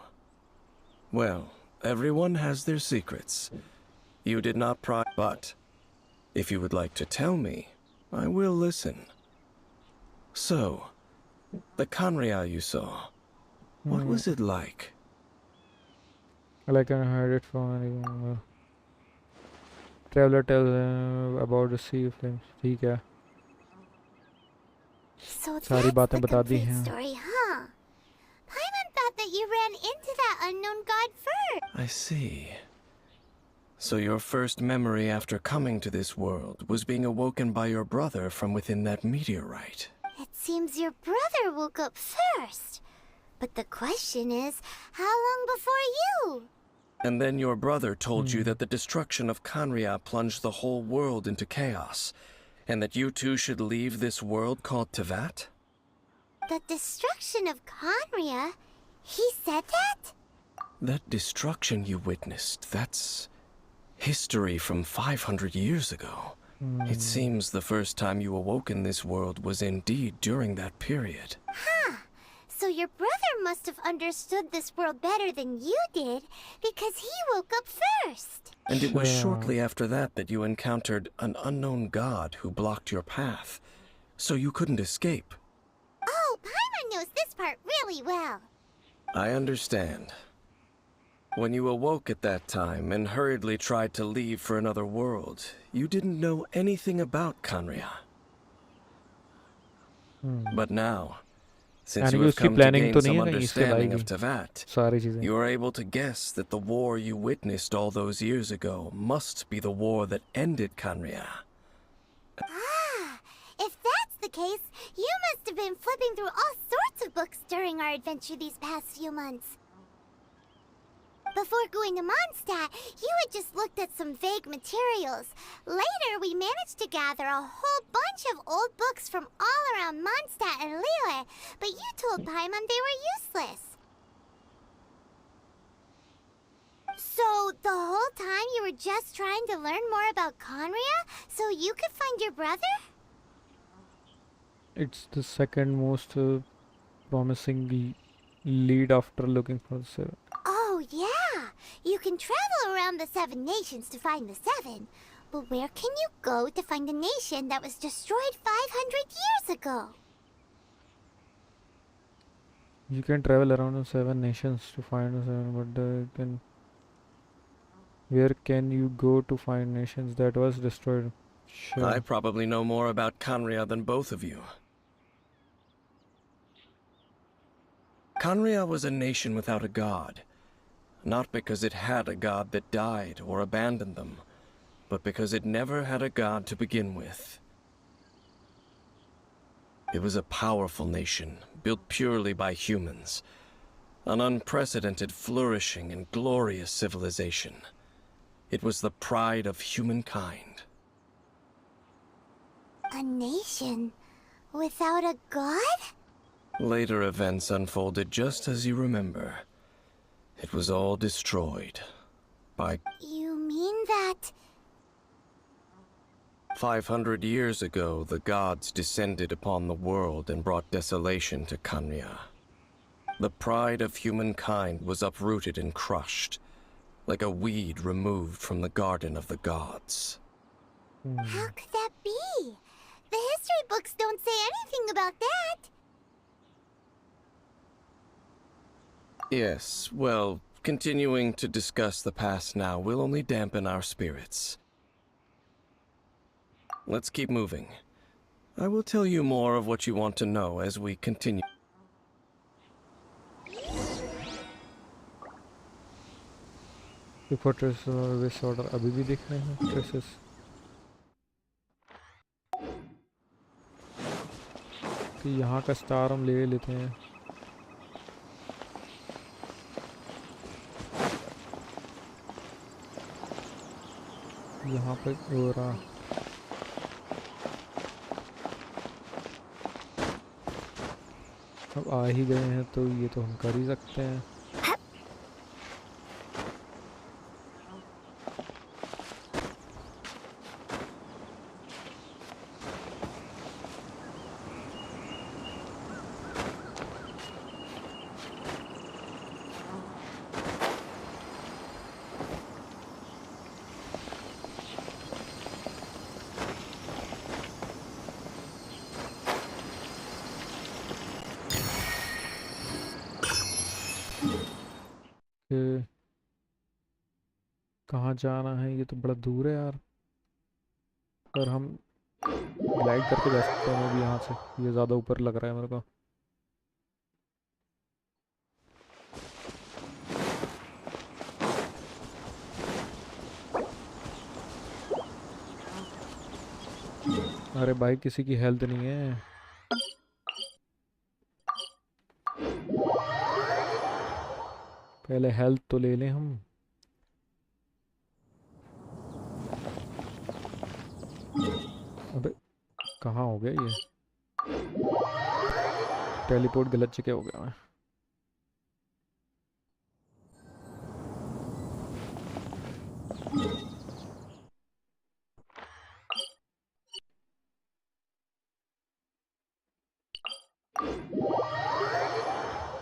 Well, everyone has their secrets. You did not pry, but if you would like to tell me, I will listen. So, the Conria you saw, what was it like? Like I heard it from anyone. Traveler tells him about the sea of flames. ठीक है. So सारी that's बातें the बता दी complete हैं. story, huh? Paimon thought that you ran into that unknown god first. I see. So your first memory after coming to this world was being awoken by your brother from within that meteorite. It seems your brother woke up first. But the question is, how long before you? And then your brother told you that the destruction of Conria plunged the whole world into chaos, and that you two should leave this world called Tevat? The destruction of Conria? He said that? That destruction you witnessed, that's history from 500 years ago. It seems the first time you awoke in this world was indeed during that period. Huh. So your brother must have understood this world better than you did, because he woke up first. And it was shortly after that that you encountered an unknown god who blocked your path, so you couldn't escape. Oh, Paimon knows this part really well. I understand. When you awoke at that time and hurriedly tried to leave for another world, you didn't know anything about Conria. But now, since you have come to gain some understanding of Tevat, you are able to guess that the war you witnessed all those years ago must be the war that ended Conria. Ah, if that's the case, you must have been flipping through all sorts of books during our adventure these past few months. Before going to Mondstadt, you had just looked at some vague materials. Later, we managed to gather a whole bunch of old books from all around Mondstadt and Liyue, but you told Paimon they were useless. So, the whole time you were just trying to learn more about Conria, so you could find your brother? It's the second most promising lead after looking for the seven. Oh, yeah! You can travel around the 7 nations to find the 7. But where can you go to find a nation that was destroyed 500 years ago? You can travel around the 7 nations to find the 7, but where can you go to find nations that was destroyed? Sure. I probably know more about Conria than both of you. Conria was a nation without a god. Not because it had a god that died or abandoned them, but because it never had a god to begin with. It was a powerful nation, built purely by humans. An unprecedented, flourishing, and glorious civilization. It was the pride of humankind. A nation without a god? Later events unfolded just as you remember. It was all destroyed by... You mean that... 500 years ago, the gods descended upon the world and brought desolation to Conria. The pride of humankind was uprooted and crushed, like a weed removed from the garden of the gods. How could that be? The history books don't say anything about that. Yes, well, continuing to discuss the past now will only dampen our spirits. Let's keep moving. I will tell you more of what you want to know as we continue. Reporters always order अभी भी दिख रहे हैं traces. कि यहाँ का star हम ले लेते हैं. यहाँ पे हो रहा अब आ ही गए हैं तो ये तो हम कर ही सकते हैं। कि कहाँ जाना है, ये तो बड़ा दूर है यार। पर हम ग्लाइड करके जा सकते हैं, मैं भी यहाँ से। ये ज़्यादा ऊपर लग रहा है मेरे को। अरे भाई किसी की हेल्थ नहीं है। पहले हेल्थ तो ले लें हम। अबे कहाँ हो गया ये? टेलीपोर्ट गलत जगह हो गया मैं।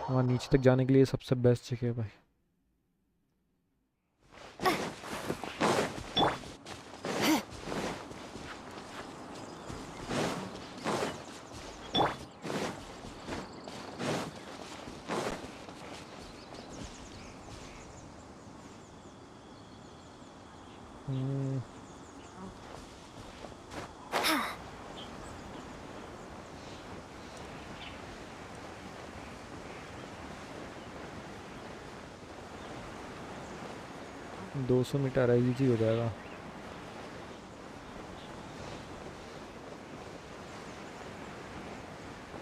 वहाँ नीचे तक जाने के लिए सबसे बेस्ट जगह है भाई। हम्म, 200 मीटर है, इजी हो जाएगा।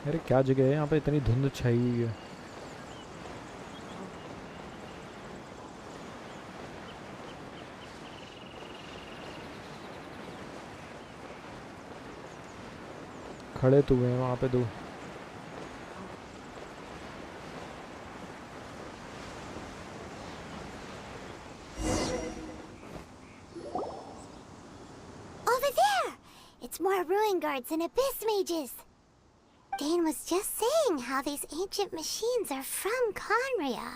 अरे क्या जगह है यहाँ पे, इतनी धुंध छाई हुई है। खड़े तो हुए हैं वहाँ पे दो। Over there! It's more ruin guards and abyss mages. Dane was just saying how these ancient machines are from Conria.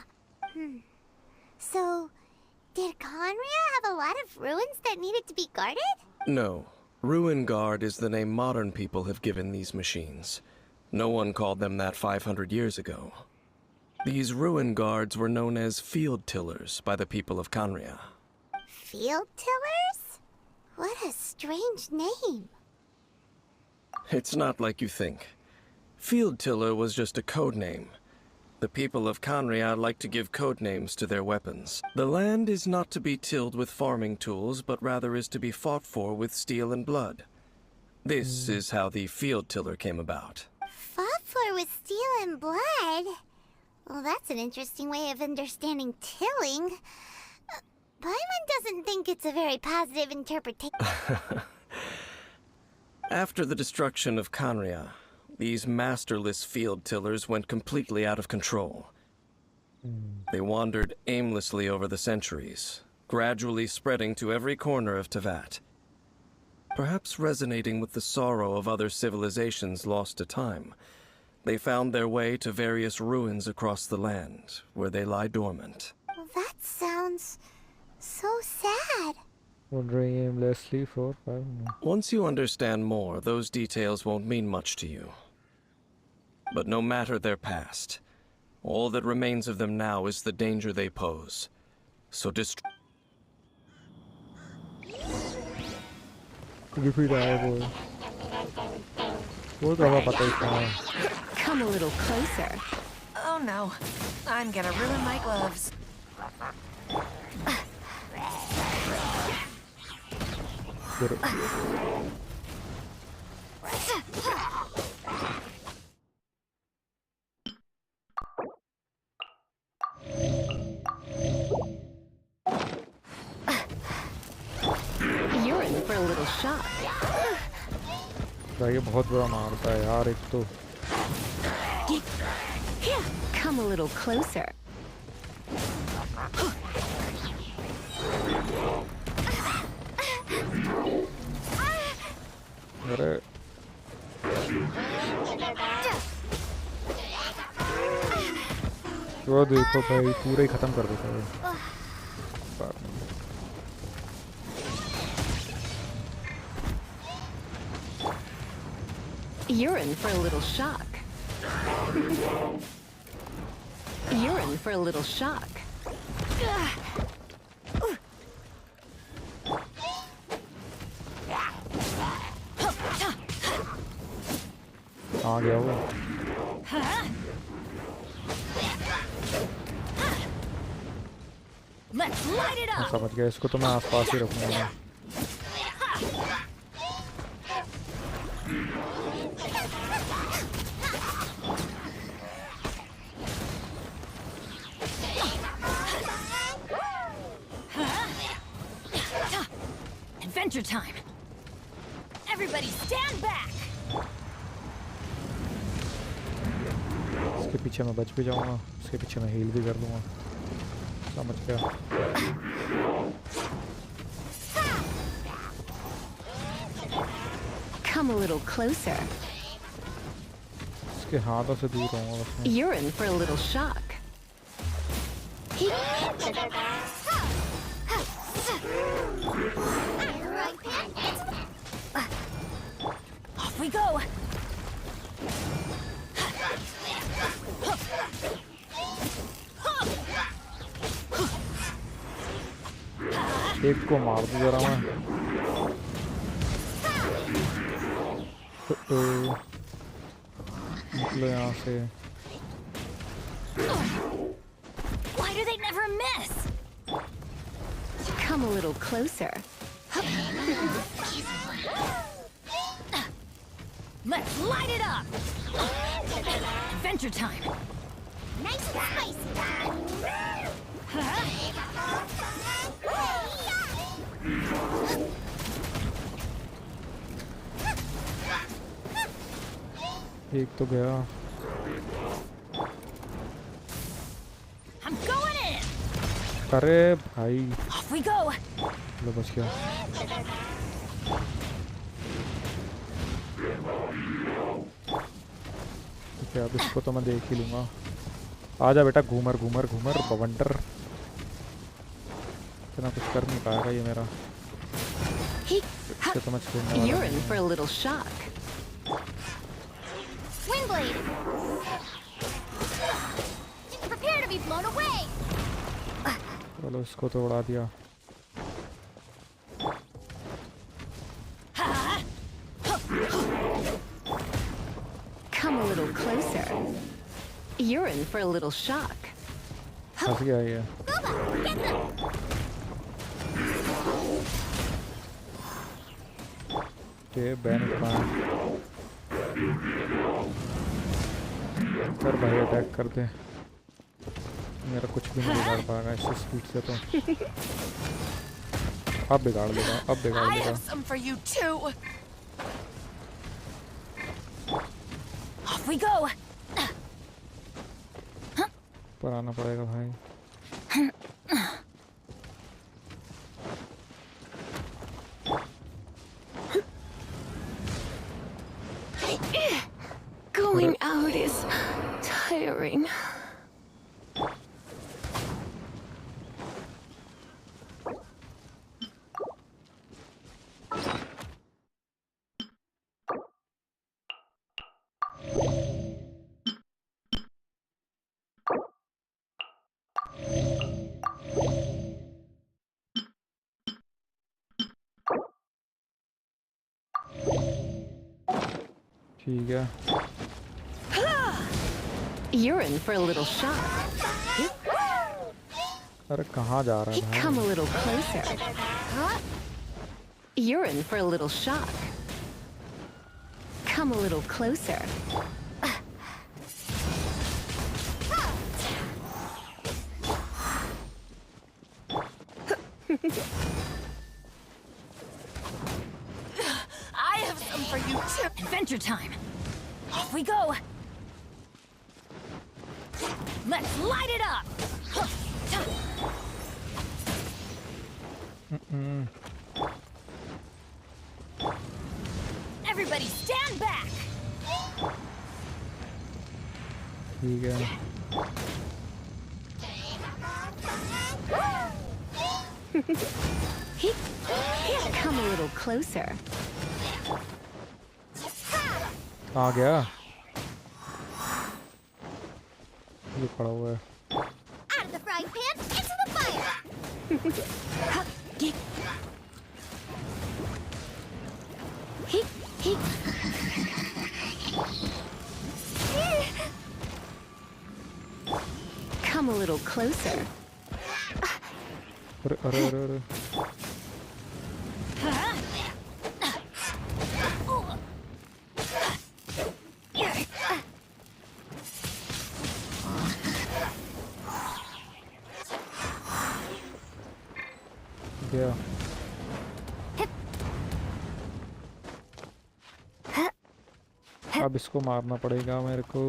So, did Conria have a lot of ruins that needed to be guarded? No. Ruin Guard is the name modern people have given these machines. No one called them that 500 years ago. These Ruin Guards were known as Field Tillers by the people of Conria. Field tillers? What a strange name. It's not like you think. Field Tiller was just a code name. The people of Conria like to give code names to their weapons. The land is not to be tilled with farming tools, but rather is to be fought for with steel and blood. This is how the Field Tiller came about. Fought for with steel and blood? Well, that's an interesting way of understanding tilling. Paimon doesn't think it's a very positive interpretation. After the destruction of Conria, these masterless field tillers went completely out of control. They wandered aimlessly over the centuries, gradually spreading to every corner of Tevat. Perhaps resonating with the sorrow of other civilizations lost to time, they found their way to various ruins across the land, where they lie dormant. Well, that sounds so sad. Wandering aimlessly for 5 minutes. Once you understand more, those details won't mean much to you. But no matter their past, all that remains of them now is the danger they pose. So Come a little closer. Oh no, I'm gonna ruin my gloves. You're in for a little shock. भाई ये बहुत बुरा मारता है यार एक तो। Come a little closer. अरे वो देखो भाई पूरा ही खत्म कर देता है। You're in for a little shock. You're in for a little shock. आ गया वो। Let's light it मैं up. समझ गया, इसको तो मैं आसपास ही रखूंगा। Adventure time. Everybody stand back. इसके पीछे मैं बच भी जाऊंगा, इसके पीछे मैं हील भी कर दूंगा। समझ गया। Come a little closer. इसके हाथों से दूर रहूंगा बस मैं। You're in for a little shock. Off we go. एक को मार दूं जरा मैं। निकलो यहाँ से। Why do they never miss? Come a little closer. Let's light it up. Adventure time. Nice and spicy. एक तो गया। I'm going in. अरे भाई। Off we go. लो बच गया। ठीक है, अब इसको तो मैं देख ही लूंगा। आजा बेटा, घूमर घूमर घूमर बवंडर। इतना कुछ कर नहीं पाएगा ये मेरा। इससे तो मैं छोड़ने वाला You're नहीं in हूँ। for a little shock. Windblade! Prepare to be blown away! चलो इसको तो उड़ा दिया। Come a little closer. You're in for a little shock. फंस गया ये। के बैन करा कर भाई, अटैक कर दे। मेरा कुछ भी नहीं बिगाड़ पाएगा इस स्पीड से तो। अब बिगाड़ देगा, अब बिगाड़ I देगा। have some for you too. Off we go. पर आना पड़ेगा भाई। Going out is tiring. ठीक है। You're in for a little shock. अरे कहाँ जा रहा है भाई? Come a little closer. You're in for a little shock. Come a little closer. I have some for you too. Adventure time. Off we go. Let's light it up! Everybody stand back! ठीक है. Come a little closer. आ गया. ये खड़ा हुआ है. Out of the frying pan, into the fire! Come a little closer. अरे अरे अरे अरे. गया. अब इसको मारना पड़ेगा मेरे को.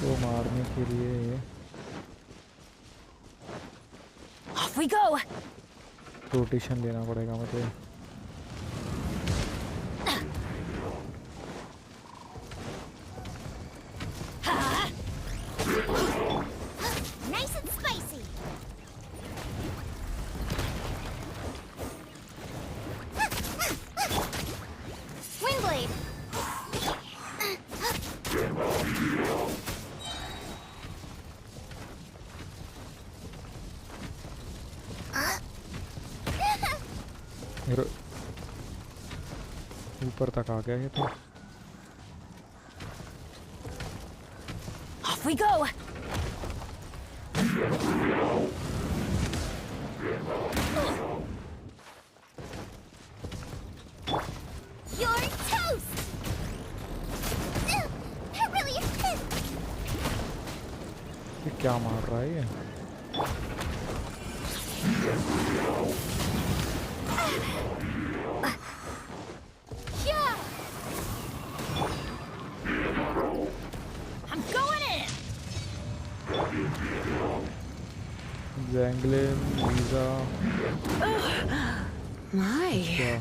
तो मारने के लिए Off we go! रोटेशन लेना पड़ेगा मुझे. Nice and spicy! Windblade! मेरे ऊपर तक आ गया ये तो. Off we go! You're toast! That really is pissed! ये क्या मार रहा है ये? Yeah! I'm going in! जैंगलिन वीजा. My. क्या?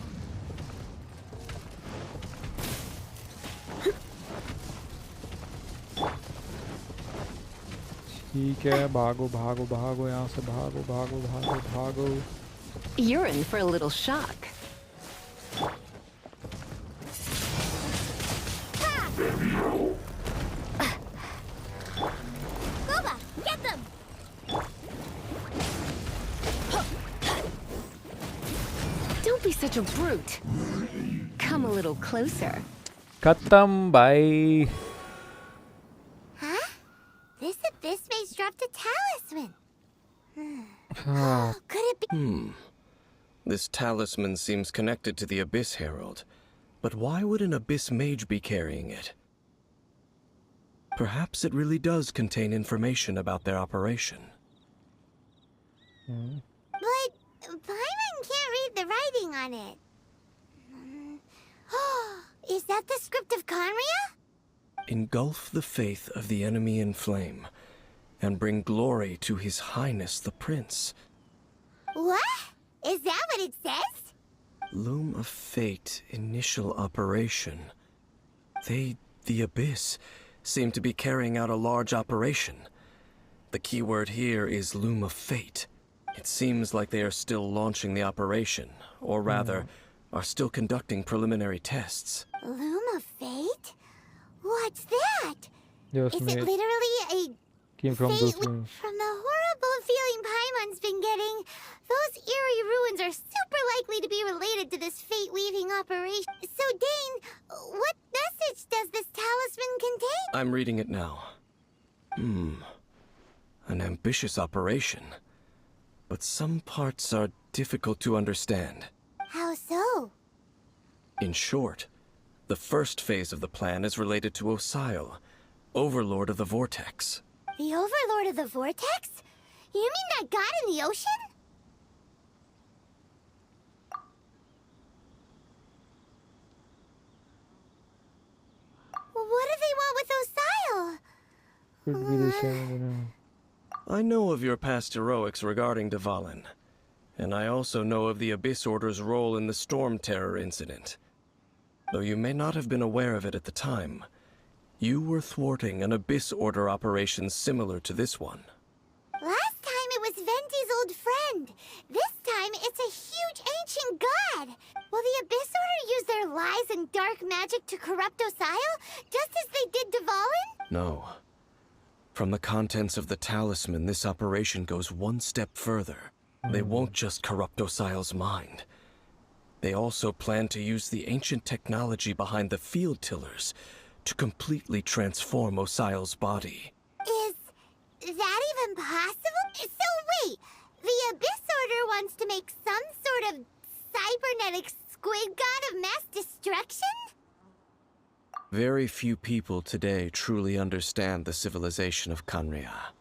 ठीक है. भागो भागो भागो यहाँ से. भागो भागो भागो भागो. You're in for a little shock. Boba, get them! Don't be such a brute. Come a little closer. खत्म भाई. Huh? This abyss maze dropped a talisman. हाँ. Could it be? This talisman seems connected to the Abyss Herald. But why would an Abyss Mage be carrying it? Perhaps it really does contain information about their operation. But Paimon can't read the writing on it. Is that the script of Conria? Engulf the faith of the enemy in flame, and bring glory to His Highness the Prince. What? Is that what it says? Loom of Fate initial operation. They, the Abyss, seem to be carrying out a large operation. The keyword here is Loom of Fate. It seems like they are still launching the operation, or rather, are still conducting preliminary tests. Loom of Fate? What's that? Yes, Is mate. it literally a Came from fate those from ruins. the horrible feeling Paimon's been getting? Those eerie ruins are super likely to be related to this fate-weaving operation. So, Dane, what message does this talisman contain? I'm reading it now. An ambitious operation. But some parts are difficult to understand. How so? In short, the first phase of the plan is related to Osile, Overlord of the Vortex. The Overlord of the Vortex? You mean that god in the ocean? What do they want with Osile? Could be the same. I know of your past heroics regarding Dvalin, and I also know of the Abyss Order's role in the Storm Terror incident. Though you may not have been aware of it at the time, you were thwarting an Abyss Order operation similar to this one. Last time it was Venti's old friend. This time it's a huge ancient god. Will the Abyss Order use their lies and dark magic to corrupt Osile, just as they did Dvalin? No. From the contents of the talisman, this operation goes one step further. They won't just corrupt Osile's mind. They also plan to use the ancient technology behind the field tillers to completely transform Osile's body. Is that even possible? So wait, the Abyss Order wants to make some sort of cybernetic squid god of mass destruction? Very few people today truly understand the civilization of Khaenri'ah.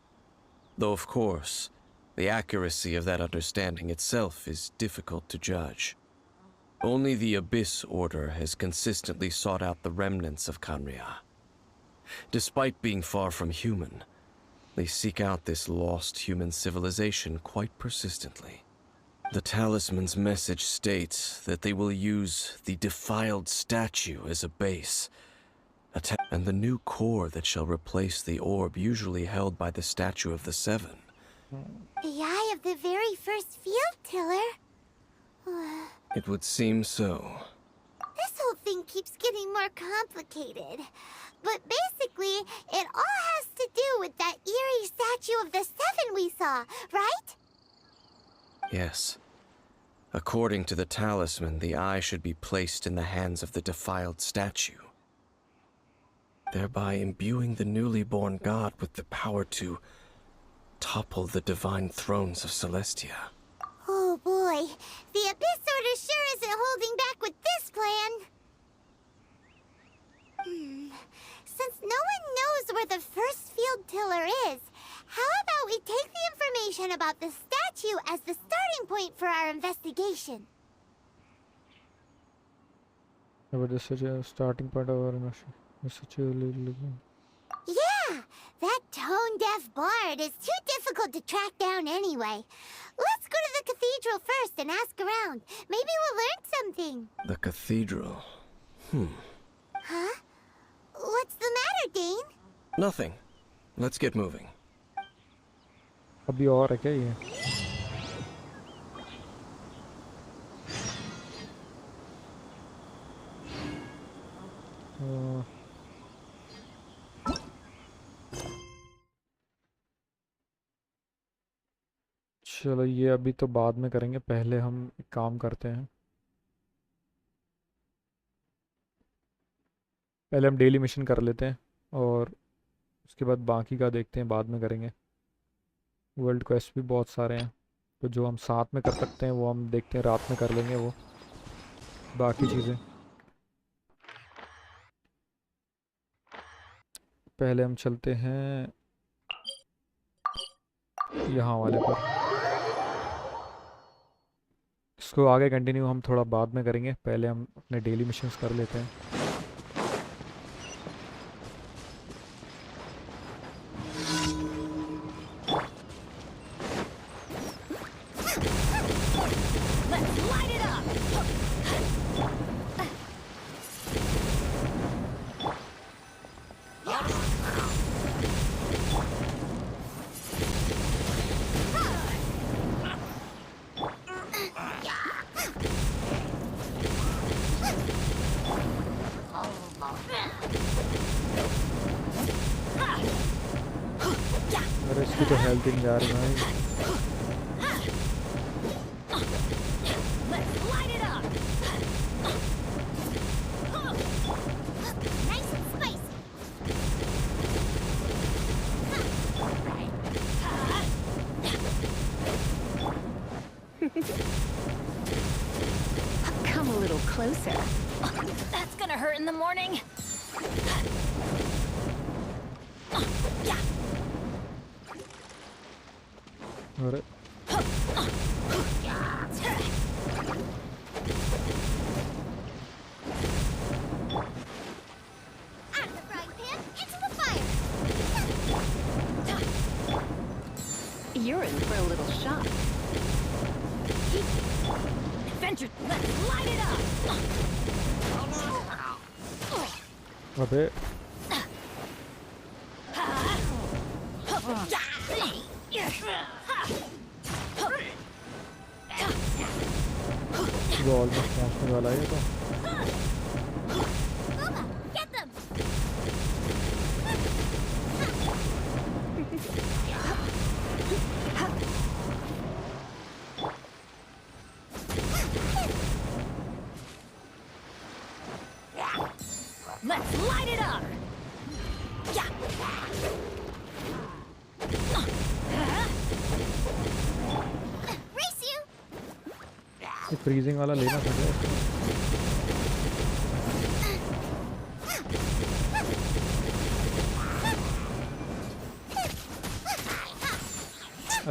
Though of course, the accuracy of that understanding itself is difficult to judge. Only the Abyss Order has consistently sought out the remnants of Khaenri'ah. Despite being far from human, they seek out this lost human civilization quite persistently. The talisman's message states that they will use the defiled statue as a base, and the new core that shall replace the orb usually held by the Statue of the Seven. The eye of the very first field tiller? It would seem so. This whole thing keeps getting more complicated. But basically, it all has to do with that eerie Statue of the Seven we saw, right? Yes. According to the talisman, the eye should be placed in the hands of the defiled statue, thereby imbuing the newly born god with the power to topple the divine thrones of Celestia. Oh boy, the Abyss Order sure isn't holding back with this plan. Since no one knows where the first field tiller is, how about we take the information about the statue as the starting point for our investigation? But this is a starting point of our investigation. Yeah, that tone-deaf bard is too difficult to track down anyway. Let's go to the cathedral first and ask around. Maybe we'll learn something. The cathedral. Huh? What's the matter, Dane? Nothing. Let's get moving. अभी और है क्या ये? चलो ये अभी तो बाद में करेंगे, पहले हम एक काम करते हैं। पहले हम डेली मिशन कर लेते हैं और उसके बाद बाकी का देखते हैं, बाद में करेंगे। वर्ल्ड क्वेस्ट भी बहुत सारे हैं, तो जो हम साथ में कर सकते हैं वो हम देखते हैं, रात में कर लेंगे वो बाकी चीज़ें। पहले हम चलते हैं यहाँ वाले पर। इसको आगे कंटिन्यू हम थोड़ा बाद में करेंगे, पहले हम अपने डेली मिशंस कर लेते हैं। अरे इसकी तो हेल्थ ही नहीं जा रही भाई। Come a little closer. That's gonna hurt in the morning. अरे Out of the frying pan, into the fire! a little shock. Adventure, let's light it up! अबे वो ऑलमोस्ट पहुंचने वाला है ये तो। Get them! Let's light it up! Race you! ये freezing वाला लेना पड़ेगा इसको।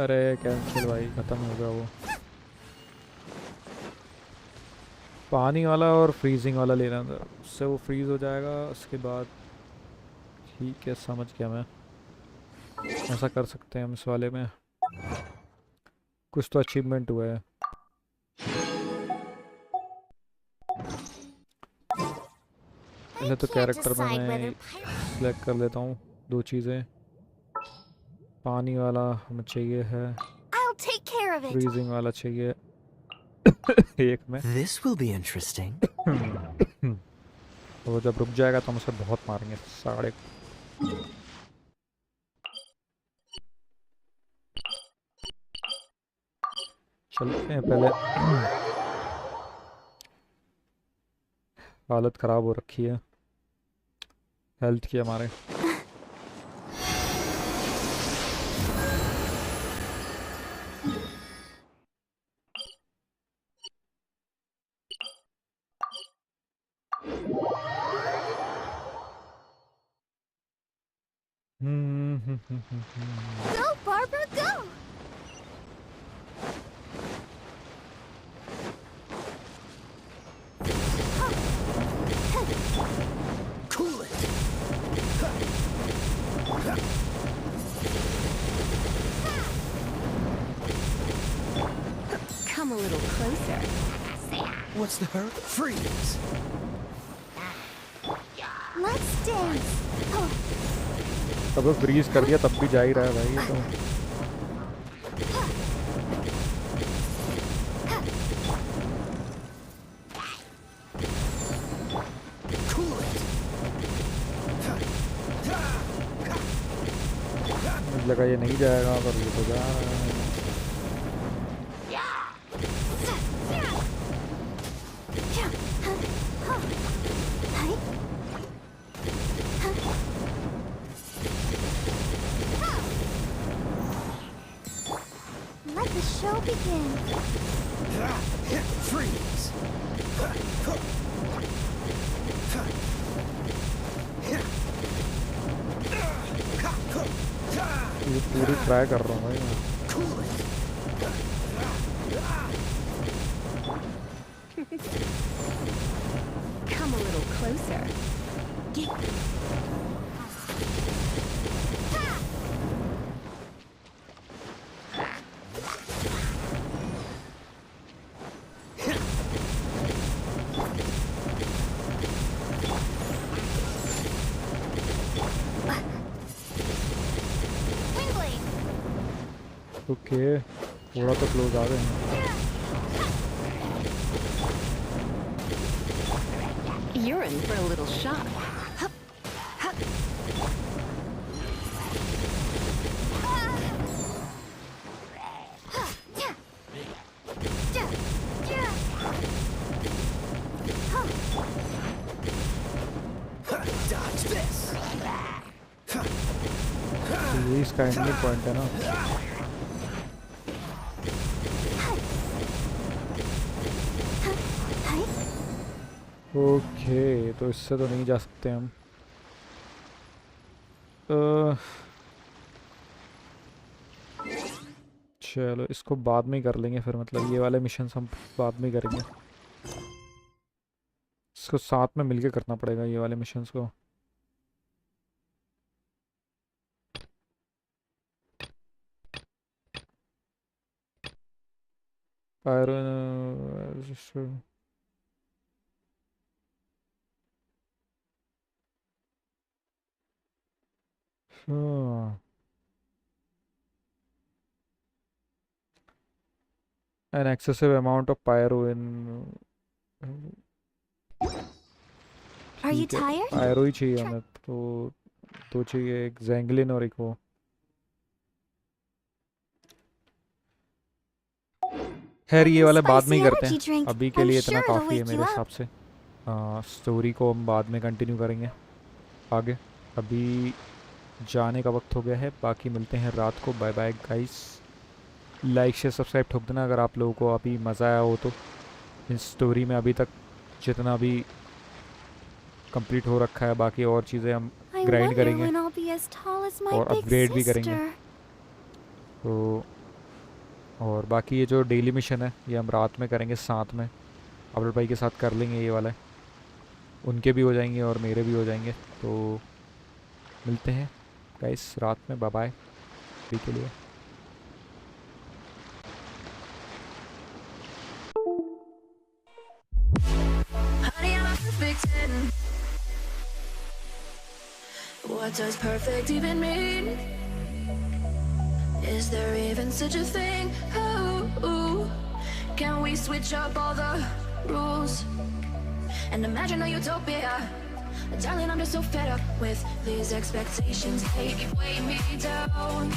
अरे कैंसिल भाई, खत्म हो गया वो। पानी वाला और फ्रीजिंग वाला लेना था, उससे वो फ्रीज हो जाएगा। उसके बाद ठीक है, समझ गया मैं। ऐसा कर सकते हैं हम इस वाले में। कुछ तो अचीवमेंट हुआ है। पहले तो कैरेक्टर में मैं सिलेक्ट कर लेता हूँ 2 चीज़ें। पानी वाला हमें चाहिए है, I'll take care of it. Freezing वाला चाहिए एक में। This will be interesting. वो जब रुक जाएगा तो हम उसे बहुत मारेंगे। साढ़े चलते हैं पहले। हालत ख़राब हो रखी है हेल्थ की हमारे। Go, Barbara, go! Cool it. Come a little closer. What's the hurry? Freeze. Let's dance. Oh. तब तो फ्रीज कर दिया तब भी जा ही रहा है भाई ये तो। मुझे लगा ये नहीं जाएगा पर ये तो जा रहा है। Let the show begin. Freeze. ये पूरी ट्राई कर रहा हूँ भाई मैं। Come a little closer. Okay थोड़ा तो क्लोज आ गए हैं। You're in for a little shock. Dodge this. ये इसका एंडिंग पॉइंट है ना। ओके तो इससे तो नहीं जा सकते हम। चलो इसको बाद में ही कर लेंगे फिर, मतलब ये वाले मिशन हम बाद में ही करेंगे। इसको साथ में मिलके करना पड़ेगा ये वाले मिशंस को। pyro an excessive amount of pyro in Are you ठीक है tired? pyro ही चाहिए हमें तो दो चाहिए एक ज़ैंगलिन और एक वो खैर ये वाला बाद में ही करते हैं अभी के लिए इतना काफ़ी है मेरे हिसाब से स्टोरी को हम बाद में कंटिन्यू करेंगे आगे अभी जाने का वक्त हो गया है बाकी मिलते हैं रात को bye bye guys like share subscribe ठोक देना अगर आप लोगों को अभी मज़ा आया हो तो इस स्टोरी में अभी तक जितना भी कंप्लीट हो रखा है बाकी और चीज़ें हम ग्राइंड करेंगे और अपग्रेड भी करेंगे तो और बाकी ये जो डेली मिशन है ये हम रात में करेंगे साथ में अब्दुल भाई के साथ कर लेंगे ये वाला उनके भी हो जाएंगे और मेरे भी हो जाएंगे तो मिलते हैं गाइस रात में बाय बाय अभी के लिए What does perfect even mean? Is there even such a thing? Ooh, can we switch up all the rules and imagine a utopia? Darling, I'm just so fed up with these expectations. They keep weighing me down.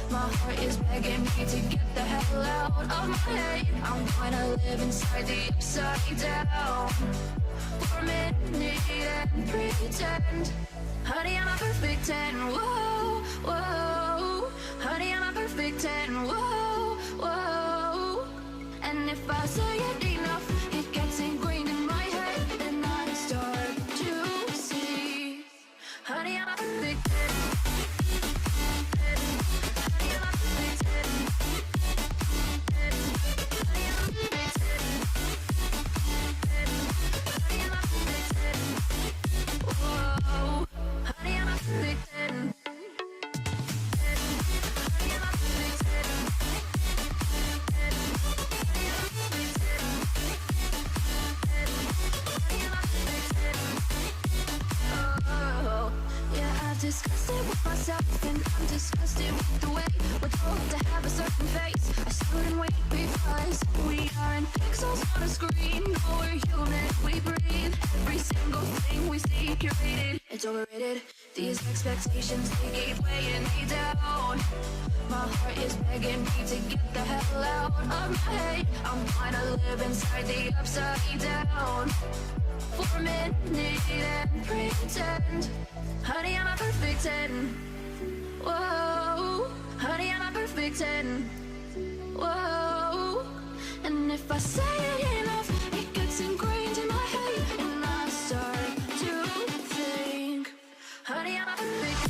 My heart is begging me to get the hell out of my head. I'm gonna live inside the upside down for a minute and pretend. Honey, I'm a perfect 10. Whoa, whoa. Honey, I'm a perfect 10. Whoa, whoa. And if I say it enough, it gets ingrained in my head, and I start to see. Honey, I'm a perfect 10. Honey, I'm a perfect 10. Honey, I'm a perfect 10. Honey, I'm a perfect 10. Whoa. Honey, I'm a perfect 10. Honey, I'm a perfect 10. Honey, I'm a perfect 10. Honey, I'm a perfect 10. Oh, yeah, I've discussed it with myself, and I'm disgusted with the way we're told to have a certain face, a certain weight, because we aren't pixels on a screen. No, we're human, we breathe. Every single thing we see curated, it's overrated. These expectations, they keep weighing me down. My heart is begging me to get the hell out of my head. I'm trying to live inside the upside down for a minute and pretend. Honey, I'm a perfect 10. Whoa, honey, I'm a perfect 10. Whoa, and if I say it enough, it gets ingrained in my head, and I start to think. Honey, I'm a perfect